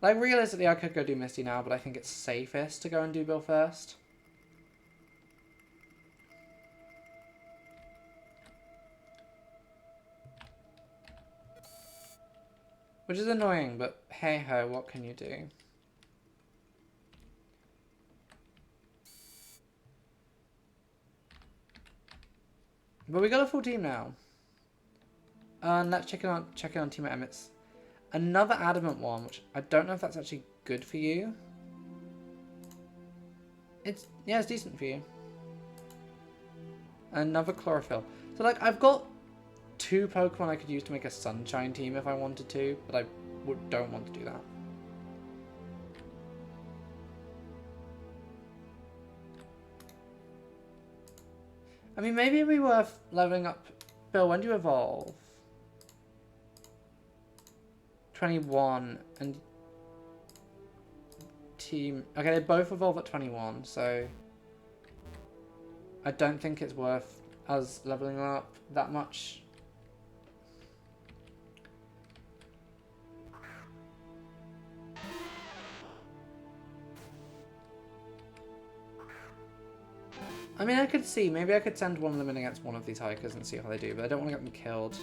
Like, realistically, I could go do Misty now, but I think it's safest to go and do Bill first. Which is annoying, but hey ho, what can you do? But we got a full team now. And let's check in on Team Emmett's. Another adamant one, which I don't know if that's actually good for you. It's decent for you. Another chlorophyll. So like I've got 2 Pokemon I could use to make a sunshine team if I wanted to, but I don't want to do that. I mean, maybe it'd be worth leveling up. Bill, when do you evolve? 21 and team. Okay, they both evolve at 21, so I don't think it's worth us leveling up that much. I mean, I could see. Maybe I could send one of them in against one of these hikers and see how they do, but I don't want to get them killed.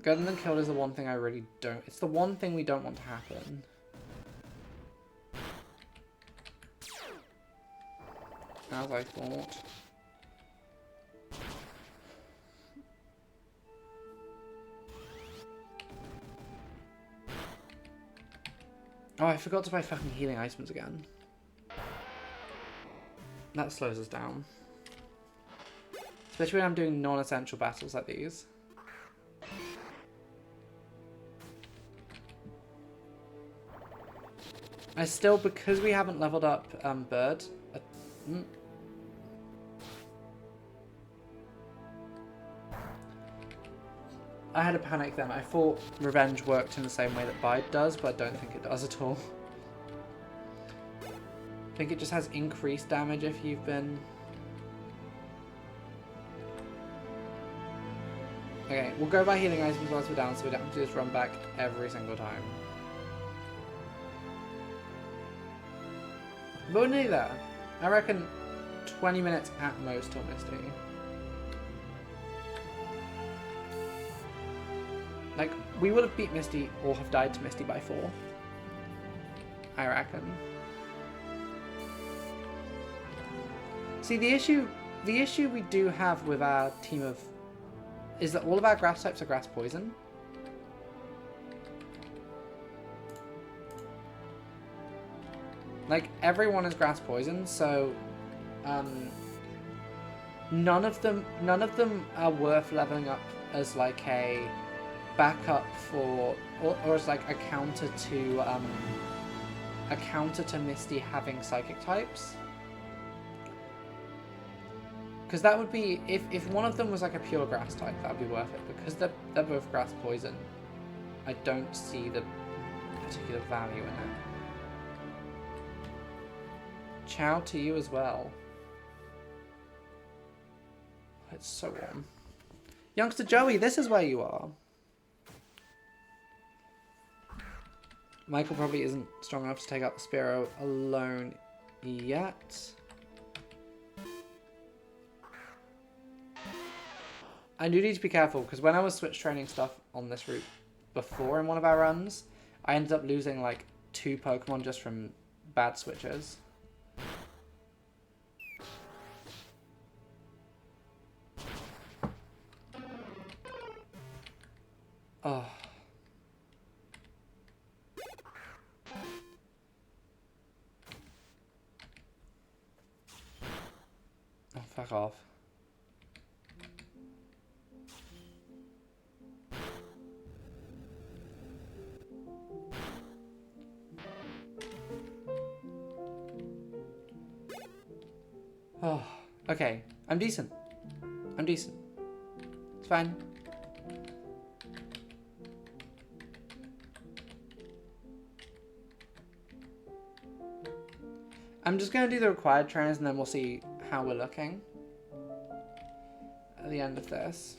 Getting them killed is the one thing I really don't... It's the one thing we don't want to happen. As I thought. Oh, I forgot to buy fucking healing items again. That slows us down. Especially when I'm doing non-essential battles like these. I still, because we haven't leveled up Bird... I had a panic then. I thought Revenge worked in the same way that Bide does, but I don't think it does at all. I think it just has increased damage if you've been... Okay, we'll go by healing items once we're down so we don't have to just run back every single time. But we're nearly there. I reckon 20 minutes at most till Misty. Like, we would have beat Misty or have died to Misty by 4. I reckon. See, the issue we do have with our team of... is that all of our grass types are grass poison. Like, everyone is grass poison, so... none of them are worth leveling up as like a backup for... or as like a counter to Misty having psychic types. Because that would be, if one of them was like a pure grass type, that would be worth it. Because they're both grass poison, I don't see the particular value in it. Ciao to you as well. It's so warm. Youngster Joey, this is where you are. Michael probably isn't strong enough to take out the Spearow alone yet. I do need to be careful, because when I was switch training stuff on this route before in one of our runs, I ended up losing like 2 Pokemon just from bad switches. Oh. Oh, fuck off. Oh, okay. I'm decent. I'm decent. It's fine. I'm just going to do the required trainers and then we'll see how we're looking at the end of this.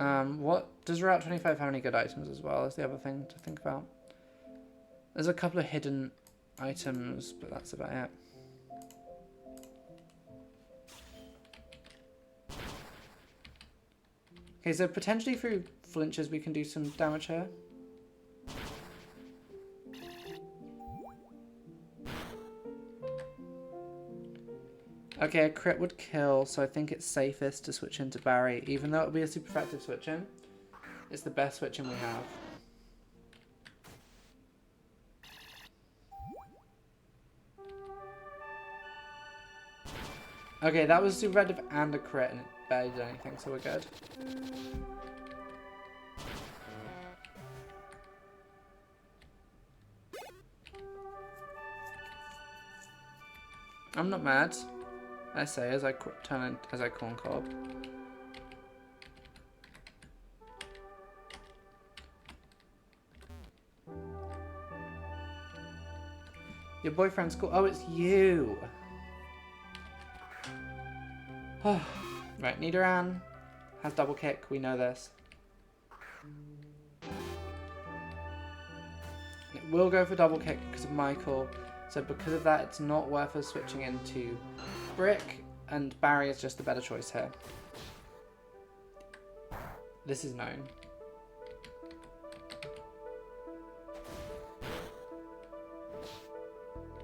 What does Route 25 have any good items as well? Is the other thing to think about. There's a couple of hidden items, but that's about it. Okay, so potentially through flinches we can do some damage here. Okay, a crit would kill, so I think it's safest to switch into Barry. Even though it would be a super effective switch in, it's the best switch in we have. Okay, that was super effective and a crit, and it barely did anything, so we're good. I'm not mad. I say as I corn cob. Your boyfriend's cool. Oh, it's you. Right, Nidoran has double kick. We know this. It will go for double kick because of Michael. So because of that, it's not worth us switching into Brick, and Barry is just the better choice here. This is known.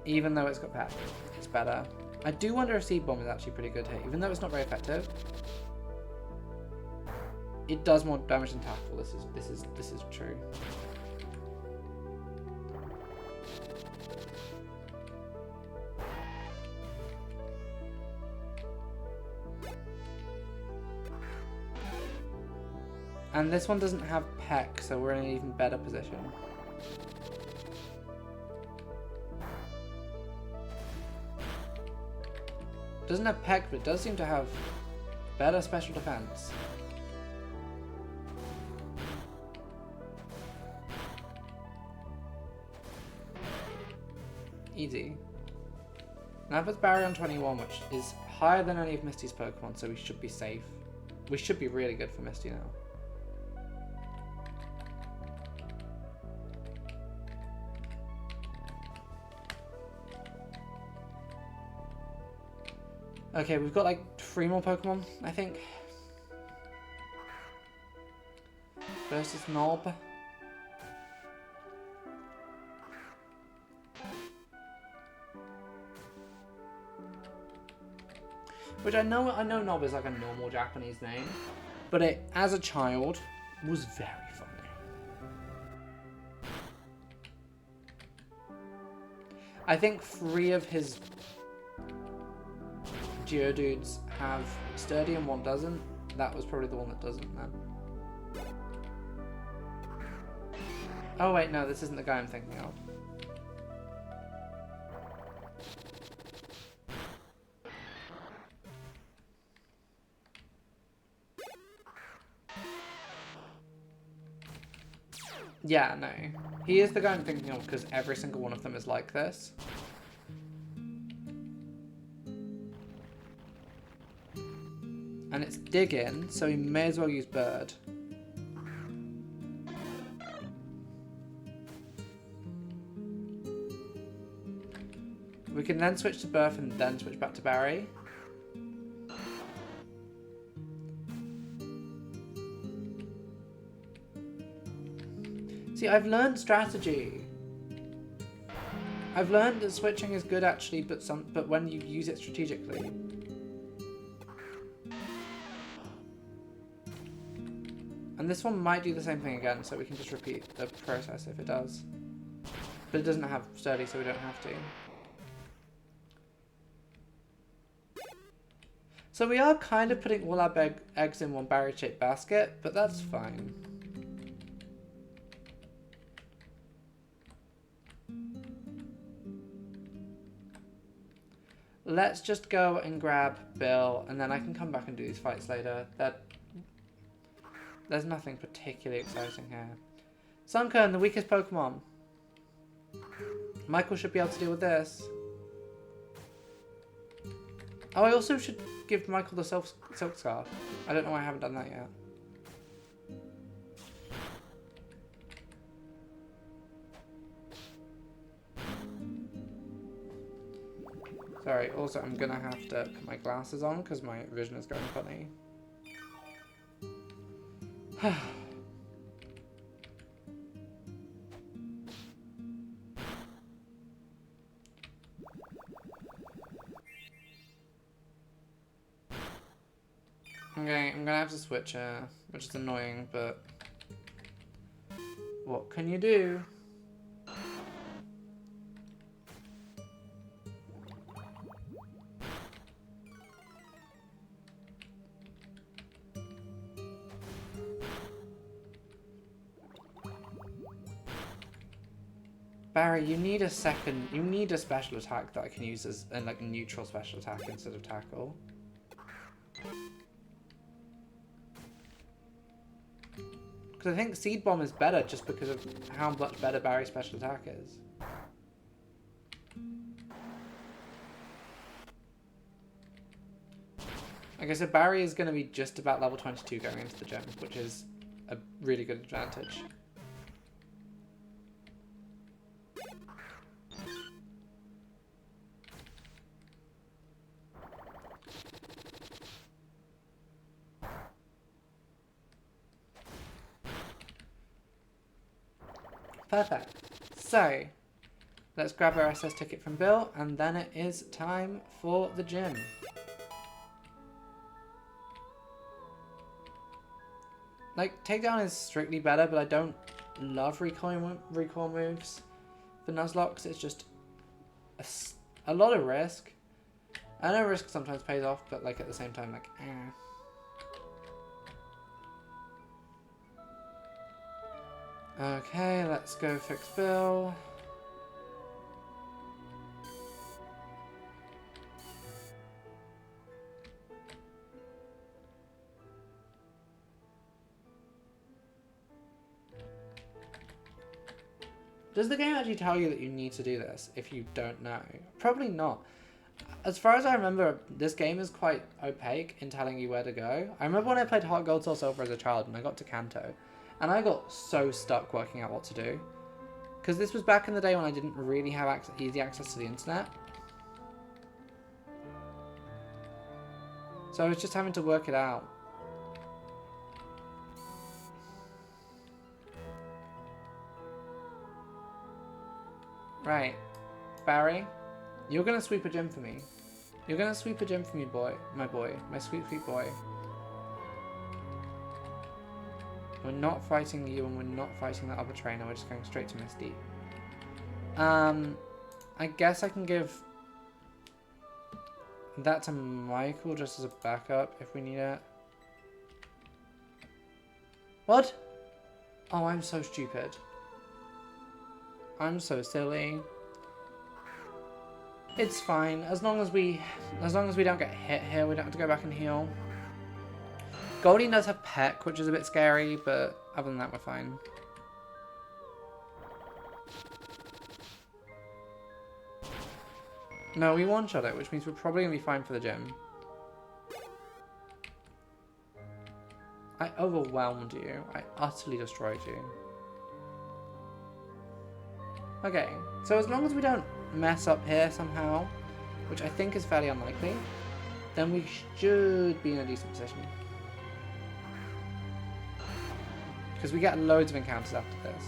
Even though it's got Peck, it's better. I do wonder if Seed Bomb is actually pretty good here, even though it's not very effective. It does more damage than Tackle. This is true. And this one doesn't have Peck, so we're in an even better position. Doesn't have Peck, but it does seem to have better special defense. Easy. Now puts Barry on 21, which is higher than any of Misty's Pokemon, so we should be safe. We should be really good for Misty now. Okay, we've got like 3 more Pokemon, I think. First is Knob. Which I know Knob is like a normal Japanese name, but it, as a child, was very funny. I think 3 of his Geodudes have Sturdy and 1 doesn't. That was probably the one that doesn't then. Oh wait, no, this isn't the guy I'm thinking of. Yeah, no. He is the guy I'm thinking of because every single one of them is like this. And it's digging, so he may as well use bird. We can then switch to Burf and then switch back to Barry. See, I've learned strategy. I've learned that switching is good actually, but when you use it strategically. And this one might do the same thing again, so we can just repeat the process if it does. But it doesn't have Sturdy, so we don't have to. So we are kind of putting all our eggs in one Barry-shaped basket, but that's fine. Let's just go and grab Bill, and then I can come back and do these fights later. There's nothing particularly exciting here. Sunkern, the weakest Pokemon. Michael should be able to deal with this. Oh, I also should give Michael the Silk Scarf. I don't know why I haven't done that yet. Sorry, also I'm gonna have to put my glasses on because my vision is going funny. Okay, I'm gonna have to switch here, which is annoying, but what can you do? Barry, you need a special attack that I can use as a like neutral special attack instead of tackle. Because I think Seed Bomb is better just because of how much better Barry's special attack is. Like I said, Barry is going to be just about level 22 going into the gym, which is a really good advantage. Perfect. So, let's grab our SS ticket from Bill, and then it is time for the gym. Like, takedown is strictly better, but I don't love recoil moves for nuzlocke. It's just a lot of risk. I know risk sometimes pays off, but like at the same time, like, eh. Okay, let's go fix Bill. Does the game actually tell you that you need to do this if you don't know? Probably not. As far as I remember, this game is quite opaque in telling you where to go. I remember when I played Heart Gold Soul Silver as a child and I got to Kanto, and I got so stuck working out what to do. Because this was back in the day when I didn't really have easy access to the internet. So I was just having to work it out. Right, Barry, you're gonna sweep a gym for me. You're gonna sweep a gym for me, boy, my sweet, sweet boy. We're not fighting you, and we're not fighting that other trainer. We're just going straight to Misty. I guess I can give that to Michael just as a backup if we need it. What? Oh, I'm so stupid. I'm so silly. It's fine. As long as we don't get hit here, we don't have to go back and heal. Goldie does have Peck, which is a bit scary, but other than that, we're fine. No, we one-shot it, which means we're probably going to be fine for the gym. I overwhelmed you. I utterly destroyed you. Okay, so as long as we don't mess up here somehow, which I think is fairly unlikely, then we should be in a decent position. Because we get loads of encounters after this.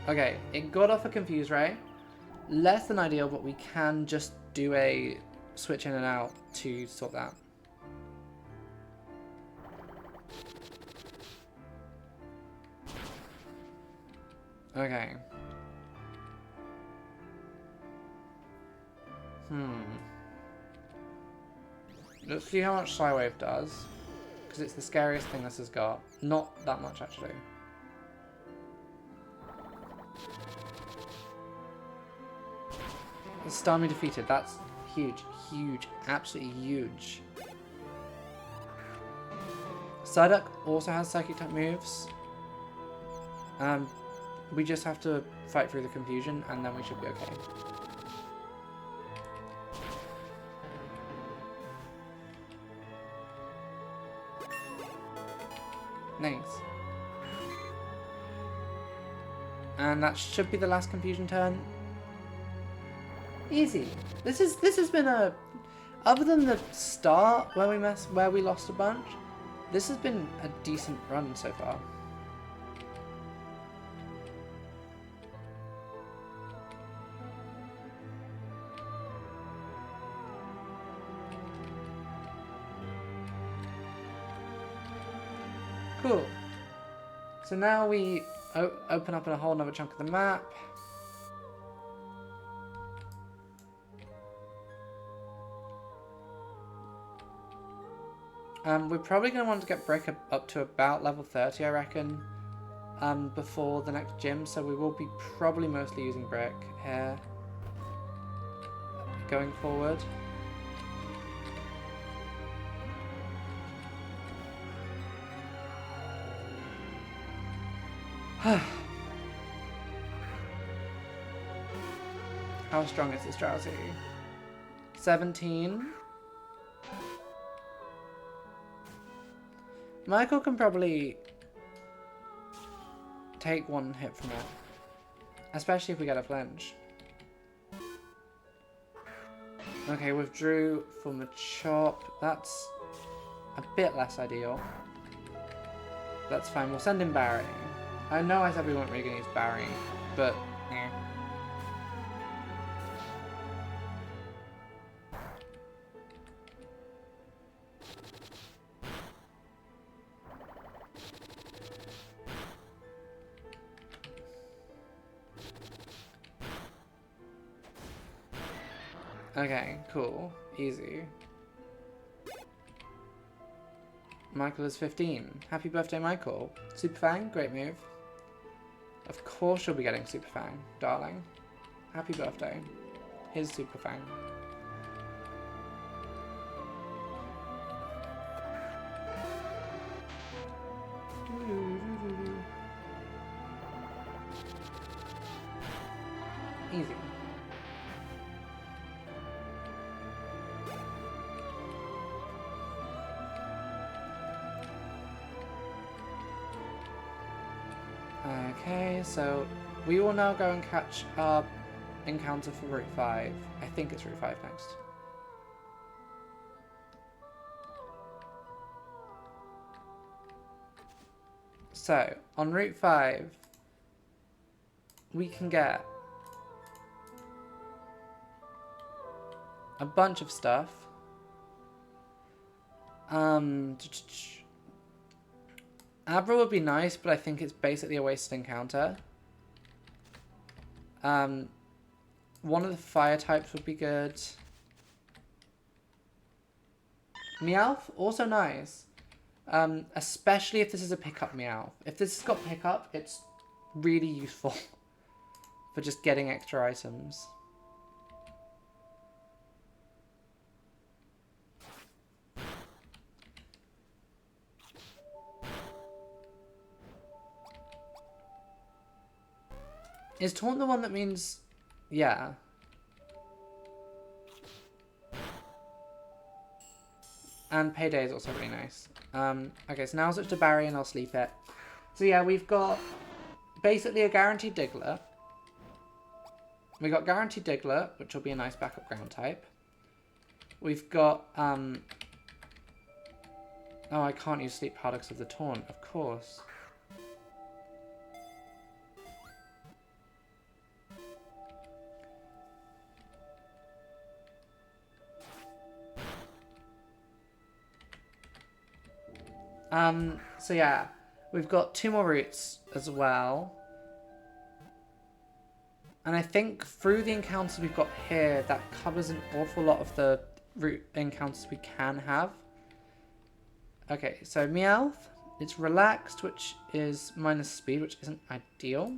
Okay, it got off a Confuse Ray. Less than ideal, but we can just do a switch in and out to sort that. Okay. Let's see how much Psywave does. Because it's the scariest thing this has got. Not that much, actually. Stun me defeated. That's huge. Huge. Absolutely huge. Psyduck also has Psychic type moves. We just have to fight through the confusion and then we should be okay. Nice. And that should be the last confusion turn. Easy. This has been a, other than the start where we lost a bunch, this has been a decent run so far. Cool. So now we open up in a whole nother chunk of the map. We're probably going to want to get Brick up to about level 30, I reckon, before the next gym. So we will be probably mostly using Brick here going forward. How strong is this Drowsy? 17. Michael can probably take one hit from it, especially if we get a flinch. Okay, withdrew from a chop. That's a bit less ideal. That's fine. We'll send him Barry. I know I said we weren't really going to use Barry, but eh. Okay, cool. Easy. Michael is 15. Happy birthday, Michael. Super Fang, great move. Of course you'll be getting Super Fang, darling. Happy birthday. Here's Super Fang. Easy. Okay, so we will now go and catch our encounter for Route 5. I think it's Route 5 next. So, on Route 5, we can get a bunch of stuff. Abra would be nice, but I think it's basically a wasted encounter. One of the fire types would be good. Meowth, also nice. Especially if this is a pickup Meowth. If this has got pickup, it's really useful for just getting extra items. Is Taunt the one that means... yeah. And Payday is also really nice. Okay, so now I'll switch to Barry and I'll sleep it. So yeah, we've got basically a guaranteed Diglett. We got guaranteed Diglett, which will be a nice backup ground type. We've got... oh, I can't use Sleep Powder because of the Taunt, of course. So yeah, we've got 2 more routes as well. And I think through the encounters we've got here, that covers an awful lot of the route encounters we can have. Okay, so Meowth, it's relaxed, which is minus speed, which isn't ideal.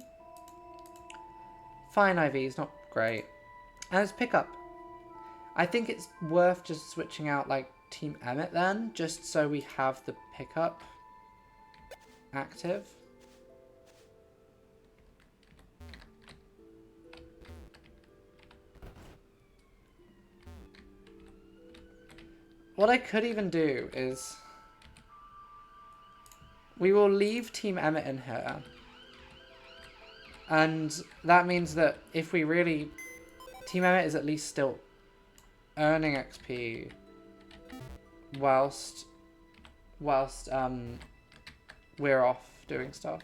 Fine IV is not great. And it's pickup. I think it's worth just switching out like Team Emmett then, just so we have the pickup active. What I could even do is we will leave Team Emmett in here, and that means that if we really Team Emmett is at least still earning XP whilst we're off doing stuff.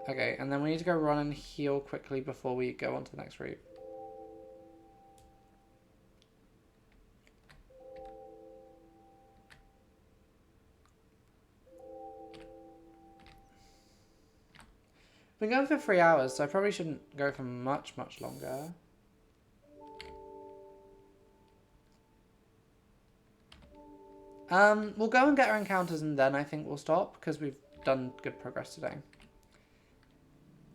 Okay, and then we need to go run and heal quickly before we go on to the next route. Been going for 3 hours, so I probably shouldn't go for much longer. We'll go and get our encounters and then I think we'll stop because we've done good progress today.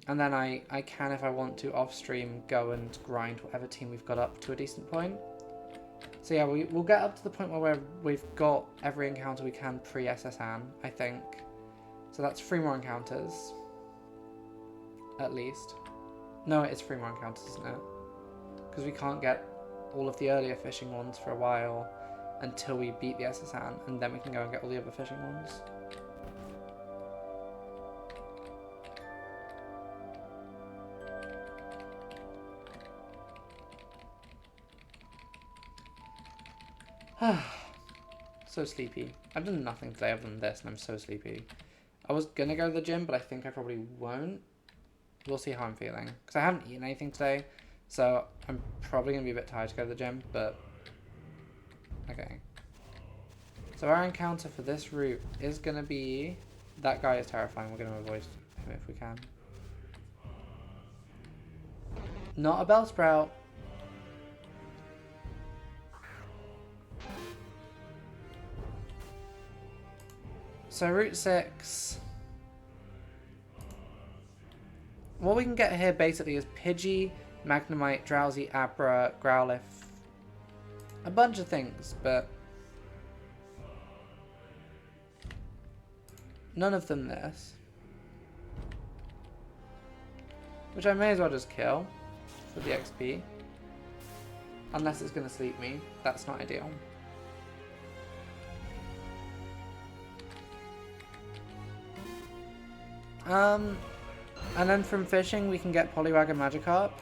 And then I can, if I want to, off stream, go and grind whatever team we've got up to a decent point. So yeah, we'll get up to the point where we've got every encounter we can pre-SSN, I think. So that's 3 more encounters. At least. No, it's 3 more encounters, isn't it? Because we can't get all of the earlier fishing ones for a while until we beat the SSN, and then we can go and get all the other fishing ones. So sleepy. I've done nothing today other than this, and I'm so sleepy. I was gonna go to the gym, but I think I probably won't. We'll see how I'm feeling. Because I haven't eaten anything today, so I'm probably going to be a bit tired to go to the gym, but... Okay. So our encounter for this route is going to be... That guy is terrifying. We're going to avoid him if we can. Not a Bellsprout. So Route 6... What we can get here basically is Pidgey, Magnemite, Drowsy, Abra, Growlithe. A bunch of things, but none of them this. Which I may as well just kill for the XP. Unless it's going to sleep me. That's not ideal. And then from fishing, we can get Poliwag and Magikarp.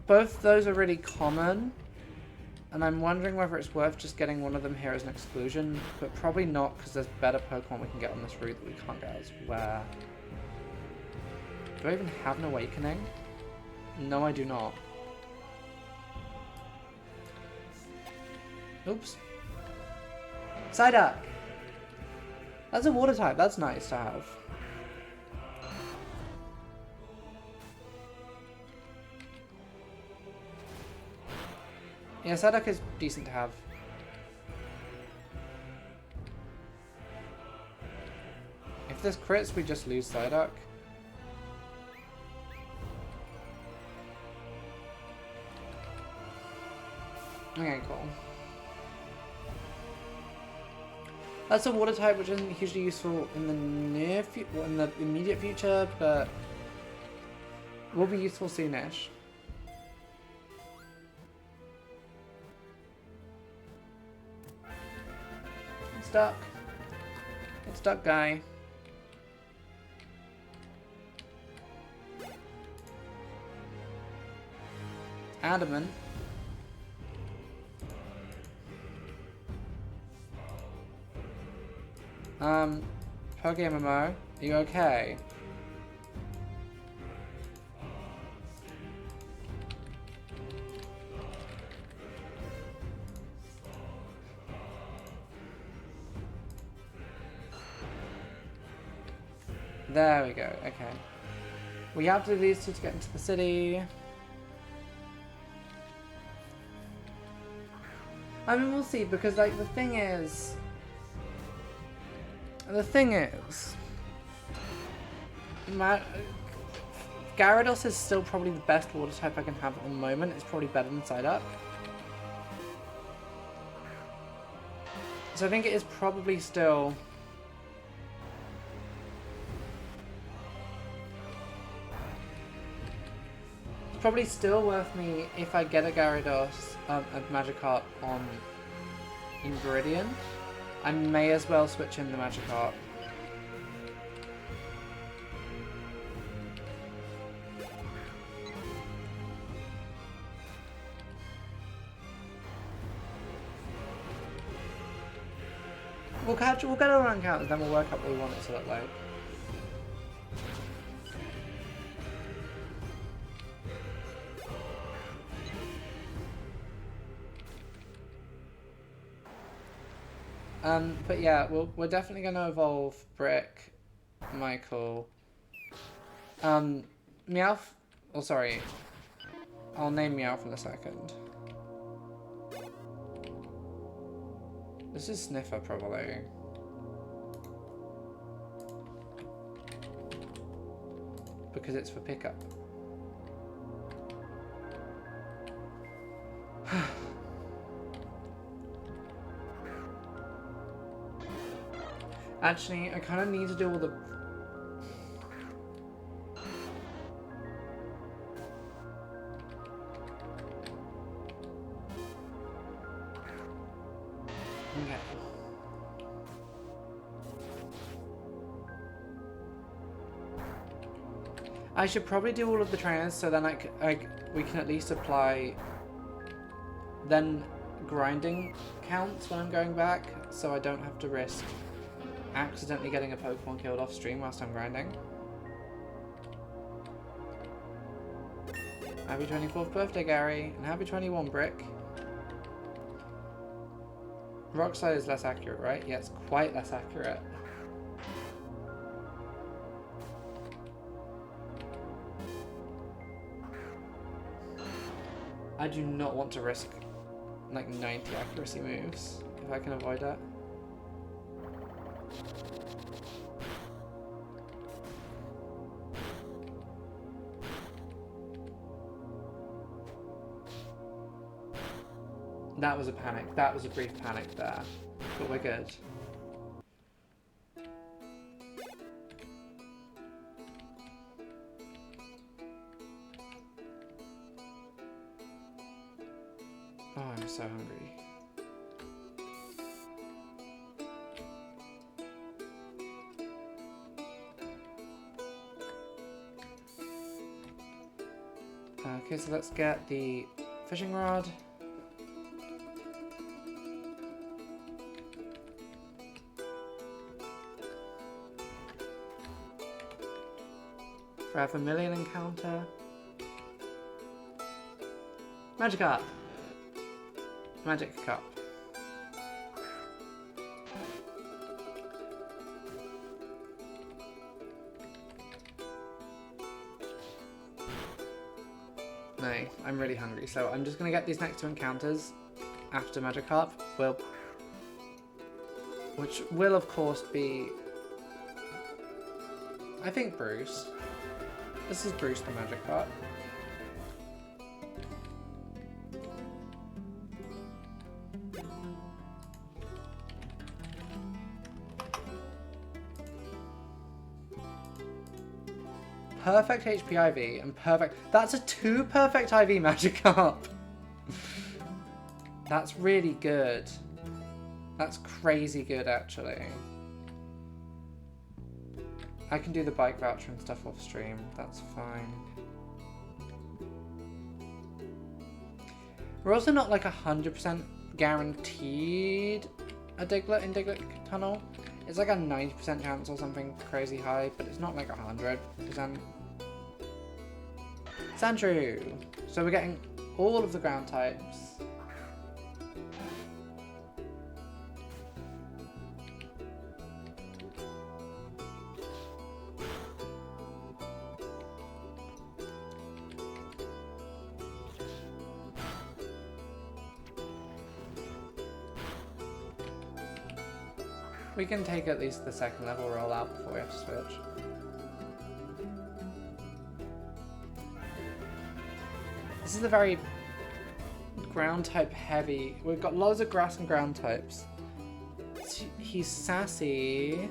Both those are really common. And I'm wondering whether it's worth just getting one of them here as an exclusion. But probably not, because there's better Pokemon we can get on this route that we can't get elsewhere. Do I even have an Awakening? No, I do not. Oops. Psyduck! That's a water type, that's nice to have. Yeah, Psyduck is decent to have. If this crits, we just lose Psyduck. Okay, cool. That's a water type which isn't hugely useful in the in the immediate future, but will be useful soonish. It's stuck. It's stuck, guy. Adamant. PokeMMO, are you okay? There we go, okay. We have to do these two to get into the city. I mean, we'll see, because, like, the thing is, Gyarados is still probably the best water type I can have at the moment. It's probably better than Psyduck. So I think it is probably still... It's probably still worth me if I get a Gyarados, a Magikarp on Ingredient. I may as well switch in the Magikarp. We'll get it on encounters, then we'll work out what we want it to look like. But yeah, we're definitely going to evolve Brick, Michael. Meowth. Oh, sorry. I'll name Meowth in a second. This is Sniffer, probably. Because it's for pickup. Actually, I kind of need to do all the... Okay. I should probably do all of the trainers so then we can at least apply then grinding counts when I'm going back, so I don't have to risk accidentally getting a Pokemon killed off stream whilst I'm grinding. Happy 24th birthday, Gary, and happy 21, Brick. Rock slide is less accurate, right? Yeah, it's quite less accurate. I do not want to risk like 90 accuracy moves if I can avoid that. That was a panic. That was a brief panic there. But we're good. Oh, I'm so hungry. Okay, so let's get the fishing rod. For our Vermilion encounter. Magikarp. Magic Cup. No, I'm really hungry, so I'm just gonna get these next two encounters after Magikarp. Which will of course be, I think, Bruce. This is Bruce the Magikarp. Perfect HP IV and perfect... That's a 2 perfect IV Magikarp! That's really good. That's crazy good, actually. I can do the bike voucher and stuff off stream. That's fine. We're also not like 100% guaranteed a Diglett in Diglett Tunnel. It's like a 90% chance or something crazy high, but it's not like 100%. Sandshrew! So we're getting all of the ground types. We can take at least the second level rollout before we have to switch. This is a very ground type heavy. We've got loads of grass and ground types. He's sassy.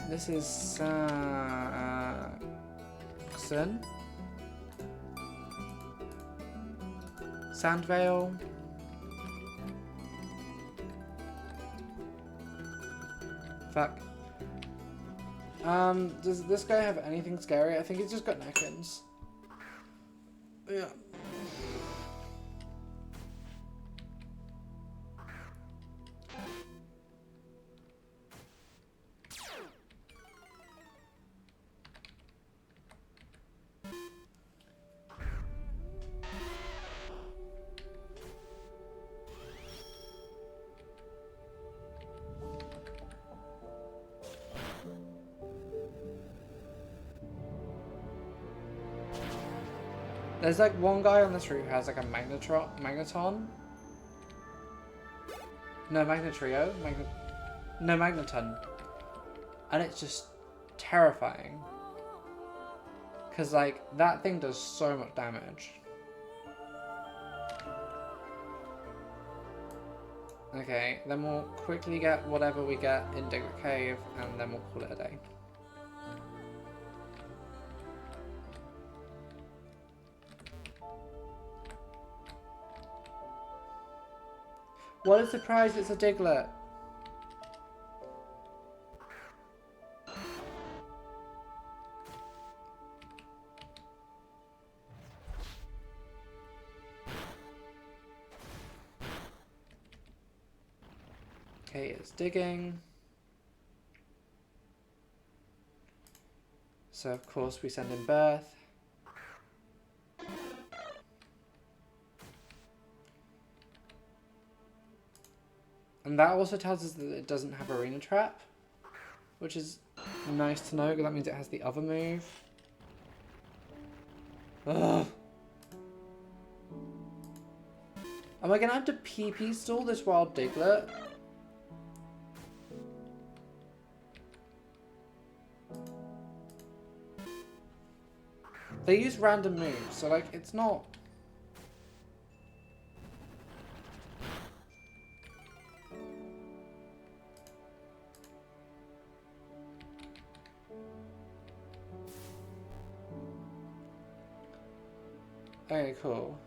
This is Saxon. Sandvale. Fuck. Does this guy have anything scary? I think he's just got neckins. Yeah. There's like one guy on this route who has like a magneton. No, magnetrio. No, magneton. And it's just terrifying. Because like, that thing does so much damage. Okay, then we'll quickly get whatever we get in Diglett Cave, and then we'll call it a day. What a surprise, it's a Diglett. Okay, it's digging. So of course we send in birth. And that also tells us that it doesn't have arena trap, which is nice to know because that means it has the other move. Ugh. Am I gonna have to PP stall this wild Diglett? They use random moves, so like it's not. Okay, cool.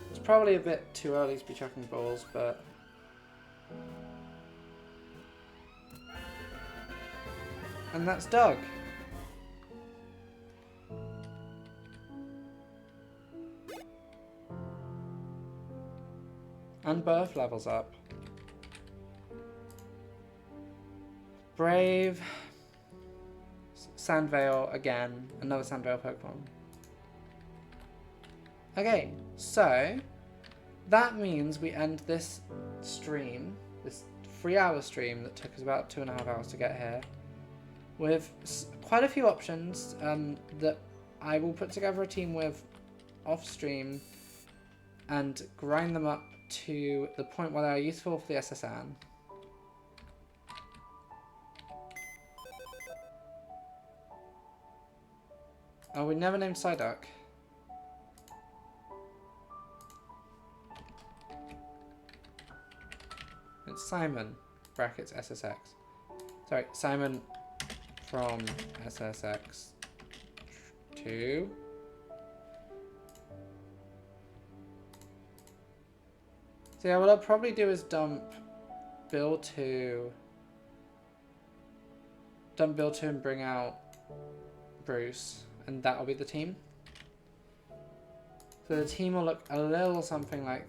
It's probably a bit too early to be chucking balls, but... And that's Doug. And Birth levels up. Brave... Sandvale again, another Sandvale Pokemon. Okay, so that means we end this stream, this 3-hour stream that took us about 2.5 hours to get here, with quite a few options that I will put together a team with off stream and grind them up to the point where they are useful for the SSN. Oh, we never named Psyduck. It's Simon, brackets SSX. Sorry, Simon from SSX to... So yeah, what I'll probably do is dump Bill 2 and bring out Bruce. And that'll be the team. So the team will look a little something like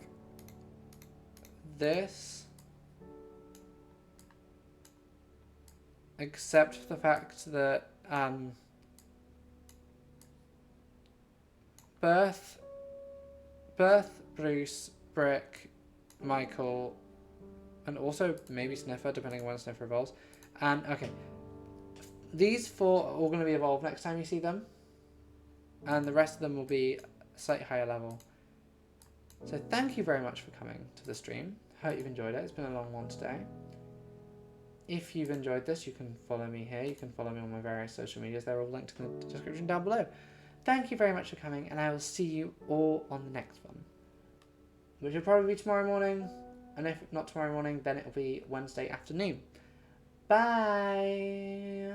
this. Except for the fact that Birth, Bruce, Brick, Michael, and also maybe Sniffer, depending on when Sniffer evolves. And okay, these 4 are all going to be evolved next time you see them. And the rest of them will be a slightly higher level. So thank you very much for coming to the stream. Hope you've enjoyed it. It's been a long one today. If you've enjoyed this, you can follow me here. You can follow me on my various social medias. They're all linked in the description down below. Thank you very much for coming, and I will see you all on the next one, which will probably be tomorrow morning. And if not tomorrow morning, then it will be Wednesday afternoon. Bye!